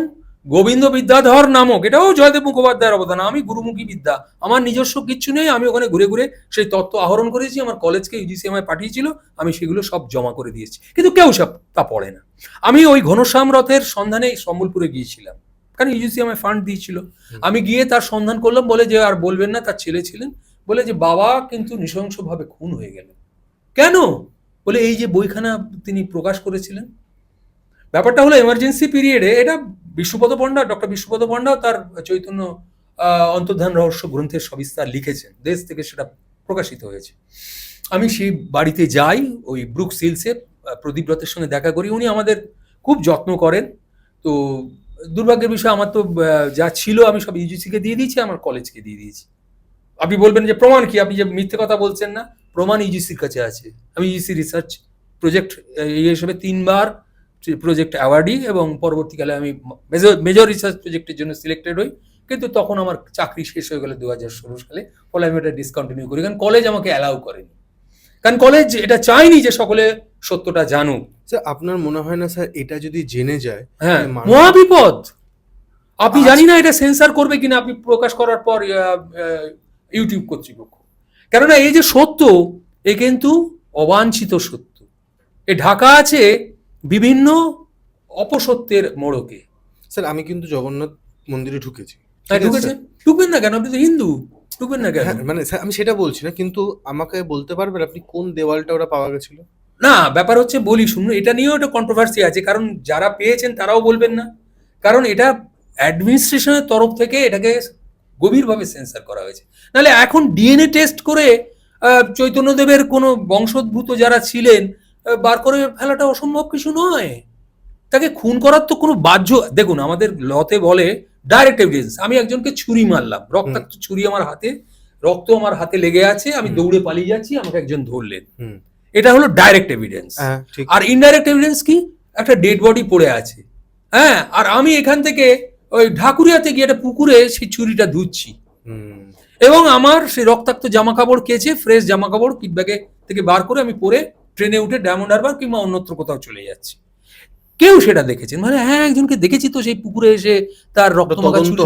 গোবিন্দ বিদ্যাধর নামক, এটাও জয়দেব মুখোপাধ্যায়ের অবদান, আমি গুরুমুখী বিদ্যা, আমার নিজস্ব কিচ্ছু নেই, আমি ওখানে ঘুরে ঘুরে সেই তত্ত্ব আহরণ করেছি, আমার কলেজকে ইউজিসি আমায় পাঠিয়েছিল, আমি সেগুলো সব জমা করে দিয়েছি, কিন্তু কেউ সব তা পড়ে না। আমি ওই ঘনশ্যাম রথের সন্ধানে সম্বলপুরে গিয়েছিলাম, কারণ ইউজিসি আমায় ফান্ড দিয়েছিল। আমি গিয়ে তার সন্ধান করলাম, বলে যে আর বলবেন না, তার ছেলে ছিলেন, বলে যে বাবা কিন্তু নৃশংসভাবে খুন হয়ে গেলেন। কেন? বলে এই যে বইখানা তিনি প্রকাশ করেছিলেন। ব্যাপারটা হলো এমার্জেন্সি পিরিয়ডে এটা বিশ্বপদ পণ্ডা, ডক্টর বিশ্বপদ পণ্ডা তার চৈতন্য অন্তর্ধান রহস্য গ্রন্থের সবিস্তার লিখেছেন, দেশ থেকে সেটা প্রকাশিত হয়েছে। আমি সেই বাড়িতে যাই, ওই ব্রুক সিলসে প্রদীপ রথের সঙ্গে দেখা করি, উনি আমাদের খুব যত্ন করেন। তো দুর্ভাগ্যের বিষয়, আমার তো যা ছিল আমি সব ইউজিসিকে দিয়ে দিয়েছি, আমার কলেজকে দিয়ে দিয়েছি। আপনি বলবেন যে প্রমাণ কি, আপনি যে মিথ্যে কথা বলছেন না, প্রমাণ ইউজিসির কাছে আছে। আমি ইউজিসি রিসার্চ প্রজেক্ট এই হিসেবে 3বার প্রজেক্ট অ্যাওয়ার্ডি এবং পরবর্তীকালে আমি মেজর রিসার্চ প্রজেক্টের জন্য সিলেক্টেড হই, কিন্তু তখন আমার চাকরি শেষ হয়ে গেল 2016 সালে, ফলে আমি এটা ডিসকন্টিনিউ করি, কারণ কলেজ আমাকে অ্যালাউ করেনি, কারণ কলেজ এটা চায়নি যে সকলে সত্যটা জানুক। স্যার আপনার মনে হয় না স্যার এটা যদি জেনে যায়? হ্যাঁ, তাহলে মহাবিপদ। আপনি জানি না এটা সেন্সার করবে কিনা আপনি প্রকাশ করার পর ইউটিউব কর্তৃপক্ষ, কেননা এই যে সত্য, এ কিন্তু অবাঞ্ছিত সত্য, এ ঢাকা আছে বিভিন্ন অপসত্যের মোড়কে। স্যার আমি কিন্তু জগন্নাথ মন্দিরে ঢুকেছি। হ্যাঁ, ঢুকেছেন? ঢুকবেন না কেন? আপনি তো হিন্দু, ঢুকবেন না কেন? হ্যাঁ, মানে স্যার আমি সেটা বলছি না, কিন্তু আমাকে বলতে পারবেন আপনি কোন দেওয়ালটা ওরা পাওয়া গেছিল? না, ব্যাপার হচ্ছে, বলি শুনুন, এটা নিয়েও একটা কন্ট্রোভার্সি আছে, কারণ যারা পেয়েছেন তারাও বলবেন না, কারণ এটা অ্যাডমিনিস্ট্রেশনের তরফ থেকে এটাকে গভীরভাবে সেন্সার করা হয়েছে। নাহলে এখন ডিএনএ টেস্ট করে চৈতন্যদেবের কোনো বংশোদ্ভূত যারা ছিলেন বার করে ফেলাটা অসম্ভব কিছু নয়। তাকে খুন করার তো কোনো বাহ্য, দেখুন আমাদের লতে বলে ডাইরেক্ট এভিডেন্স। আমি একজনকে ছুরি মারলাম, রক্তাক্ত ছুরি আমার হাতে, রক্ত আমার হাতে লেগে আছে, আমি দৌড়ে পালিয়ে যাচ্ছি, আমাকে একজন ধরলেন, এটা হলো ডাইরেক্ট এভিডেন্স। আর ইনডাইরেক্ট এভিডেন্স কি? একটা ডেড বডি পড়ে আছে, হ্যাঁ, আর আমি এখান থেকে ওই ঢাকুরিয়াতে গিয়ে একটা পুকুরে সেই ছুরিটা ধুচ্ছি, এবং আমার সেই রক্তাক্ত জামা কাপড় কেচে ফ্রেশ জামা কাপড় কিট ব্যাগে থেকে বার করে আমি পরে ট্রেনে উঠে ডায়মন্ড হারবার কিংবা অন্যত্র কোথাও চলে যাচ্ছি। কেউ সেটা দেখেছেন? মানে হ্যাঁ, একজনকে দেখেছি তো সেই পুকুরে এসে তার রক্ত মাখা ছুরি,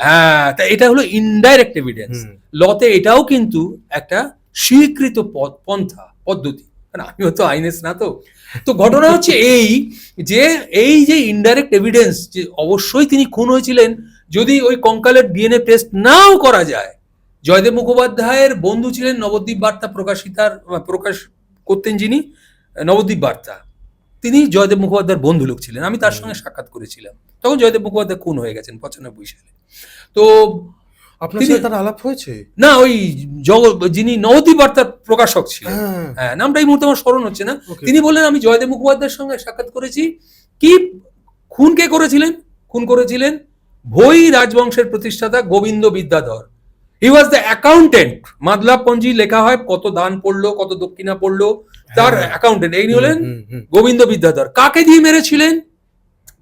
হ্যাঁ, তা এটা হলো ইনডাইরেক্ট এভিডেন্স। লতে এটাও কিন্তু একটা স্বীকৃত পন্থা পদ্ধতি, কারণ আমিও তো আইনেস না। তো ঘটনা হচ্ছে এই যে ইনডাইরেক্ট এভিডেন্স, যে অবশ্যই তিনি খুন হয়েছিলেন যদি ওই কঙ্কালের ডিএনএ টেস্ট নাও করা যায়। জয়দেব মুখোপাধ্যায়ের বন্ধু ছিলেন নবদ্বীপ বার্তা প্রকাশ করতেন যিনি, নবদ্বীপ বার্তা, তিনি জয়দেব মুখোপাধ্যায়ের বন্ধু লোক ছিলেন। আমি তার সঙ্গে সাক্ষাৎ করেছিলাম, তখন জয়দেব মুখোপাধ্যায় খুন হয়ে গেছেন 95 সালে। তো আপনার সাথে তার আলাপ হয়েছে? না, ওই যিনি নবদ্বীপ বার্তার প্রকাশক ছিলেন, হ্যাঁ, নামটা এই মুহূর্তে আমার স্মরণ হচ্ছে না, তিনি বললেন আমি জয়দেব মুখোপাধ্যায়ের সঙ্গে সাক্ষাৎ করেছি। কি খুন কে করেছিলেন? খুন করেছিলেন ভৈ রাজবংশের প্রতিষ্ঠাতা গোবিন্দ বিদ্যাধর। হি ওয়াজ দ্য অ্যাকাউন্টেন্ট। মাদলা পঞ্জি লেখা হয়, কত দান পড়লো, কত দক্ষিণা পড়লো, তার অ্যাকাউন্টেন্ট এই হলেন গোবিন্দ বিদ্যাধর। কাকে দিয়ে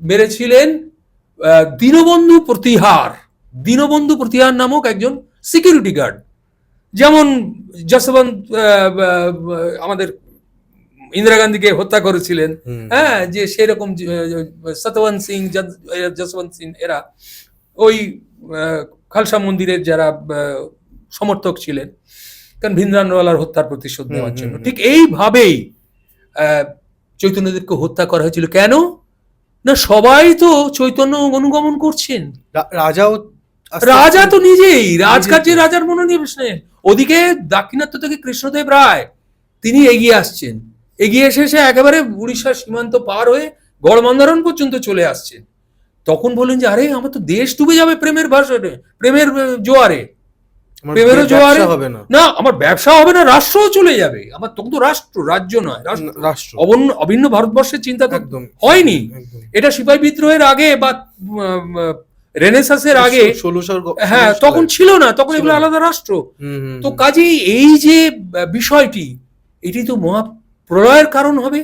মেরেছিলেন দীনবন্ধু প্রতিহার। দীনবন্ধু প্রতিহার নামক একজন সিকিউরিটি গার্ড, যেমন যশবন্ত আমাদের ইন্দিরা গান্ধীকে হত্যা করেছিলেন, হ্যাঁ, যে সেরকম সতবন্ত সিং, যশবন্ত সিং এরা ওই খালসা মন্দিরের যারা সমর্থক ছিলেন, কারণ ভিন্দ্রানওয়ালার হত্যার প্রতিশোধ নেওয়ার জন্য। ঠিক এইভাবেই চৈতন্যদেবকে হত্যা করা হয়েছিল। কেন না, সবাই তো চৈতন্য অনুগমন করছেন, রাজা তো নিজেই রাজকার্যে রাজার মনোনিবেশ নেন। ওদিকে দাক্ষিণাত্য থেকে কৃষ্ণদেব রায় তিনি এগিয়ে আসছেন, এগিয়ে এসে একেবারে উড়িষ্যার সীমান্ত পার হয়ে গড়মন্দারণ পর্যন্ত চলে আসছেন। তখন বললেন যে আরে আমার তো দেশ ডুবে যাবে প্রেমের ভাষণে, প্রেমের জোয়ারে, প্রেমেরও জোয়ারে হবে না, আমার ব্যবসা হবে না, রাষ্ট্রও চলে যাবে আমার। তখন তো রাজ্য নয়, রাষ্ট্র, অভিন্ন ভারতবর্ষের চিন্তা তো হয়নি। এটা সিপাহী বিদ্রোহের আগে বা রেনেসাসের আগে, হ্যাঁ, তখন ছিল না, তখন এগুলো আলাদা রাষ্ট্র। তো কাজেই এই যে বিষয়টি, এটি তো মহা প্রলয়ের কারণ হবে,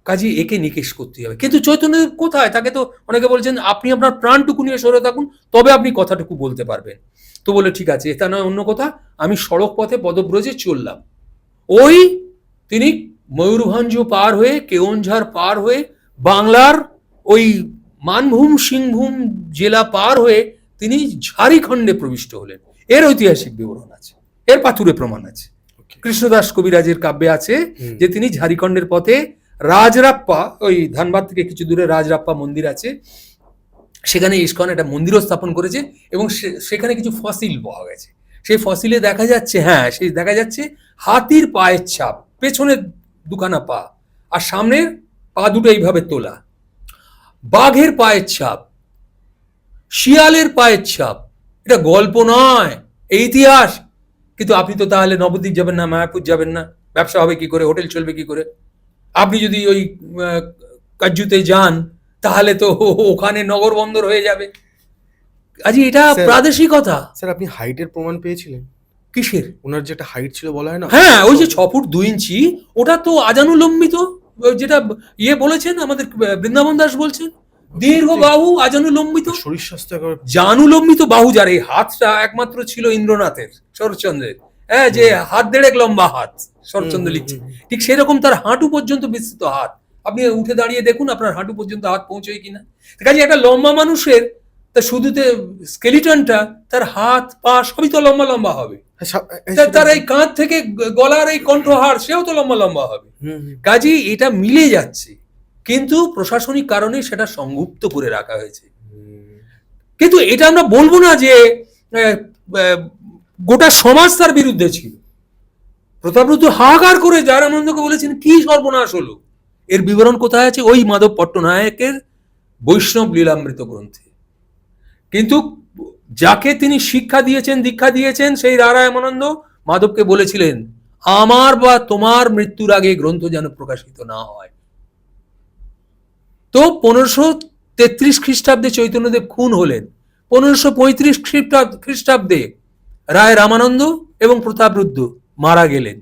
কাজে একে নিকেশ করতে হবে। কিন্তু চৈতন্যদেব কোথায়? তাকে তো অনেকে বলছেন আপনি আপনার প্রাণটুকু নিয়ে সরে থাকুন, তবে আপনি কথাটুকু বলতে পারবেন। তো বলে ঠিক আছে, এটা নয় অন্য কথা, আমি সড়ক পথে পদব্রজে চললাম। ওই তিনি ময়ূরভঞ্জ পার হয়ে, কেওনঝাড় পার হয়ে, বাংলার ওই মানভূম সিংভূম জেলা পার হয়ে তিনি ঝাড়খণ্ডে প্রবিষ্ট হলেন। এর ঐতিহাসিক বিবরণ আছে, এর পাথুরে প্রমাণ আছে। কৃষ্ণদাস কবিরাজের কাব্যে আছে যে তিনি ঝাড়খণ্ডের পথে রাজরাপ্পা, ওই ধানবাদ থেকে কিছু দূরে রাজরাপ্পা মন্দির আছে, সেখানে ইস্কন একটা মন্দিরও স্থাপন করেছে, এবং সেখানে কিছু ফসিল পাওয়া গেছে। সেই ফসিলে দেখা যাচ্ছে, হ্যাঁ, সেই দেখা যাচ্ছে হাতির পায়ের ছাপ, পেছনের দুখানা পা, আর সামনের পা দুটো এইভাবে তোলা, বাঘের পায়ের ছাপ, শিয়ালের পায়ের ছাপ। এটা গল্প নয়, এই ইতিহাস। কিন্তু আপনি তো তাহলে নবদ্বীপ যাবেন না, মায়াপুর যাবেন না, ব্যবসা হবে কি করে, হোটেল চলবে কি করে? আপনি যদি ওই কাজ্জুতে যান তাহলে তো ওখানে নগর বন্দর হয়ে যাবে। আজ এটা প্রাদেশিকতা। স্যার, আপনি হাইটের প্রমাণ পেয়েছিলেন? কিসের? ওনার যেটা হাইট ছিল বলা হয় না, হ্যাঁ, ওই যে 6 ফুট 2 ইঞ্চি, ওটা তো আজানুলম্বিত, যেটা বলেছেন আমাদের বৃন্দাবন দাস বলছেন, দীর্ঘ বাহু আজানুলম্বিত, শরীর স্বাস্থ্য একেবারে জানুলম্বিত বাহু, যার এই হাতটা একমাত্র ছিল ইন্দ্রনাথের, শরৎচন্দ্রের, হ্যাঁ, যে হাত 1.5 লম্বা হাত শরৎচন্দ্র লিখছে, ঠিক সেরকম তার হাঁটু পর্যন্ত বিস্তৃত হাত। আপনি উঠে দাঁড়িয়ে দেখুন আপনার হাঁটু পর্যন্ত হাত পৌঁছয় কিনা। কাজে একটা লম্বা মানুষের তা শুধুতে স্কেলিটনটা, তার হাত পা সবই তো লম্বা লম্বা হবে, তার এই কাঁধ থেকে গলার এই কণ্ঠহার সেও তো লম্বা লম্বা হবে। কাজে এটা মিলে যাচ্ছে, কিন্তু প্রশাসনিক কারণে সেটা সংগুপ্ত করে রাখা হয়েছে। কিন্তু এটা আমরা বলবো না যে গোটা সমাজ তার বিরুদ্ধে ছিল। প্রতাপরুদ্র হাহাকার করে জয়রামানন্দকে বলেছেন কি সর্বনাশ হলো। এর বিবরণ কোথায় আছে? ওই মাধব পট্টনায়কের বৈষ্ণব লীলামৃত গ্রন্থে। কিন্তু যাকে তিনি শিক্ষা দিয়েছেন, দীক্ষা দিয়েছেন, সেই রারায়মানন্দ মাধবকে বলেছিলেন আমার বা তোমার মৃত্যুর আগে গ্রন্থ যেন প্রকাশিত না হয়। তো 1533 খ্রিস্টাব্দে চৈতন্যদেব খুন হলেন, 1535 খ্রিস্টাব্দে রায় রামানন্দ এবং প্রতাপরুদ্র মারা গেলেন,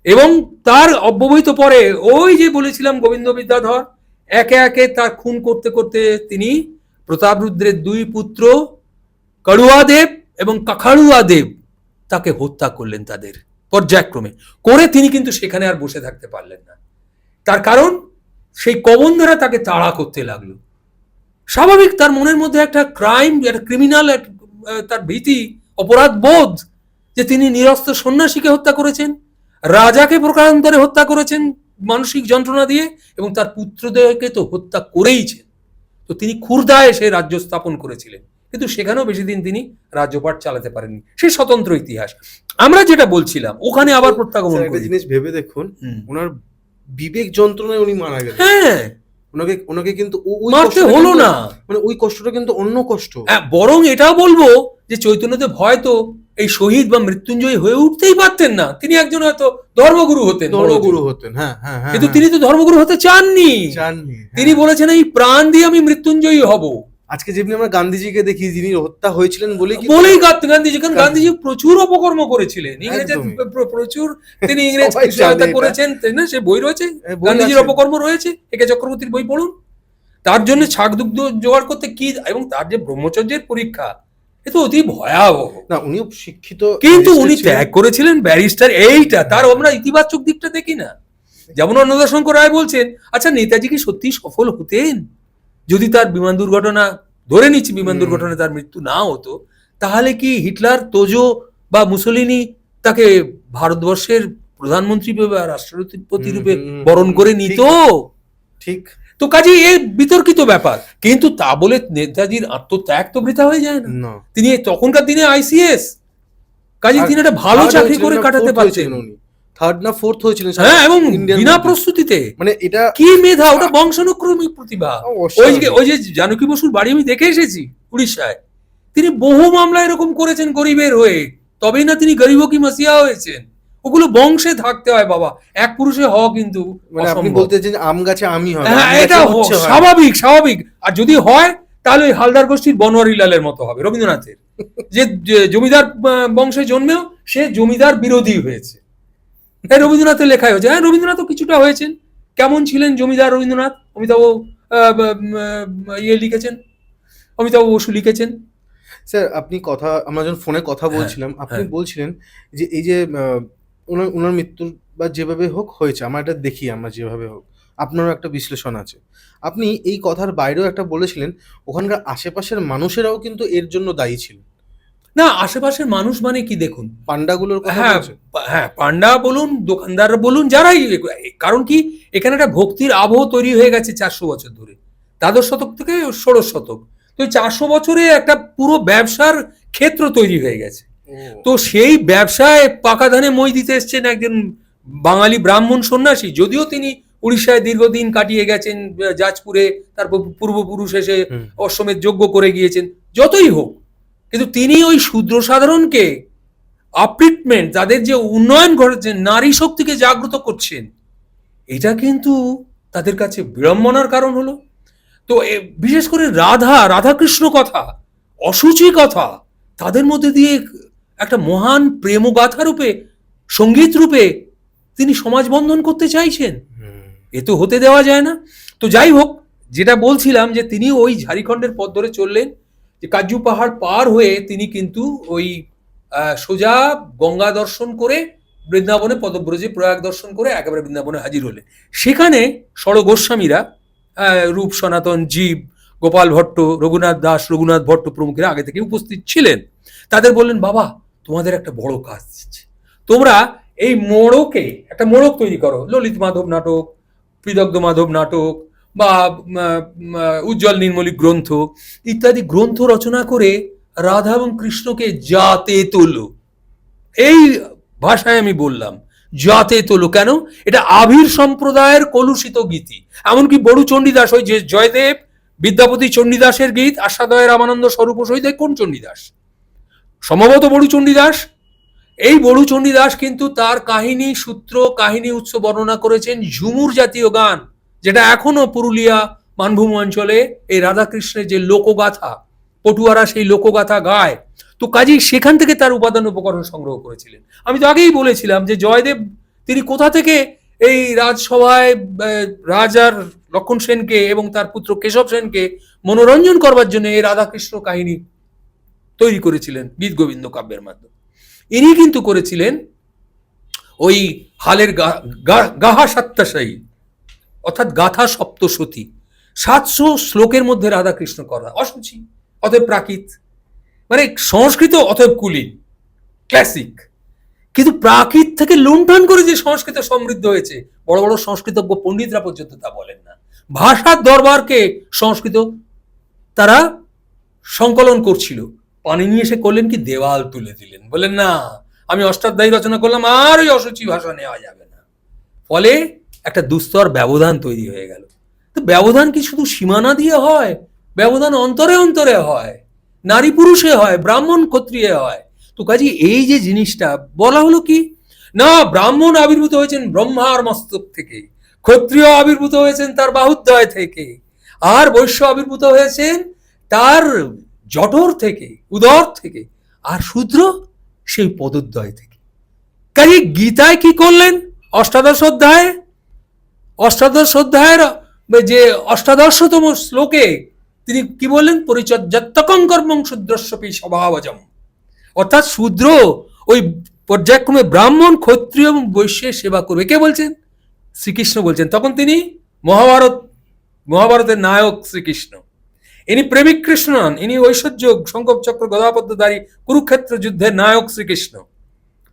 এবং তার অব্যবহিত পরে ওই যে বলেছিলাম গোবিন্দ বিদ্যাধর একে একে তার খুন করতে করতে তিনি প্রতাপরুদ্রের দুই পুত্র কড়ুয়াদেব এবং কাখাড়ুয়াদেব তাকে হত্যা করলেন তাদের পর্যায়ক্রমে করে। তিনি কিন্তু সেখানে আর বসে থাকতে পারলেন না, তার কারণ সেই কবন্ধরা তাকে তাড়া করতে লাগলো। স্বাভাবিক, তার মনের মধ্যে একটা ক্রাইম, একটা ক্রিমিনাল, তার ভীতি, অপরাধ বোধ, যে তিনি নিরস্ত্র সন্ন্যাসীকে হত্যা করেছেন, রাজাকে প্রকারান্তরে হত্যা করেছেন মানসিক যন্ত্রণা দিয়ে, এবং তার পুত্রদেরকে তো হত্যা করেইছেন। তো তিনি ক্ষুরদায় এসে রাজ্য স্থাপন করেছিলেন, কিন্তু সেখানেও বেশি দিন তিনি রাজ্যপাট চালাতে পারেননি, সেই স্বতন্ত্র ইতিহাস। আমরা যেটা বলছিলাম ওখানে আবার প্রত্যাগমন একটা করি। জিনিস ভেবে দেখুন, ওনার বিবেক যন্ত্রণায় উনি মারা গেলেন। হ্যাঁ, ওনাকে কিন্তু ওই মারতে কষ্টটা হলো কিন্তু- না, মানে ওই কষ্টটা কিন্তু অন্য কষ্ট। হ্যাঁ, বরং এটাও বলবো যে চৈতন্যদেব হয়তো এই শহীদ বা মৃত্যুঞ্জয়ী হয়ে উঠতেই পারতেন না, তিনি একজন হয়তো ধর্মগুরু হতেন, ধর্মগুরু হতেন, হ্যাঁ হ্যাঁ হ্যাঁ, কিন্তু তিনি তো ধর্মগুরু হতে চাননি। জাননি, তিনি বলেছেন এই প্রাণ দিয়ে আমি মৃত্যুঞ্জয়ী হব। আজকে যেমনি আমরা গান্ধীজিকে দেখি, যিনি হত্যা হয়েছিলেন বলেই গান্ধীজি, কারণ গান্ধীজি প্রচুর অপকর্ম করেছিলেন, ইংরেজের প্রচুর তিনি ইংরেজ সবাই সহায়তা জানে করেছেন, তাই না? সে বই রয়েছে, বই গান্ধীজির আছে। অপকর্ম রয়েছে, একে চক্রবর্তীর বই পড়ুন। তার জন্য ছাগ দুগ্ধ জোগাড় করতে কি, এবং তার যে ব্রহ্মচর্যের পরীক্ষা, এ তো অতি ভয়াবহ। না, উনিও শিক্ষিত, কিন্তু barrister উনি ছিলেন। ত্যাগ করেছিলেন ব্যারিস্টার, এইটা তার আমরা ইতিবাচক দিকটা দেখি না। যেমন অন্নদাশঙ্কর রায় বলছেন, আচ্ছা নেতাজি কি সত্যি সফল হতেন যদি তার বিমান দুর্ঘটনা, ধরে নিচ্ছি বিমান দুর্ঘটনায় তার মৃত্যু না হতো, তাহলে কি হিটলার, তোজো বা মুসোলিনি তাকে ভারতবর্ষের প্রধানমন্ত্রী বা রাষ্ট্রপতি রূপে বরণ করে নিত? ঠিক। তো কাজে এ বিতর্কিত ব্যাপার, কিন্তু তা বলে নেতাজির আত্মত্যাগ তো বৃথা হয়ে যায় না। না, তিনি তখনকার দিনে আইসিএস, কাজে তিনি একটা ভালো চাকরি করে কাটাতে পারতেন। থার্ড না ফোর্থ হয়েছিলেন, হ্যাঁ, এবং ইন্ডিয়ান বিনা মধ্যে। প্রস্তুতিতে, মানে এটা কি মেধা, ওটা বংশানুক্রমিক প্রতিভা। ওই যে জানকী বসুর বাড়ি আমি দেখে এসেছি উড়িষ্যায়, তিনি বহু মামলা এরকম করেছেন গরিবের হয়ে, তবেই না তিনি গরিব কি মাসিয়া হয়েছেন। ওগুলো বংশে থাকতে হয় বাবা, এক পুরুষে হওয়া কিন্তু মানে আপনি অসম্ভব। বলতে চাইছেন আম গাছে আমি হয়, হ্যাঁ, আম গাছে এটা উচ্ছে হয়। স্বাভাবিক স্বাভাবিক। আর যদি হয় তাহলে ওই হালদার গোষ্ঠীর বনোয়ারি লালের মতো হবে, রবীন্দ্রনাথের, যে জমিদার বংশে জন্মেও সে জমিদার বিরোধী হয়েছে। এই রবীন্দ্রনাথের লেখায় হয়েছে। হ্যাঁ, রবীন্দ্রনাথও কিছুটা হয়েছেন। কেমন ছিলেন জমিদার রবীন্দ্রনাথ? অমিতাভ লিখেছেন, অমিতাভ বসু লিখেছেন। স্যার, আপনি আমরা যখন ফোনে কথা বলছিলাম, আপনি বলছিলেন যে এই যে ওনার মৃত্যুর বা যেভাবে হোক হয়েছে, আমরা এটা দেখি, আমরা যেভাবে হোক, আপনারও একটা বিশ্লেষণ আছে। আপনি এই কথার বাইরেও একটা বলেছিলেন, ওখানকার আশেপাশের মানুষেরাও কিন্তু এর জন্য দায়ী ছিল। না, আশেপাশের মানুষ মানে কি দেখুন, পান্ডাগুলোর কথা হ্যাঁ বলছেন? হ্যাঁ, পান্ডা বলুন, দোকানদার বলুন, যারাই, কারণ কি এখানে একটা ভক্তির আবহ তৈরি হয়ে গেছে 400 বছর ধরে, দ্বাদশ শতক থেকে ষোড়শ শতক। তো 400 বছরে একটা পুরো ব্যবসার ক্ষেত্র তৈরি হয়ে গেছে। তো সেই ব্যবসায় পাকা ধানে মই দিতে এসছেন একজন বাঙালি ব্রাহ্মণ সন্ন্যাসী, যদিও তিনি উড়িষ্যায় দীর্ঘদিন কাটিয়ে গেছেন, যাজপুরে তার পূর্বপুরুষ এসে অশ্বমেধ যজ্ঞ করে গিয়েছেন, যতই হোক, কিন্তু তিনি ওই শূদ্র সাধারণকে আপলিফটমেন্ট, তাদের যে উন্নয়ন ঘটেছেন, নারী শক্তিকে জাগ্রত করছেন, এটা কিন্তু তাদের কাছে বিড়ম্বনার কারণ হলো। তো বিশেষ করে রাধাকৃষ্ণ কথা, অসুচি কথা, তাদের মধ্যে দিয়ে একটা মহান প্রেমগাথা রূপে, সঙ্গীত রূপে তিনি সমাজ বন্ধন করতে চাইছেন। এ তো হতে দেওয়া যায় না। তো যাই হোক, যেটা বলছিলাম যে তিনি ওই ঝাড়খণ্ডের পথ ধরে চললেন, যে কাজু পাহাড় পার হয়ে তিনি কিন্তু ওই সোজা গঙ্গা দর্শন করে বৃন্দাবনে পদব্রজে প্রয়াগ দর্শন করে একেবারে বৃন্দাবনে হাজির হলেন। সেখানে ষড় গোস্বামীরা, রূপ সনাতন, জীব, গোপাল ভট্ট, রঘুনাথ ভট্ট প্রমুখেরা আগে থেকে উপস্থিত ছিলেন। তাদের বললেন, বাবা তোমাদের একটা বড় কাজ দিচ্ছে, তোমরা এই মোড়কে একটা মোড়ক তৈরি করো, ললিত মাধব নাটক, পৃদগ্ধ মাধব নাটক বা উজ্জ্বল নির্মলী গ্রন্থ ইত্যাদি গ্রন্থ রচনা করে রাধা এবং কৃষ্ণকে জাতে তোলো। এই ভাষায় আমি বললাম, জাতে তোলো। কেন? এটা আবির সম্প্রদায়ের কলুষিত গীতি। এমনকি বড়ু চণ্ডীদাস, ওই যে জয়দেব বিদ্যাপতি চণ্ডীদাসের গীত, আশাদয় রামানন্দ স্বরূপ সহিত, কোন চণ্ডীদাস? সম্ভবত বড়ু চণ্ডীদাস। এই বড়ু চণ্ডীদাস কিন্তু তার কাহিনী সূত্র, কাহিনী উৎস বর্ণনা করেছেন ঝুমুর জাতীয় গান, যেটা এখনো পুরুলিয়া, মানভূম অঞ্চলে এই রাধাকৃষ্ণের যে লোকগাথা, পটুয়ারা সেই লোকগাথা গায়, তো কাজেই সেখান থেকে তার উপাদান উপকরণ সংগ্রহ করেছিলেন। আমি তো আগেই বলেছিলাম যে জয়দেব তিনি কোথা থেকে এই রাজসভায় রাজার লক্ষণ সেনকে এবং তার পুত্র কেশব সেনকে মনোরঞ্জন করবার জন্য এই রাধাকৃষ্ণ কাহিনী তৈরি করেছিলেন গীত গোবিন্দ কাব্যের মাধ্যমে। ইনি কিন্তু করেছিলেন ওই হালের গাহা সাত্তাশায়ী, অর্থাৎ গাথা সপ্তশতী, 700 শ্লোকের মধ্যে রাধাকৃষ্ণ করা, অসুচি অতএব প্রাকৃত, মানে সংস্কৃত অতএব কুলীন, ক্লাসিক। কিন্তু প্রাকৃত থেকে লুণ্ঠন করে যে সংস্কৃত সমৃদ্ধ হয়েছে, বড় বড় সংস্কৃতজ্ঞ পণ্ডিতরা পর্যন্ত তা বলেন না। ভাষার দরবারকে সংস্কৃত তারা সংকলন করছিল, পানিনি এসে করলেন কি, দেওয়াল তুলে দিলেন, বলেন না আমি অষ্টাধ্যায়ী রচনা করলাম আর ওই অসুচি ভাষা নেওয়া যাবে না। ফলে একটা দুস্তর ব্যবধান তৈরি হয়ে গেল। তো ব্যবধান কি শুধু সীমানা দিয়ে হয়? ব্যবধান অন্তরে অন্তরে হয়, নারী পুরুষে হয়, ব্রাহ্মণ ক্ষত্রিয়ে হয়। তো কাজে এই যে জিনিসটা বলা হলো কি না, ব্রাহ্মণ আবির্ভূত হয়েছেন ব্রহ্মার মস্তক থেকে, ক্ষত্রিয় আবির্ভূত হয়েছেন তার বাহুদ্বয় থেকে, আর বৈশ্য আবির্ভূত হয়েছেন তার জঠর থেকে, উদর থেকে, আর শূদ্র সেই পদোদ্বয় থেকে। কাজে গীতায় কি করলেন? অষ্টাদশ অধ্যায়ের যে অষ্টাদশতম শ্লোকে তিনি কি বললেন? পরিচর্যাত্মকং কর্মং শূদ্রস্যপি স্বভাবজম, অর্থাৎ শূদ্র ওই পর্যায়ক্রমে ব্রাহ্মণ, ক্ষত্রিয় এবং বৈশ্যের সেবা করবে। কে বলছেন? শ্রীকৃষ্ণ বলছেন। তখন তিনি মহাভারতের নায়ক শ্রীকৃষ্ণ। ইনি প্রেমিক কৃষ্ণ নন, ইনি ঐশ্বর্য শঙ্খ চক্র গদাপদ্মধারী কুরুক্ষেত্র যুদ্ধের নায়ক শ্রীকৃষ্ণ,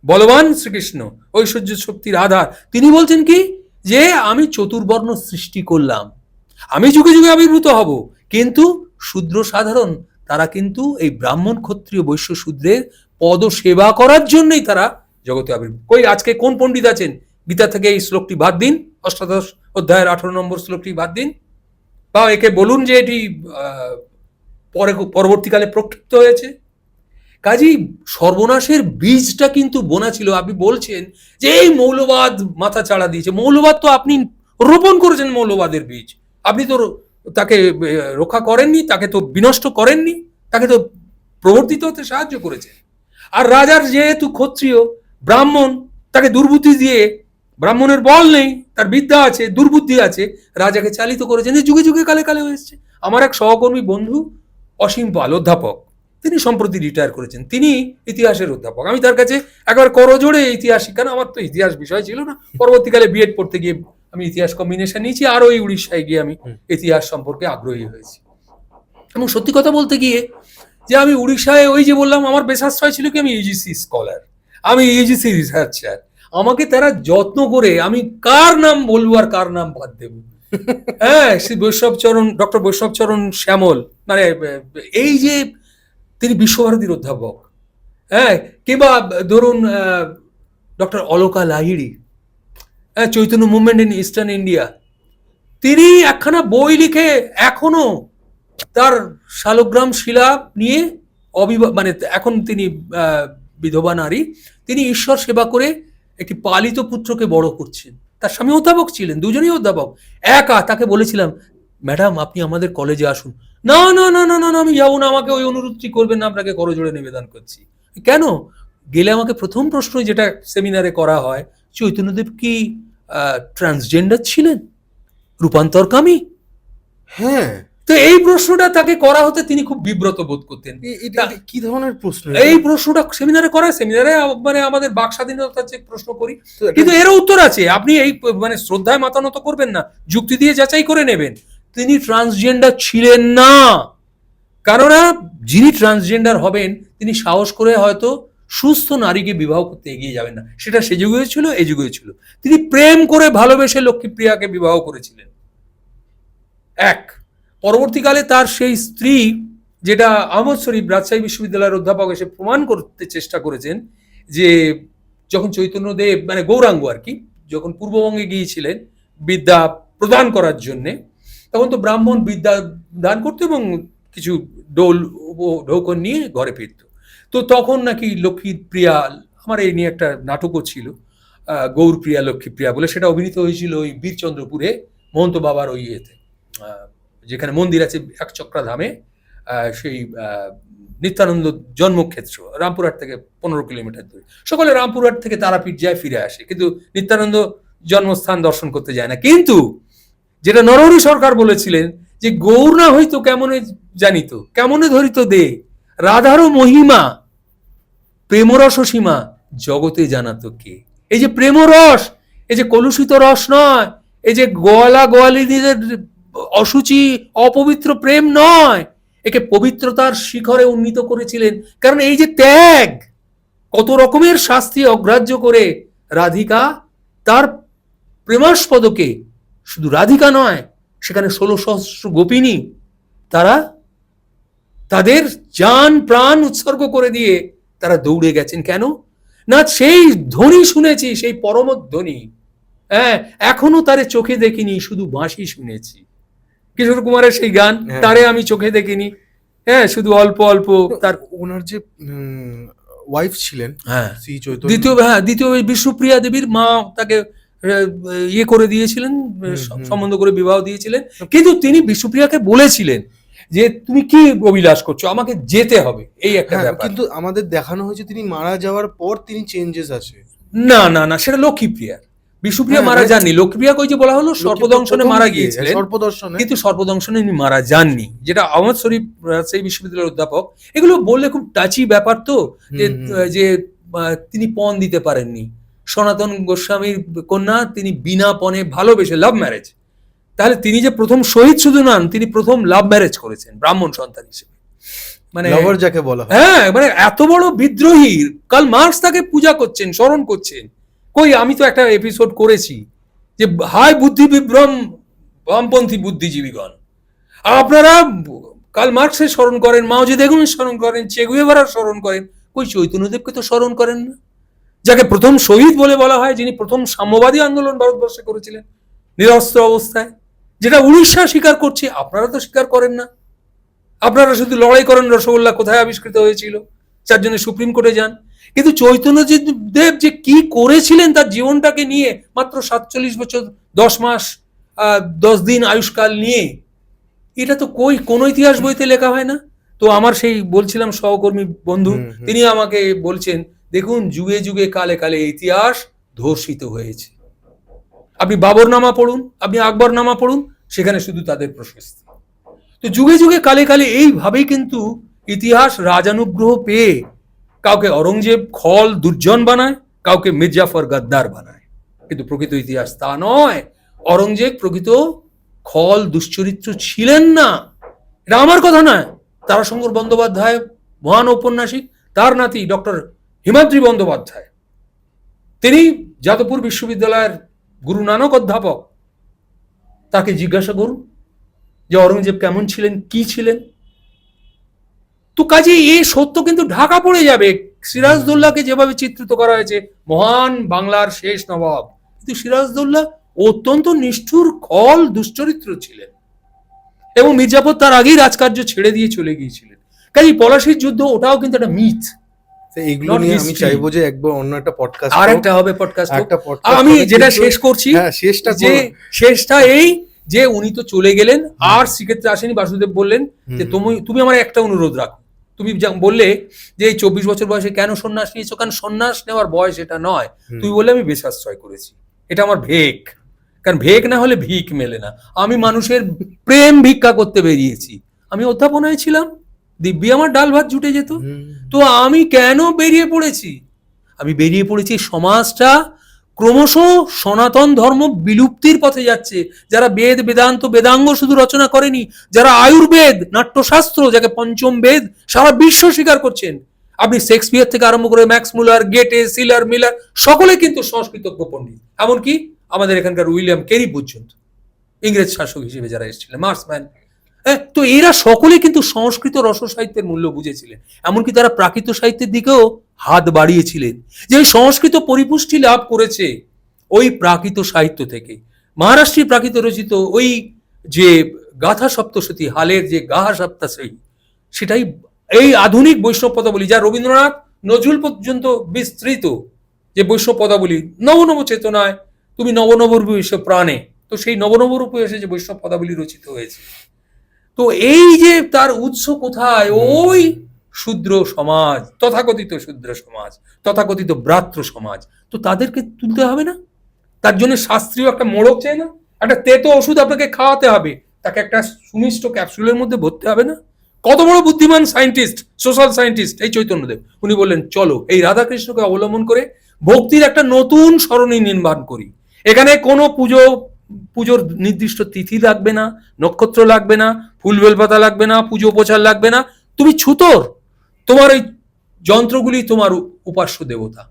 বলবান শ্রীকৃষ্ণ, ঐশ্বর্য শক্তির আধার। তিনি বলছেন কি, যে আমি চতুর্বর্ণ সৃষ্টি করলাম, আমি যুগে যুগে আবির্ভূত হব, কিন্তু শূদ্র সাধারণ তারা কিন্তু এই ব্রাহ্মণ ক্ষত্রিয় বৈশ্য শূদ্রের পদ সেবা করার জন্যই তারা জগতে আবির্ভূত। কই আজকে কোন পণ্ডিত আছেন গীতা থেকে এই শ্লোকটি বাদ দিন, অষ্টাদশ অধ্যায়ের 18 নম্বর শ্লোকটি বাদ দিন, বা একে বলুন যে এটি পরবর্তীকালে প্রক্ষিপ্ত হয়েছে। কাজেই সর্বনাশের বীজটা কিন্তু বোনা ছিল। আপনি বলছেন যে এই মৌলবাদ মাথা চাড়া দিয়েছে, মৌলবাদ তো আপনি রোপণ করেছেন, মৌলবাদের বীজ আপনি তো তাকে রক্ষা করেননি, তাকে তো বিনষ্ট করেননি, তাকে তো প্রবর্তিত হতে সাহায্য করেছেন। আর রাজার যেহেতু ক্ষত্রিয় ব্রাহ্মণ, তাকে দুর্বুদ্ধি দিয়ে, ব্রাহ্মণের বল নেই, তার বিদ্যা আছে, দুর্বুদ্ধি আছে, রাজাকে চালিত করেছেন, যে যুগে যুগে কালে কালে হয়েছে। আমার এক সহকর্মী বন্ধু অসীম পাল, অধ্যাপক, তিনি সম্প্রতি রিটায়ার করেছেন, তিনি ইতিহাসের অধ্যাপক। আমি তার কাছে একবার করজোড়ে ইতিহাস শিখানো, আমার তো ইতিহাস বিষয় ছিল না, পরবর্তীকালে বিএড পড়তে গিয়ে আমি ইতিহাস কম্বিনেশন নিয়েছি, আর ওই উড়িষ্যায় গিয়ে আমি ইতিহাস সম্পর্কে আগ্রহী হয়েছি। এবং সত্যি কথা বলতে গিয়ে যে আমি উড়িষ্যায় ওই যে বললাম আমার বেশাশ্রয় ছিল কি, আমি ইউজিসি স্কলার, আমি ইউজিসি রিসার্চার, আমাকে তারা যত্ন করে, আমি কার নাম বলবো আর কার নাম বাদ দেবো, হ্যাঁ, শ্রী বৈষ্ণবচরণ, ডক্টর বৈষ্ণবচরণ শ্যামল, মানে এই যে তিনি বিশ্বভারতীর অধ্যাপক, হ্যাঁ, কিংবা ধরুন ডক্টর অলকা লাহিড়ী, হ্যাঁ, Chaitanya movement in eastern India, তিনি একখানা বই লিখে এখনো তার শালগ্রাম শিলা নিয়ে মানে এখন তিনি বিধবা নারী, তিনি ঈশ্বর সেবা করে একটি পালিত পুত্রকে বড় করছেন। তার স্বামী অধ্যাপক ছিলেন, দুজনেই অধ্যাপক। একা তাকে বলেছিলাম, ম্যাডাম আপনি আমাদের কলেজে আসুন। না না না না না, আমি যাবো না, আমাকে ওই অনুরোধটি করবেন না, আপনাকে করজোড়ে নিবেদন করছি। কেন? গেলে আমাকে প্রথম প্রশ্ন যেটা সেমিনারে করা হয়, চৈতন্যদেব কি ট্রান্সজেন্ডার ছিলেন, রূপান্তরকামী? হ্যাঁ, তো এই প্রশ্নটা তাকে করা হতে তিনি খুব বিব্রত বোধ করতেন। এটা কি ধরনের প্রশ্ন? এই প্রশ্নটা সেমিনারে করা, সেমিনারে মানে আমাদের বাক স্বাধীনতার যে প্রশ্ন করি, কিন্তু এরও উত্তর আছে, আপনি এই মানে শ্রদ্ধায় মাথা নত করবেন না, যুক্তি দিয়ে যাচাই করে নেবেন। তিনি ট্রান্সজেন্ডার ছিলেন না, কেননা যিনি ট্রান্সজেন্ডার হবেন তিনি সাহস করে হয়তো সুস্থ নারীকে বিবাহ করতে এগিয়ে যাবেন না, সেটা সে যুগেও ছিল, এই যুগেও ছিল। তিনি প্রেম করে ভালোবেসে লক্ষ্মীপ্রিয়াকে বিবাহ করেছিলেন। এক, পরবর্তীকালে তার সেই স্ত্রী, যেটা আহমদ শরীফ রাজশাহী বিশ্ববিদ্যালয়ের অধ্যাপক এসে প্রমাণ করতে চেষ্টা করেছেন, যে যখন চৈতন্যদেব মানে গৌরাঙ্গ আর কি, যখন পূর্ববঙ্গে গিয়েছিলেন বিদ্যা প্রদান করার জন্যে, তখন তো ব্রাহ্মণ বিদ্যা দান করতো এবং কিছু ডোল ঢৌকন নিয়ে ঘরে ফিরত। তো তখন নাকি লক্ষ্মীপ্রিয়া, আমার এই নিয়ে একটা নাটকও ছিল, গৌরপ্রিয়া লক্ষ্মীপ্রিয়া বলে, সেটা অভিনীত হয়েছিল ওই বীরচন্দ্রপুরে মহন্ত বাবার ওই ইয়েতে, যেখানে মন্দির আছে একচক্রা ধামে, সেই নিত্যানন্দ জন্মক্ষেত্র রামপুরহাট থেকে 15 কিলোমিটার দূরে। সকলে রামপুরহাট থেকে তারাপীঠ যায়, ফিরে আসে, কিন্তু নিত্যানন্দ জন্মস্থান দর্শন করতে যায় না। কিন্তু যেটা নরহরি সরকার বলেছিলেন যে গৌর না হইতো কেমনে জানিত, কেমনে ধরিত দে, রাধারও মহিমা প্রেমরস সীমা জগতে জানাতো কে। এই যে প্রেমরস, এই যে কলুষিত রস নয়, এই যে গোয়ালা গোয়ালিনীদের অসুচি অপবিত্র প্রেম নয়, একে পবিত্রতার শিখরে উন্নীত করেছিলেন। কারণ এই যে ত্যাগ, কত রকমের শাস্তি অগ্রাহ্য করে রাধিকা তার প্রেমাস্পদকে, শুধু রাধিকা নয়, সেখানে 16 সহস্র গোপিনী, তারা তাদের জান প্রাণ উৎসর্গ করে দিয়ে তারা দৌড়ে গেছেন। কেন না, সেই ধ্বনি শুনেছি, সেই পরমধ্বনি, হ্যাঁ, এখনো তারে চোখে দেখিনি, শুধু বাঁশি শুনেছি। কিশোর কুমারের সেই গান, তারে আমি চোখে দেখিনি, হ্যাঁ, শুধু অল্প অল্প। তার ওনার যে ওয়াইফ ছিলেন, হ্যাঁ, শ্রী চৈতন্য, দ্বিতীয় বিষ্ণুপ্রিয়া দেবীর মা তাকে ইয়ে করে দিয়েছিলেন, সম্বন্ধ করে বিবাহ দিয়েছিলেন। কিন্তু তিনি বিষ্ণুপ্রিয়াকে বলেছিলেন যে তুমি কি অভিলাষ করছো, আমাকে যেতে হবে, এই একটা ব্যাপার। কিন্তু আমাদের দেখানো হয়েছে তিনি মারা যাওয়ার পর তিনি চেঞ্জেস আছে। না না না, সেটা লক্ষ্মীপ্রিয়া। বিষ্ণুপ্রিয়া মারা যাননি। লক্ষ্মীপ্রিয়া কই যে বলা হলো সর্পদংশনে মারা গিয়েছিলেন, কিন্তু সর্পদংশনে তিনি মারা যাননি, যেটা আহমদ শরীফ সেই বিশ্ববিদ্যালয়ের অধ্যাপক। এগুলো বললে খুব টাচি ব্যাপার তো, যে তিনি পণ দিতে পারেননি। সনাতন গোস্বামীর কন্যা তিনি বিনা পণে ভালোবেসে, লাভ ম্যারেজ, তাহলে তিনি যে প্রথম শহীদ শুধু নন, তিনি প্রথম লাভ ম্যারেজ করেছেন ব্রাহ্মণ সন্তান হিসেবে। মানে লভার যাকে বলা হয়, হ্যাঁ, মানে এত বড় বিদ্রোহী, কার্ল মার্কস তাকে পূজা করছেন, স্মরণ করছেন। কই, আমি তো একটা এপিসোড করেছি যে হায় বুদ্ধি বিভ্রম বামপন্থী বুদ্ধিজীবীগণ, আপনারা কার্ল মার্কসের স্মরণ করেন, মাও জেদুংয়ের স্মরণ করেন, চে গুয়েভারার স্মরণ করেন, কই চৈতন্যদেবকে তো স্মরণ করেন না, যাকে প্রথম শহীদ বলে বলা হয়, যিনি প্রথম সাম্যবাদী আন্দোলন ভারতবর্ষে করেছিলেন নিরস্ত্র অবস্থায়, যেটা উড়িষ্যা স্বীকার করছে, আপনারা তো স্বীকার করেন না। আপনারা শুধু লড়াই করেন রসগোল্লা কোথায় আবিষ্কৃত হয়েছিল, যার জন্য সুপ্রিম কোর্টে যান। কিন্তু চৈতন্যদেব যে কি করেছিলেন তার জীবনটাকে নিয়ে, মাত্র 47 বছর 10 মাস 10 দিন আয়ুষ্কাল নিয়ে, এটা তো কই কোন ইতিহাস বইতে লেখা হয় না। তো আমার সেই বলছিলাম সহকর্মী বন্ধু, তিনি আমাকে বলছেন, দেখুন যুগে যুগে কালে কালে ইতিহাস ধর্ষিত হয়েছে। আপনি বাবরনামা পড়ুন, আপনি আকবরনামা পড়ুন, সেখানে শুধু তাদের প্রশস্তি। তো যুগে যুগে কালে কালে এইভাবেই কিন্তু ইতিহাস রাজানুগ্রহ পেয়ে কাউকে অরঙ্গজেব খল দুর্জন বানায়, কাউকে মির্জাফর গাদ্দার বানায়। কিন্তু প্রকৃত ইতিহাস তা নয়। অরঙ্গজেব প্রকৃত খল দুশ্চরিত্র ছিলেন না, এটা আমার কথা নয়। তারাশঙ্কর বন্দ্যোপাধ্যায় মহান ঔপন্যাসিক, তার নাতি ডক্টর হিমাদ্রি বন্দ্যোপাধ্যায়, তিনি যাদবপুর বিশ্ববিদ্যালয়ের গুরু নানক অধ্যাপক, তাকে জিজ্ঞাসা করুন যে অরঙ্গজেব কেমন ছিলেন, কি ছিলেন। তো কাজে এই সত্য কিন্তু ঢাকা পড়ে যাবে। সিরাজদৌল্লাকে যেভাবে চিত্রিত করা হয়েছে, মহান বাংলার শেষ নবাব, কিন্তু সিরাজদৌল্লা অত্যন্ত নিষ্ঠুর খল দুশ্চরিত্র ছিলেন, এবং মির্জাফর তার আগেই রাজকার্য ছেড়ে দিয়ে চলে গিয়েছিলেন। কাজে পলাশির যুদ্ধ ওটাও কিন্তু একটা মিথ। এইগুলো নিয়ে আমি চাইবো যে একবার অন্য একটা পডকাস্ট, আর একটা হবে পডকাস্ট। আমি আমি যেটা শেষ করছি, শেষটা এই যে উনি তো চলে গেলেন, আর শ্রীক্ষেত্রে আসেনি। বাসুদেব বললেন যে তুমি আমার একটা অনুরোধ রাখো। তুমি বললে যে এই 24 বছর বয়সে কেন সন্ন্যাস নিয়েছো, কারণ সন্ন্যাস নেওয়ার বয়স এটা নয়। তুমি বললে আমি বেশাশ্রয় করেছি, এটা আমার ভেক, কারণ ভেক না হলে ভিক মেলে না। আমি মানুষের প্রেম ভিক্ষা করতে বেরিয়েছি। আমি অধ্যাপনায় ছিলাম, দিব্যি আমার ডাল ভাত জুটে যেত। তো আমি কেন বেরিয়ে পড়েছি? আমি বেরিয়ে পড়েছি সমাজটা ক্রমশ সনাতন ধর্ম বিলুপ্তির পথে যাচ্ছে। যারা বেদ বেদান্ত বেদাঙ্গ শুধু রচনা করেনি, যারা আয়ুর্বেদ নাট্যশাস্ত্র, যাকে পঞ্চম বেদ সারা বিশ্ব স্বীকার করছেন। আপনি শেক্সপিয়ার থেকে আরম্ভ করে ম্যাক্স মুলার, গেটে, সিলার, মিলার, সকলে কিন্তু সংস্কৃতজ্ঞ পণ্ডিত। এমনকি আমাদের এখানকার উইলিয়াম কেরি পর্যন্ত, ইংরেজ শাসক হিসেবে যারা এসেছিলেন, মার্সম্যান, তো এরা সকলে কিন্তু সংস্কৃত রস সাহিত্যের মূল্য বুঝেছিলেন। এমনকি তারা প্রাকৃত সাহিত্যের দিকেও হাত বাড়িয়েছিলেন, যে ওই সংস্কৃত পরিপুষ্টি লাভ করেছে ওই প্রাকৃত সাহিত্য থেকে। মহারাষ্ট্রী প্রাকৃত রচিত ওই যে গাথা সপ্তশতী, হালের যে গাহা সপ্তাশী, সেটাই এই আধুনিক বৈষ্ণব পদাবলী, যা রবীন্দ্রনাথ নজরুল পর্যন্ত বিস্তৃত যে বৈষ্ণব পদাবলী, নব নব চেতনায় তুমি নব নব রূপে প্রাণে, তো সেই নব নব রূপে এসে যে বৈষ্ণব পদাবলী রচিত হয়েছে, তো এই যে তার উৎস কোথায়, ওই শূদ্র সমাজ, তথাকথিত শূদ্র সমাজ, তথাকথিত ব্রাত্র সমাজ, তো তাদেরকে তুলতে হবে না? তার জন্য শাস্ত্রীয় একটা মোড়ক চাই না? একটা তেতো ওষুধ আপনাকে খাওয়াতে হবে, তাকে একটা সুমিষ্ট ক্যাপসুলের মধ্যে ভরতে হবে না? কত বড় বুদ্ধিমান সায়েন্টিস্ট, সোশ্যাল সায়েন্টিস্ট এই চৈতন্যদেব, উনি বললেন চলো এই রাধাকৃষ্ণকে অবলম্বন করে ভক্তির একটা নতুন সরণি নির্মাণ করি। এখানে কোনো পুজোর নির্দিষ্ট তিথি লাগবে না, নক্ষত্র লাগবে না, ফুল বেলপাতা লাগবে না, পুজো উপচার লাগবে না। তুমি ছুতোর, তোমার এই যন্ত্রগুলি তোমার উপাস্য দেবতা।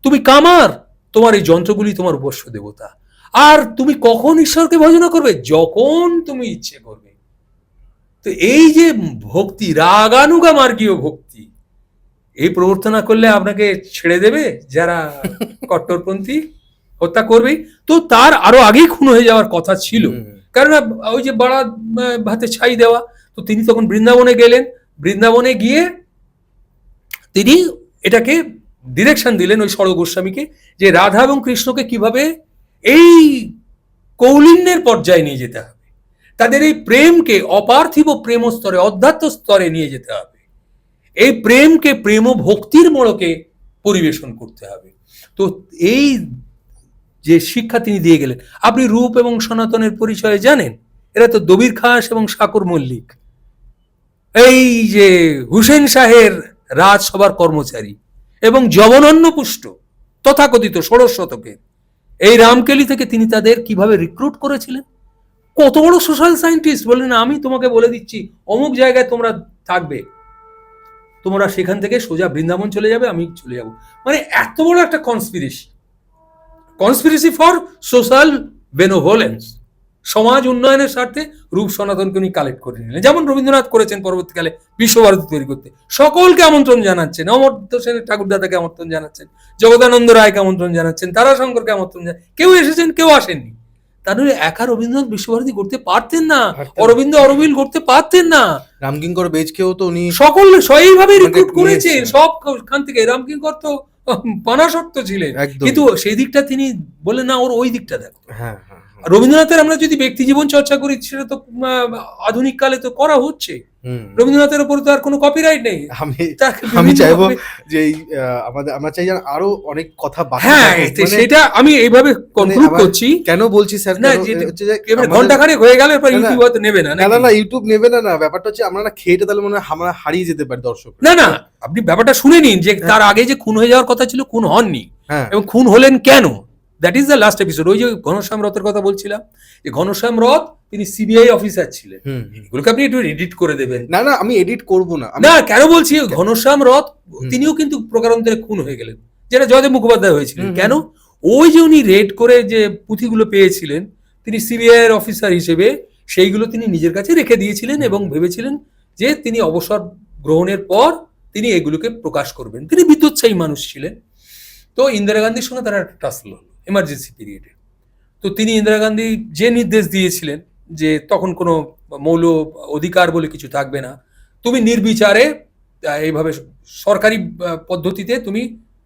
তুমি কামার, তোমার এই যন্ত্রগুলি তোমার উপাস্য দেবতা। আর তুমি কখন ঈশ্বরকে ভজনা করবে? যখন তুমি ইচ্ছে করবে। তো এই যে ভক্তি, রাগানুগা মার্গীয় ভক্তি, এই প্রবর্তনা করলে আপনাকে ছেড়ে দেবে যারা কট্টরপন্থী, হত্যা করবেই। তো তার আরো আগেই খুন হয়ে যাওয়ার কথা ছিল, কেননা ওই যে বাড়া ভাতে ছাই দেওয়া। তো তিনি তখন বৃন্দাবনে গেলেন, বৃন্দাবনে গিয়ে তিনি এটাকে ডিরেকশন দিলেন ওই ষড় গোস্বামীকে, যে রাধা এবং কৃষ্ণকে কিভাবে এই কৌলিন্যের পর্যায়ে নিয়ে যেতে হবে, তাদের এই প্রেমকে অপার্থিব প্রেম স্তরে, অধ্যাত্ম স্তরে নিয়ে যেতে হবে, এই প্রেমকে প্রেম ভক্তির মোড়কে পরিবেশন করতে হবে। তো এই যে শিক্ষা তিনি দিয়ে গেলেন। আপনি রূপ এবং সনাতনের পরিচয় জানেন, এরা তো দবির খাস এবং সাকুর মল্লিক, এই যে হুসেন শাহের রাজসভার কর্মচারী এবং জবনন্ন পুষ্ট তথাকথিত ষোড়শ শতকের এই রামকেলি থেকে তিনি তাদের কিভাবে রিক্রুট করেছিলেন। কত বড় সোশ্যাল সায়েন্টিস্ট! বললেন আমি তোমাকে বলে দিচ্ছি অমুক জায়গায় তোমরা থাকবে, তোমরা সেখান থেকে সোজা বৃন্দাবন চলে যাবে, আমি চলে যাব। মানে এত বড় একটা কনস্পিরেসি ফর সোশ্যাল বেনোভোলেন্স, সমাজ উন্নয়নের স্বার্থে রূপ সনাতনকে উনি কালেক্ট করে নিলেন, যেমন রবীন্দ্রনাথ করেছেন পরবর্তীকালে বিশ্বভারতী তৈরি করতে। সকলকে আমন্ত্রণ জানাচ্ছেন, অমর্ত্য সেনের ঠাকুরদাদাকে আমন্ত্রণ জানাচ্ছেন, জগদানন্দ রায়কে আমন্ত্রণ জানাচ্ছেন, তারাশঙ্করকে আমন্ত্রণ জানাচ্ছেন। কেউ এসেছেন, কেউ আসেননি। তার নইলে একা রবীন্দ্রনাথ বিশ্বভারতী করতে পারতেন না, অরবিন্দ অরবিল করতে পারতেন না। রামকিঙ্কর বেজকেও তো উনি সকল সেইভাবে রিক্রুট করেছেন সবখান থেকে। রামকিঙ্কর তো পানাসক্ত ছিলেন, কিন্তু সেই দিকটা তিনি বললেন না, ওর ওই দিকটা দেখো। হ্যাঁ, রবীন্দ্রনাথের আমরা যদি ব্যক্তি জীবন চর্চা করি, সেটা তো আধুনিক কালে তো করা হচ্ছে। রবীন্দ্রনাথের উপর তো আর কোনো কপিরাইট নেই। আমি চাইবো যে আমরা চাই আরো অনেক কথা বাকি। হ্যাঁ, সেটা আমি এইভাবে কনক্লুড করছি। কেন বলছি স্যার, ঘন্টা খানেক হয়ে গেলে ইউটিউব হয়তো নেবে না। না, ইউটিউব নেবে না। ব্যাপারটা হচ্ছে আমরা না খেয়েটা তাহলে মনে হয় আমরা হারিয়ে যেতে পারি দর্শক। না, আপনি ব্যাপারটা শুনে নিন যে তার আগে যে খুন হয়ে যাওয়ার কথা ছিল, খুন হননি, এবং খুন হলেন কেন, that is the last episode. ওই যে ঘনশ্যাম রথের কথা বলছিলাম, যে ঘনশ্যাম রথ তিনি সিবিআই অফিসার ছিলেন। এগুলোকে আপনি একটু এডিট করে দেবেন। না, আমি এডিট করব না। না, কেন বলছি, ঘনশ্যাম রথ তিনিও কিন্তু প্রকারান্তরে খুন হয়ে গেলেন, যেটা জয়দেব মুখোপাধ্যায় হয়েছিলেন। কেন? ওই যে উনি রেড করে যে পুঁথিগুলো পেয়েছিলেন, তিনি সিবিআই এর অফিসার হিসেবে সেইগুলো তিনি নিজের কাছে রেখে দিয়েছিলেন এবং ভেবেছিলেন যে তিনি অবসর গ্রহণের পর তিনি এগুলোকে প্রকাশ করবেন। তিনি বিদ্যুৎসাহী মানুষ ছিলেন। তো ইন্দিরা গান্ধীর সঙ্গে তারা একটা টাসল হলো এমার্জেন্সি পিরিয়ডে। তো তিনি ইন্দিরা গান্ধী যে নির্দেশ দিয়েছিলেন যে তখন কোনো মৌল অধিকার বলে কিছু থাকবে না, তুমি নির্বিচারে এইভাবে সরকারি পদ্ধতিতে তুমি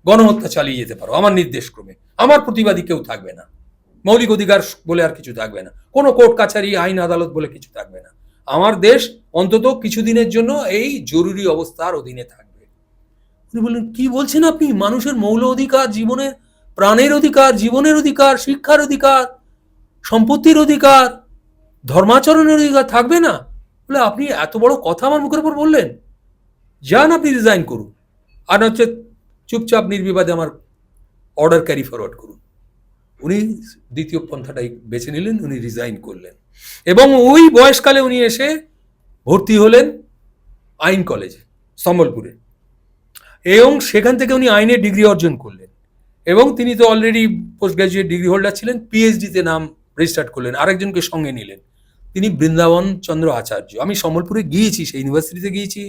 গণহত্যা চালিয়ে যেতে পারো আমার নির্দেশ ক্রমে, আমার প্রতিবাদী কেউ থাকবে না, মৌলিক অধিকার বলে আর কিছু থাকবে না, কোনো কোর্ট কাছারি আইন আদালত বলে কিছু থাকবে না, আমার দেশ অন্তত কিছুদিনের জন্য এই জরুরি অবস্থার অধীনে থাকবে। উনি বললেন কি বলছেন আপনি? মানুষের মৌল অধিকার, জীবনের প্রাণের অধিকার, জীবনের অধিকার, শিক্ষার অধিকার, সম্পত্তির অধিকার, ধর্মাচরণের অধিকার থাকবে না? বলে আপনি এত বড় কথা আমার মুখের উপর বললেন, যান আপনি রিজাইন করুন, আর হচ্ছে চুপচাপ নির্বিবাদে আমার অর্ডার ক্যারি ফরওয়ার্ড করুন। উনি দ্বিতীয় পন্থাটাই বেছে নিলেন, উনি রিজাইন করলেন এবং ওই বয়সকালে উনি এসে ভর্তি হলেন আইন কলেজে সম্বলপুরে, এবং সেখান থেকে উনি আইনের ডিগ্রি অর্জন করলেন। এবং তিনি তো already post graduate degree holder ছিলেন, পিএইচডিতে নাম রেজিস্টার করলেন, আরেকজনকে সঙ্গে নিলেন, তিনি বৃন্দাবন চন্দ্র আচার্য। আমি সম্বলপুরে গিয়েছি, সেই ইউনিভার্সিটিতে গিয়েছি,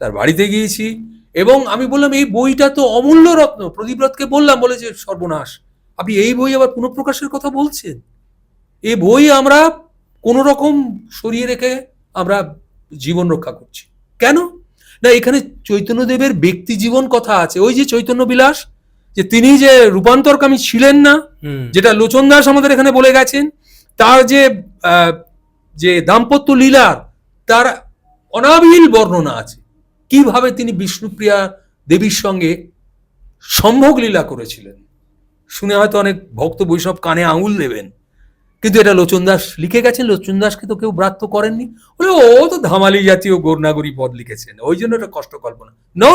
তার বাড়িতে গিয়েছি, এবং আমি বললাম এই বইটা তো অমূল্য রত্ন। প্রদীপরথকে বললাম, বলে যে সর্বনাশ, আপনি এই বই আবার পুনঃপ্রকাশের কথা বলছেন? এই বই আমরা কোন রকম সরিয়ে রেখে আমরা জীবন রক্ষা করছি। কেন না, এখানে চৈতন্যদেবের ব্যক্তি জীবন কথা আছে। ওই যে চৈতন্য বিলাস, যে তিনি যে রূপান্তরকামী ছিলেন না, যেটা লোচন দাস আমাদের এখানে বলে গেছেন, তার যে দাম্পত্য লীলার তার অনাবিল বর্ণনা আছে কিভাবে তিনি বিষ্ণুপ্রিয়া দেবীর সঙ্গে সম্ভোগ লীলা করেছিলেন। শুনে হয়তো অনেক ভক্ত বৈষ্ণব কানে আঙুল দেবেন, কিন্তু এটা লোচন দাস লিখে গেছেন। লোচন দাসকে তো কেউ ব্রাত্য করেননি, বলে ও তো ধামালি জাতীয় গোরনাগরী পদ লিখেছেন, ওই জন্য এটা কষ্ট কল্পনা। নো,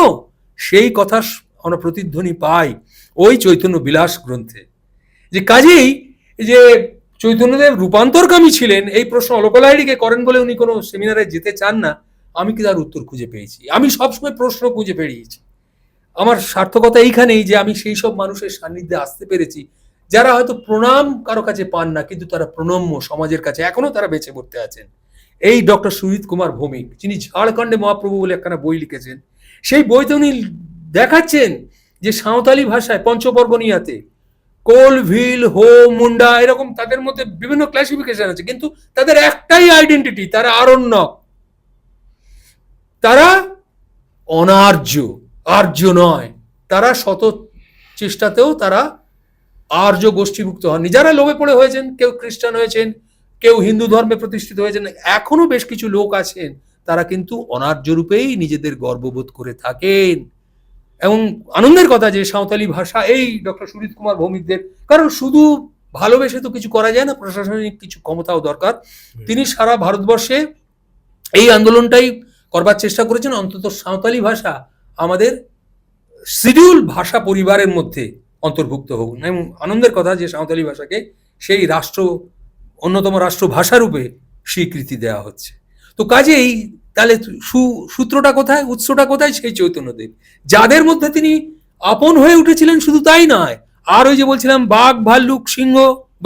সেই কথা আমরা প্রতিধ্বনি পাই ওই চৈতন্য বিলাস গ্রন্থে। যে কাজেই যে চৈতন্যদেব রূপান্তরকামী ছিলেন এই প্রশ্ন অলোকালাইডিকে করেন বলে উনি কোনো সেমিনারে যেতে চান না। আমি কি তার উত্তর খুঁজে পেয়েছি? আমি সবসময় প্রশ্ন খুঁজে পেয়েছি। আমার সার্থকতা এইখানেই যে আমি সেই সব মানুষের সান্নিধ্যে আসতে পেরেছি যারা হয়তো প্রণাম কারো কাছে পান না, কিন্তু তারা প্রণম্য সমাজের কাছে এখনো তারা বেঁচে পড়তে আছেন। এই ডক্টর সুজিত কুমার ভৌমিক, যিনি ঝাড়খণ্ডে মহাপ্রভু বলে একখানা বই লিখেছেন, সেই বইতে উনি দেখাচ্ছেন যে সাঁওতালি ভাষায় পঞ্চপর্বণিয়াতে কোল, ভিল, হো, মুন্ডা এরকম তাদের মধ্যে বিভিন্ন ক্লাসিফিকেশন আছে, কিন্তু তাদের একটাই আইডেন্টিটি, তারা আরণ্যক, তারা অনার্য, আর্য নয়। তারা শত চেষ্টাতেও তারা আর্য গোষ্ঠীভুক্ত হননি। যারা লোভে পড়ে হয়েছেন, কেউ খ্রিস্টান হয়েছেন, কেউ হিন্দু ধর্মে প্রতিষ্ঠিত হয়েছেন, এখনো বেশ কিছু লোক আছেন তারা কিন্তু অনার্য রূপেই নিজেদের গর্ববোধ করে থাকেন। এবং আনন্দের কথা যে সাঁওতালি ভাষা এই ডক্টর সুজিত কুমার ভৌমিকদের, কারণ শুধু ভালোবেসে তো কিছু করা যায় না, প্রশাসনিক কিছু ক্ষমতাও দরকার। তিনি সারা ভারতবর্ষে এই আন্দোলনটাই করবার চেষ্টা করেছেন, অন্তত সাঁওতালি ভাষা আমাদের শিডিউল ভাষা পরিবারের মধ্যে অন্তর্ভুক্ত হোক। এবং আনন্দের কথা যে সাঁওতালি ভাষাকে সেই রাষ্ট্র অন্যতম রাষ্ট্রভাষা রূপে স্বীকৃতি দেওয়া হচ্ছে। তো কাজেই তাহলে সূত্রটা কোথায়, উৎসটা কোথায়? সেই চৈতন্যদেব, যাদের মধ্যে তিনি আপন হয়ে উঠেছিলেন। শুধু তাই নয়, আর ওই যে বলছিলাম বাঘ, ভাল্লুক, সিংহ,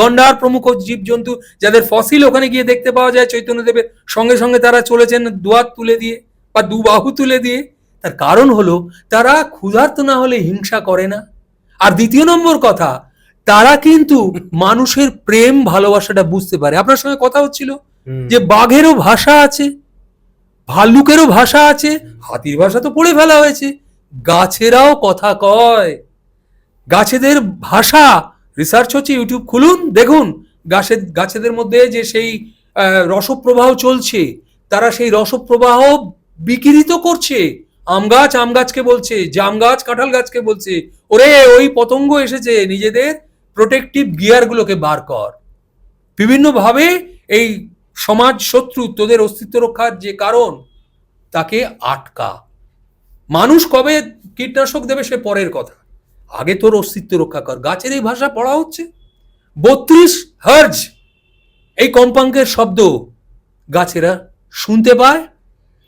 গন্ডার প্রমুখ জীবজন্তু যাদের ফসিল ওখানে গিয়ে দেখতে পাওয়া যায়, চৈতন্যদেবের সঙ্গে সঙ্গে তারা চলেছেন দুহাত তুলে দিয়ে বা দুবাহু তুলে দিয়ে। তার কারণ হলো তারা ক্ষুধার্ত না হলে হিংসা করে না। আর দ্বিতীয় নম্বর কথা, তারা কিন্তু মানুষের প্রেম ভালোবাসাটা বুঝতে পারে। আপনার সঙ্গে কথা হচ্ছিল যে বাঘেরও ভাষা আছে, ভাল্লুকেরও ভাষা আছে, হাতির ভাষা তো পড়ে ফেলা হয়েছে, গাছেরাও কথা কয়। গাছেদের ভাষা রিসার্চ হচ্ছে, ইউটিউব খুলুন দেখুন, গাছেদের মধ্যে যে সেই রসপ্রবাহ চলছে, তারা সেই রসপ্রবাহ বিকিরিত করছে। আম গাছকে বলছে, জাম গাছ কাঁঠাল গাছকে বলছে, ওরে ওই পতঙ্গ এসেছে, নিজেদের প্রোটেকটিভ গিয়ার গুলোকে বার কর। বিভিন্ন ভাবে এই সমাজ শত্রু তোদের অস্তিত্ব রক্ষার যে কারণ তাকে আটকা। মানুষ কবে কীটনাশক দেবে সে পরের কথা, আগে তোর অস্তিত্ব রক্ষা কর। গাছের এই ভাষা পড়া হচ্ছে। 32 হার্জ এই কম্পাঙ্কের শব্দ গাছেরা শুনতে পায়,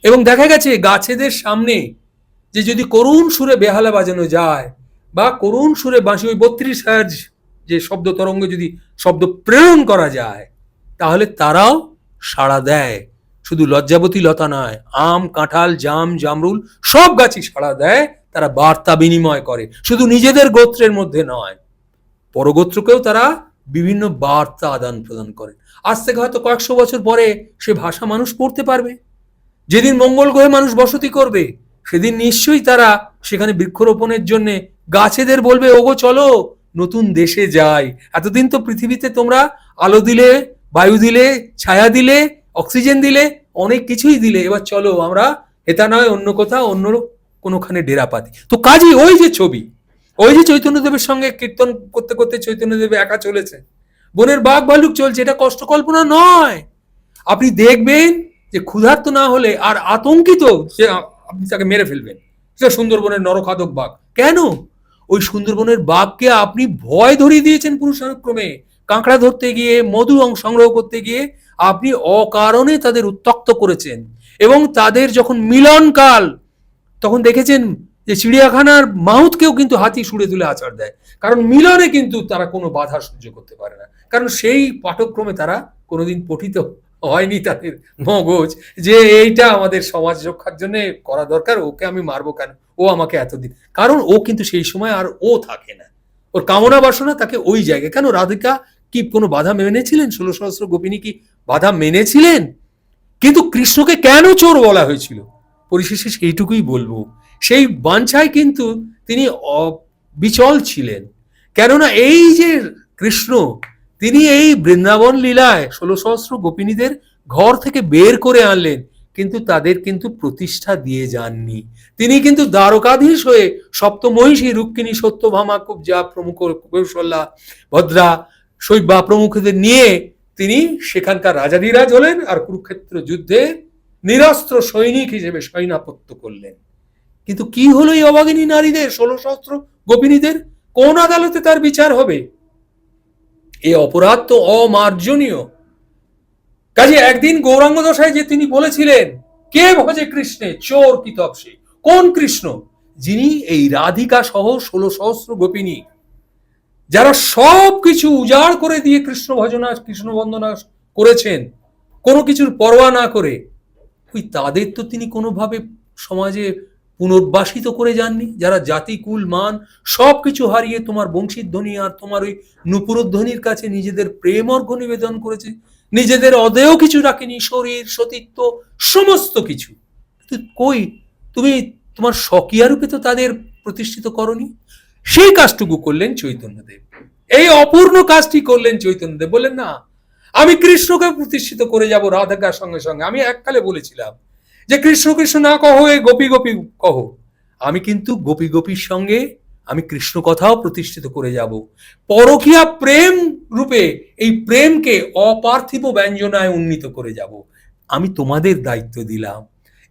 এবং দেখা গেছে গাছেদের সামনে যে যদি করুণ সুরে বেহালা বাজানো যায় বা করুণ সুরে বাঁশি, ওই 32 হার্জ যে শব্দ তরঙ্গ যদি শব্দ প্রেরণ করা যায়, তাহলে তারাও সাড়া দেয়। শুধু লজ্জাবতী লতা নয়, আম, কাঁঠাল, জাম, জামরুল সব গাছই সাড়া দেয়। তারা বার্তা বিনিময় করে, শুধু নিজেদের গোত্রের মধ্যে নয়, পরগোত্রকেও তারা বিভিন্ন বার্তা আদান প্রদান করে। আজ থেকে হয়তো কয়েকশো বছর পরে সে ভাষা মানুষ পড়তে পারবে। যেদিন মঙ্গল গ্রহে মানুষ বসতি করবে, সেদিন নিশ্চয়ই তারা সেখানে বৃক্ষরোপণের জন্য গাছেদের বলবে, ওগো চলো নতুন দেশে যাই। এতদিন তো পৃথিবীতে তোমরা আলো দিলে, বায়ু দিলে, ছায়া দিলে, অক্সিজেন দিলে, অনেক কিছুই দিলে, এবার চলো আমরা এটা নয় অন্য কোথাও অন্য কোনোখানে ডেরা পাতি। তো কাজেই ওই যে ছবি, ওই যে চৈতন্যদেবের সঙ্গে কীর্তন করতে করতে চৈতন্যদেব একা চলেছে, বনের বাঘ ভাল্লুক চলছে, এটা কষ্ট কল্পনা নয়। আপনি দেখবেন যে ক্ষুধার্ত না হলে আর আতঙ্কিত, সে আপনি তাকে মেরে ফেলবেন। সেটা সুন্দরবনের নরখাদক বাঘ। কেন? ওই সুন্দরবনের বাঘকে আপনি ভয় ধরিয়ে দিয়েছেন পুরুষানুক্রমে। কাঁকড়া ধরতে গিয়ে, মধু সংগ্রহ করতে গিয়ে আপনি অকারণে তাদের উত্ত্যক্ত করেছেন। এবং তাদের যখন মিলনকাল, তখন দেখেছেন যে চিড়িয়াখানার মাহুতকেও কিন্তু হাতি ছুঁড়ে তুলে আছাড় দেয়, কারণ মিলনে কিন্তু তারা কোনো বাধা সহ্য করতে পারে না। কারণ সেই পাঠক্রমে তারা কোনোদিন পঠিত হয়নি তাদের মগজ যে এইটা আমাদের সমাজ রক্ষার জন্য করা দরকার, ওকে আমি মারবো কেন, ও আমাকে এতদিন। কারণ ও কিন্তু সেই সময় আর ও থাকে না, ওর কামনা বাসনা তাকে ওই জায়গায়। কেন রাধিকা কি কোনো বাধা মেনেছিলেন? 16 সহস্র গোপিনী কি বাধা মেনেছিলেন? কিন্তু কৃষ্ণকে কেন চোর বলা হয়েছিল, পরিশেষে সেইটুকুই বলবো। সেই বাঞ্ছায় কিন্তু তিনি বিচল ছিলেন। কেননা এই যে কৃষ্ণ, তিনি এই বৃন্দাবন লীলায় 16 সহস্র গোপিনীদের ঘর থেকে বের করে আনলেন কিন্তু তাদের কিন্তু প্রতিষ্ঠা দিয়ে যাননি। তিনি কিন্তু দ্বারকাধীশ হয়ে সপ্তমহিষী, রুক্মিণী, সত্যভামা, কুব্জা প্রমুখ, কৌশল্যা, ভদ্রা, শৈবা প্রমুখদের নিয়ে তিনি সেখানকার রাজাধিরাজ হলেন আর কুরুক্ষেত্র যুদ্ধে নিরস্ত্র সৈনিক হিসেবে সৈনাপত্য করলেন। কিন্তু কি হলো এই অভাগিনী নারীদের, 1600 গোপিনীদের? কোন আদালতে তার বিচার হবে? এই অপরাধ তো অমার্জনীয়। কাজে একদিন গৌরাঙ্গ দশায় যে তিনি বলেছিলেন, কে ভজে কৃষ্ণে চোর কি তপসে, কোন কৃষ্ণ? যিনি এই রাধিকা সহ 1600 গোপিনী, যারা সব কিছু উজাড় করে দিয়ে কৃষ্ণ ভজনা, কৃষ্ণ বন্দনা করেছেন, কোনো কিছুর পরোয়া না করে, ওই তাদের তো তিনি কোনোভাবে সমাজে পুনর্বাসিত করে যাননি। যারা জাতি, কুল, মান সবকিছু হারিয়ে তোমার বংশীধ্বনি আর তোমার ওই নুপুরধ্বনির কাছে নিজেদের প্রেম অর্ঘ নিবেদন করেছে, নিজেদের অদেয় কিছু রাখেনি, শরীর, সতীত্ব, সমস্ত কিছু। কই তুমি তোমার স্বকীয়া রূপে তো তাদের প্রতিষ্ঠিত করনি। সেই কাজটুকু করলেন চৈতন্যদেব, এই অপূর্ণ কাজটি করলেন চৈতন্যদেব। বললেন না, আমি কৃষ্ণকে প্রতিষ্ঠিত করে যাব রাধাকার সঙ্গে সঙ্গে। আমি এককালে বলেছিলাম যে কৃষ্ণ কৃষ্ণ না কহো, এ গোপী গোপী কহো। আমি কিন্তু গোপী গোপীর সঙ্গে আমি কৃষ্ণ কথাও প্রতিষ্ঠিত করে যাব। পরকীয়া প্রেম রূপে এই প্রেমকে অপার্থিব ব্যঞ্জনায় উন্নীত করে যাব। আমি তোমাদের দায়িত্ব দিলাম।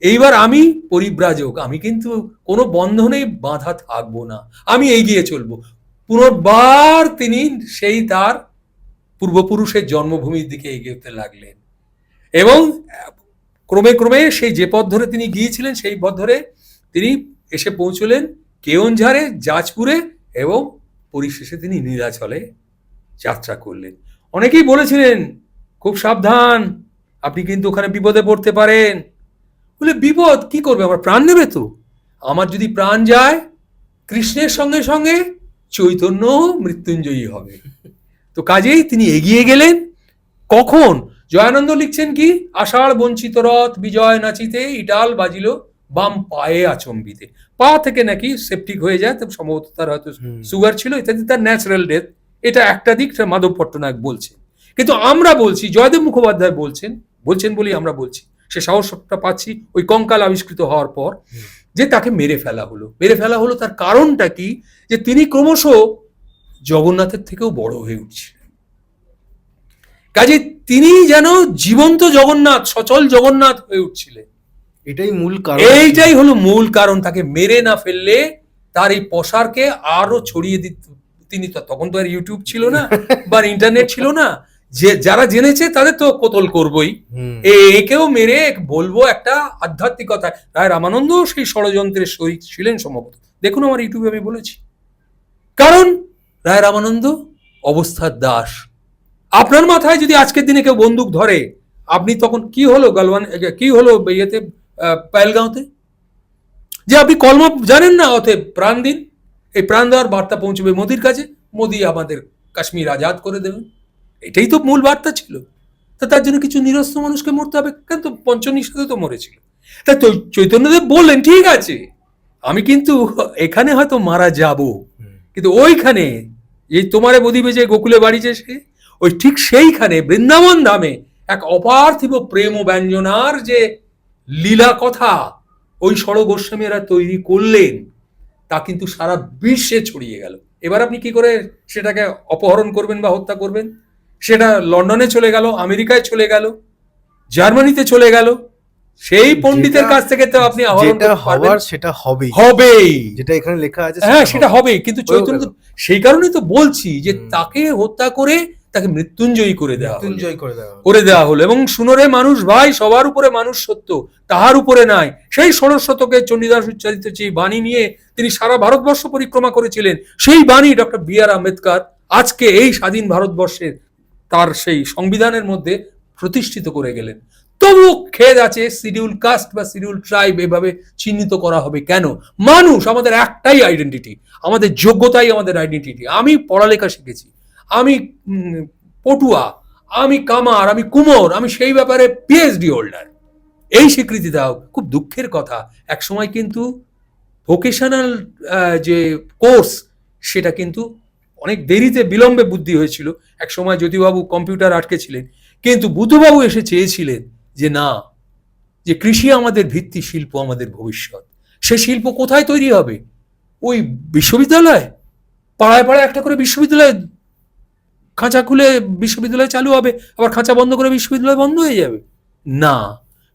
এইবার আমি পরিব্রাজক, আমি কিন্তু কোনো বন্ধনে বাঁধা থাকবো না, আমি এগিয়ে চলবো। পুনর্বার তিনি সেই তার পূর্বপুরুষের জন্মভূমির দিকে এগিয়ে লাগলেন এবং ক্রমে ক্রমে সেই যে পথ ধরে তিনি গিয়েছিলেন সেই পথ ধরে তিনি এসে পৌঁছলেন কেওনঝাড়ে, জাজপুরে এবং পরিশেষে তিনি নীলাচলে যাত্রা করলেন। অনেকেই বলেছিলেন খুব সাবধান, আপনি কিন্তু ওখানে বিপদে পড়তে পারেন। বলে বিপদ কি করবে, আমার প্রাণ নেবে তো? আমার যদি প্রাণ যায়, কৃষ্ণের সঙ্গে সঙ্গে চৈতন্য মৃত্যুঞ্জয়ী হবে। তো কাজেই তিনি এগিয়ে গেলেন। কখন? জয়ানন্দ লিখছেন কি, আষাঢ় বঞ্চিত রথ বিজয় নাচিতে, ইটাল বাজিল বাম পায়ে আচম্বিতে। পা থেকে নাকি সেপটিক হয়ে যায়, সম্ভবত তার হয়তো সুগার ছিল ইত্যাদি, তার ন্যাচারাল ডেথ। এটা একটা দিক, মাধব পট্টনায়ক বলছেন। কিন্তু আমরা বলছি, জয়দেব মুখোপাধ্যায় বলছেন বলেই আমরা বলছি, সে সাহসটা পাচ্ছি ওই কঙ্কাল আবিষ্কৃত হওয়ার পর, যে তাকে মেরে ফেলা হলো। তার কারণটা কি? যে তিনি ক্রমশ জগন্নাথের থেকেও বড় হয়ে উঠছিলেন। কাজে তিনি যেন জীবন্ত জগন্নাথ, সচল জগন্নাথ হয়ে উঠছিলেন। এটাই মূল কারণ, এইটাই হলো মূল কারণ। তাকে মেরে না ফেললে তার এই প্রসারকে আরো ছড়িয়ে দিত। তিনি তো তখন তো আর ইউটিউব ছিল না বা ইন্টারনেট ছিল না, যে যারা জেনেছে তাদের তো কতল করবই, একেও মেরে বলবো একটা আধ্যাত্মিকতা। রায় রামানন্দ সেই ষড়যন্ত্রের শরিক ছিলেন সম্ভবত, দেখুন আমার ইউটিউবে আমি বলেছি। কারণ রায় রামানন্দ অবস্থার দাস। আপনার মাথায় যদি আজকের দিনে কেউ বন্দুক ধরে, আপনি তখন কি হলো গালওয়ান, কি হলো ইয়েতে পায়েলগাঁওতে, যে আপনি কলমা জানেন না, অতএব প্রাণ দিন। এই প্রাণ দেওয়ার বার্তা পৌঁছবে মোদির কাছে, মোদি আমাদের কাশ্মীর আজাদ করে দেবেন। এটাই তো মূল বার্তা ছিল। তা তার জন্য কিছু নিরস্ত্র মানুষকে মরতে হবে, কিন্তু পঞ্চনিষদে তো মরেছিল। তা চৈতন্যদেব বললেন ঠিক আছে, আমি কিন্তু এখানে হয়তো মারা যাব, কিন্তু ওইখানে এই তোমারে বদিবে যে গোকুলে বাড়িছে সে, ওই ঠিক সেইখানে বৃন্দাবন ধামে এক অপার্থিব প্রেম ও ব্যঞ্জনার যে লীলা কথা ওই ষড় গোস্বামীরা তৈরি করলেন, তা কিন্তু সারা বিশ্বে ছড়িয়ে গেল। এবার আপনি কি করে সেটাকে অপহরণ করবেন বা হত্যা করবেন? সেটা লন্ডনে চলে গেল, আমেরিকায় চলে গেল, জার্মানিতে চলে গেল। সেই পণ্ডিতের কাছ থেকে তো আপনি আহরণ করতে পারবেন, সেটা হবেই, যেটা এখানে লেখা আছে, হ্যাঁ সেটা হবে। কিন্তু চৈতন্য সেই কারণেই তো বলছি যে তাকে হত্যা করে তাকে মৃত্যুঞ্জয়ী করে দেওয়া হলো। এবং শুনরে মানুষ ভাই, সবার উপরে মানুষ সত্য, তাহার উপরে নাই। সেই 16 শতকে চণ্ডীদাস উচ্চারিত যে বাণী নিয়ে তিনি সারা ভারতবর্ষ পরিক্রমা করেছিলেন, সেই বাণী ডক্টর বি.আর. আম্বেদকর আজকে এই স্বাধীন ভারতবর্ষের তার সেই সংবিধানের মধ্যে প্রতিষ্ঠিত করে গেলেন। তবু খেদ আছে শিডিউল কাস্ট বা শিডিউল ট্রাইব এভাবে চিহ্নিত করা হবে কেন? মানুষ আমাদের একটাই আইডেন্টিটি, আমাদের যোগ্যতাই আমাদের আইডেন্টিটি। আমি পড়ালেখা শিখেছি, আমি পটুয়া, আমি কামার, আমি কুমোর, আমি সেই ব্যাপারে পিএইচডি হোল্ডার। এই স্বীকৃতি দাও। খুব দুঃখের কথা, এক সময় কিন্তু ভোকেশনাল যে কোর্স সেটা কিন্তু অনেক দেরিতে বিলম্বে বুদ্ধি হয়েছিল। এক সময় জ্যোতিবাবু কম্পিউটার আটকে ছিলেন, কিন্তু বুদ্ধবাবু এসে চেয়েছিলেন যে না, যে কৃষি আমাদের ভিত্তি, শিল্প আমাদের ভবিষ্যৎ। সে শিল্প কোথায় তৈরি হবে? ওই বিশ্ববিদ্যালয়, পাড়ায় পাড়ায় একটা করে বিশ্ববিদ্যালয়, খাঁচা খুলে বিশ্ববিদ্যালয় চালু হবে, আবার খাঁচা বন্ধ করে বিশ্ববিদ্যালয় বন্ধ হয়ে যাবে? না,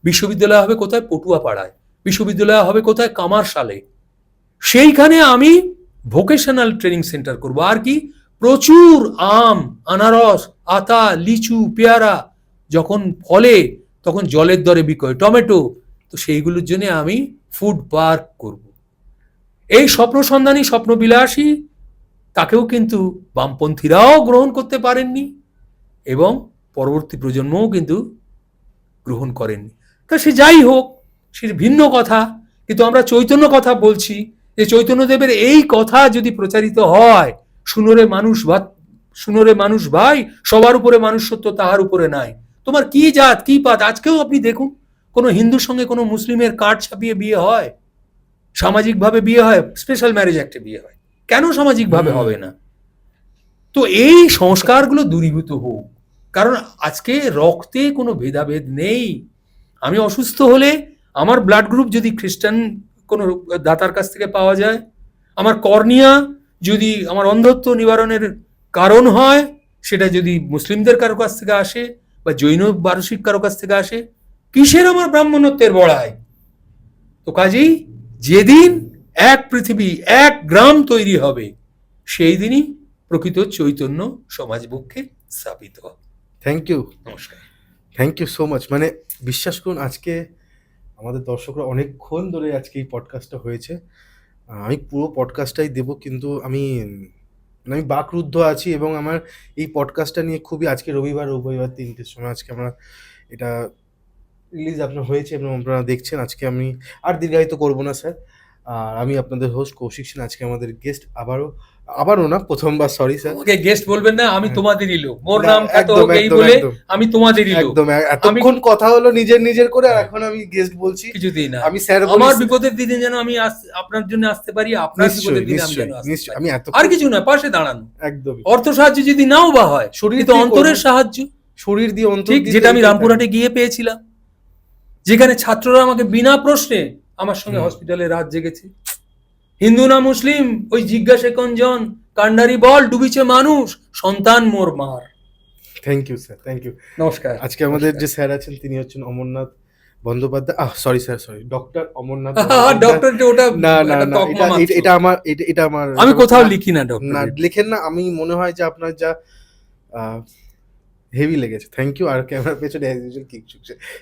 বিশ্ববিদ্যালয় হবে কোথায়? পটুয়া পাড়ায়। বিশ্ববিদ্যালয় হবে কোথায়? কামারশালে। সেইখানে আমি ভোকেশনাল ট্রেনিং সেন্টার করব। আর কি? প্রচুর আম, আনারস, আতা, লিচু, পেয়ারা যখন ফলে তখন জলের দরে বিক্রয়, টমেটো, তো সেইগুলোর জন্য আমি ফুড পার্ক করব। এই স্বপ্ন সন্ধানী, স্বপ্ন বিলাসী, তাকেও কিন্তু বামপন্থীরাও গ্রহণ করতে পারেননি এবং পরবর্তী প্রজন্মও কিন্তু গ্রহণ করেননি। তা সে যাই হোক, সে ভিন্ন কথা, কিন্তু আমরা চৈতন্য কথা বলছি, যে চৈতন্যদেবের এই কথা যদি প্রচারিত হয়, শুনোরে মানুষ ভাই, সবার উপরে মানুষ সত্য, তাহার উপরে নাই। তোমার কি জাত কি পাত, আজকেও আপনি দেখুন কোনো হিন্দুর সঙ্গে কোনো মুসলিমের কার্ড ছাপিয়ে বিয়ে হয়, সামাজিকভাবে বিয়ে হয়, স্পেশাল ম্যারেজ অ্যাক্টে বিয়ে হয়, কেন সামাজিকভাবে হবে না? তো এই সংস্কারগুলো দূরীভূত হোক, কারণ আজকে রক্তে কোনো ভেদাভেদ নেই। আমি অসুস্থ হলে আমার ব্লাড গ্রুপ যদি খ্রিস্টান কোনো দাতার কাছ থেকে পাওয়া যায়, আমার কর্নিয়া যদি আমার অন্ধত্ব নিবারণের কারণ হয়, সেটা যদি মুসলিমদের কারো কাছ থেকে আসে বা জৈন বারসিক কারো কাছ থেকে আসে, কিসের আমার ব্রাহ্মণত্বের বড়াই? তো কাজেই যেদিন এক পৃথিবী, এক গ্রাম তৈরি হবে, সেই দিনই প্রকৃত চৈতন্য সমাজবুককে স্থাপিত হবে। থ্যাংক ইউ, নমস্কার। Thank you so much. মানে বিশ্বাস করুন, আজকে আমাদের দর্শকরা অনেকক্ষণ ধরে আজকে এই পডকাস্টটা হয়েছে। আমি পুরো পডকাস্টটাই দেবো, কিন্তু আমি বাকরুদ্ধ আছি এবং আমার এই পডকাস্টটা নিয়ে খুবই, আজকে রবিবার 3টের সময় আজকে আমরা এটা রিলিজ আপনার হয়েছে এবং আপনারা দেখছেন। আজকে আমি আর দীর্ঘায়িত করবো না স্যার। আর আমি আপনাদের হোস্ট কৌশিক সেন। আজকে আমাদের গেস্ট আবারও না, প্রথমবার, সরি স্যার। ওকে গেস্ট বলবেন না, আমি তোমাদেরই লোক, মোর না, নাম খ্যাত একদম, হোক এই একদম, বলে একদম। আমি তোমাদেরই লোক। একদম, এতক্ষণ কথা হলো নিজের করে, আর এখন আমি গেস্ট বলছি। কিছুতেই না, আমি স্যার আমার বিপদের দিনে যেন আমি আপনার জন্য আসতে পারি, আপনার বিপদের দিনে আমি যেন আসতে নিশ্চয়ই পারি। আমি আর কিছু না, পাশে দাঁড়ানো। একদমই অর্থ সাহায্য যদি নাও বা হয়, শরীর কিন্তু দিয়ে অন্তরের করবো। সাহায্য, শরীর দিয়ে, অন্তর ঠিক দিয়ে, যেটা আমি রামপুরহাটে গিয়ে পেয়েছিলাম, যেখানে ছাত্ররা আমাকে বিনা প্রশ্নে আমার সঙ্গে হসপিটালে রাত জেগেছে। হিন্দু না মুসলিম ওই জিজ্ঞাসে কোনজন, কান্ডারি বল ডুবিছে মানুষ, সন্তান মোর মার। Thank you sir, thank you. নমস্কার। আজকে আমাদের যে স্যার আছেন তিনি হচ্ছেন Amarnath Bandyopadhyay. Sorry sir, sorry, doctor Amarnath doctor যে ওটা না না একটা না, তকমা মাত্র। এটা আমার আমি কোথাও লিখি না ডক্টর। না, লেখেন না। আমি মনে হয় যে আপনার যা হেভি লেগেছে। Thank you. আর ক্যামেরার পেছনে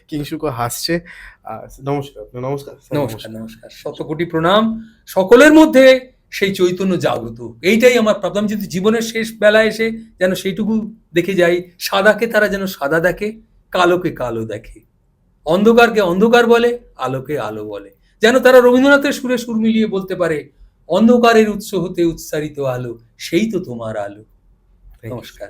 কিংশুকো হাসছে। নমস্কার, নমস্কার, নমস্কার, নমস্কার, শত কোটি প্রণাম। সকলের মধ্যে সেই চৈতন্য জাগ্রত, এইটাই আমার প্রাপ্ত। আমি যদি জীবনের শেষ বেলায় এসে যেন সেইটুকু দেখে যাই, সাদাকে তারা যেন সাদা দেখে, কালোকে কালো দেখে, অন্ধকারকে অন্ধকার বলে, আলোকে আলো বলে, যেন তারা রবীন্দ্রনাথের সুরে সুর মিলিয়ে বলতে পারে, অন্ধকারের উৎস হতে উচ্চারিত আলো, সেই তো তোমার আলো। নমস্কার।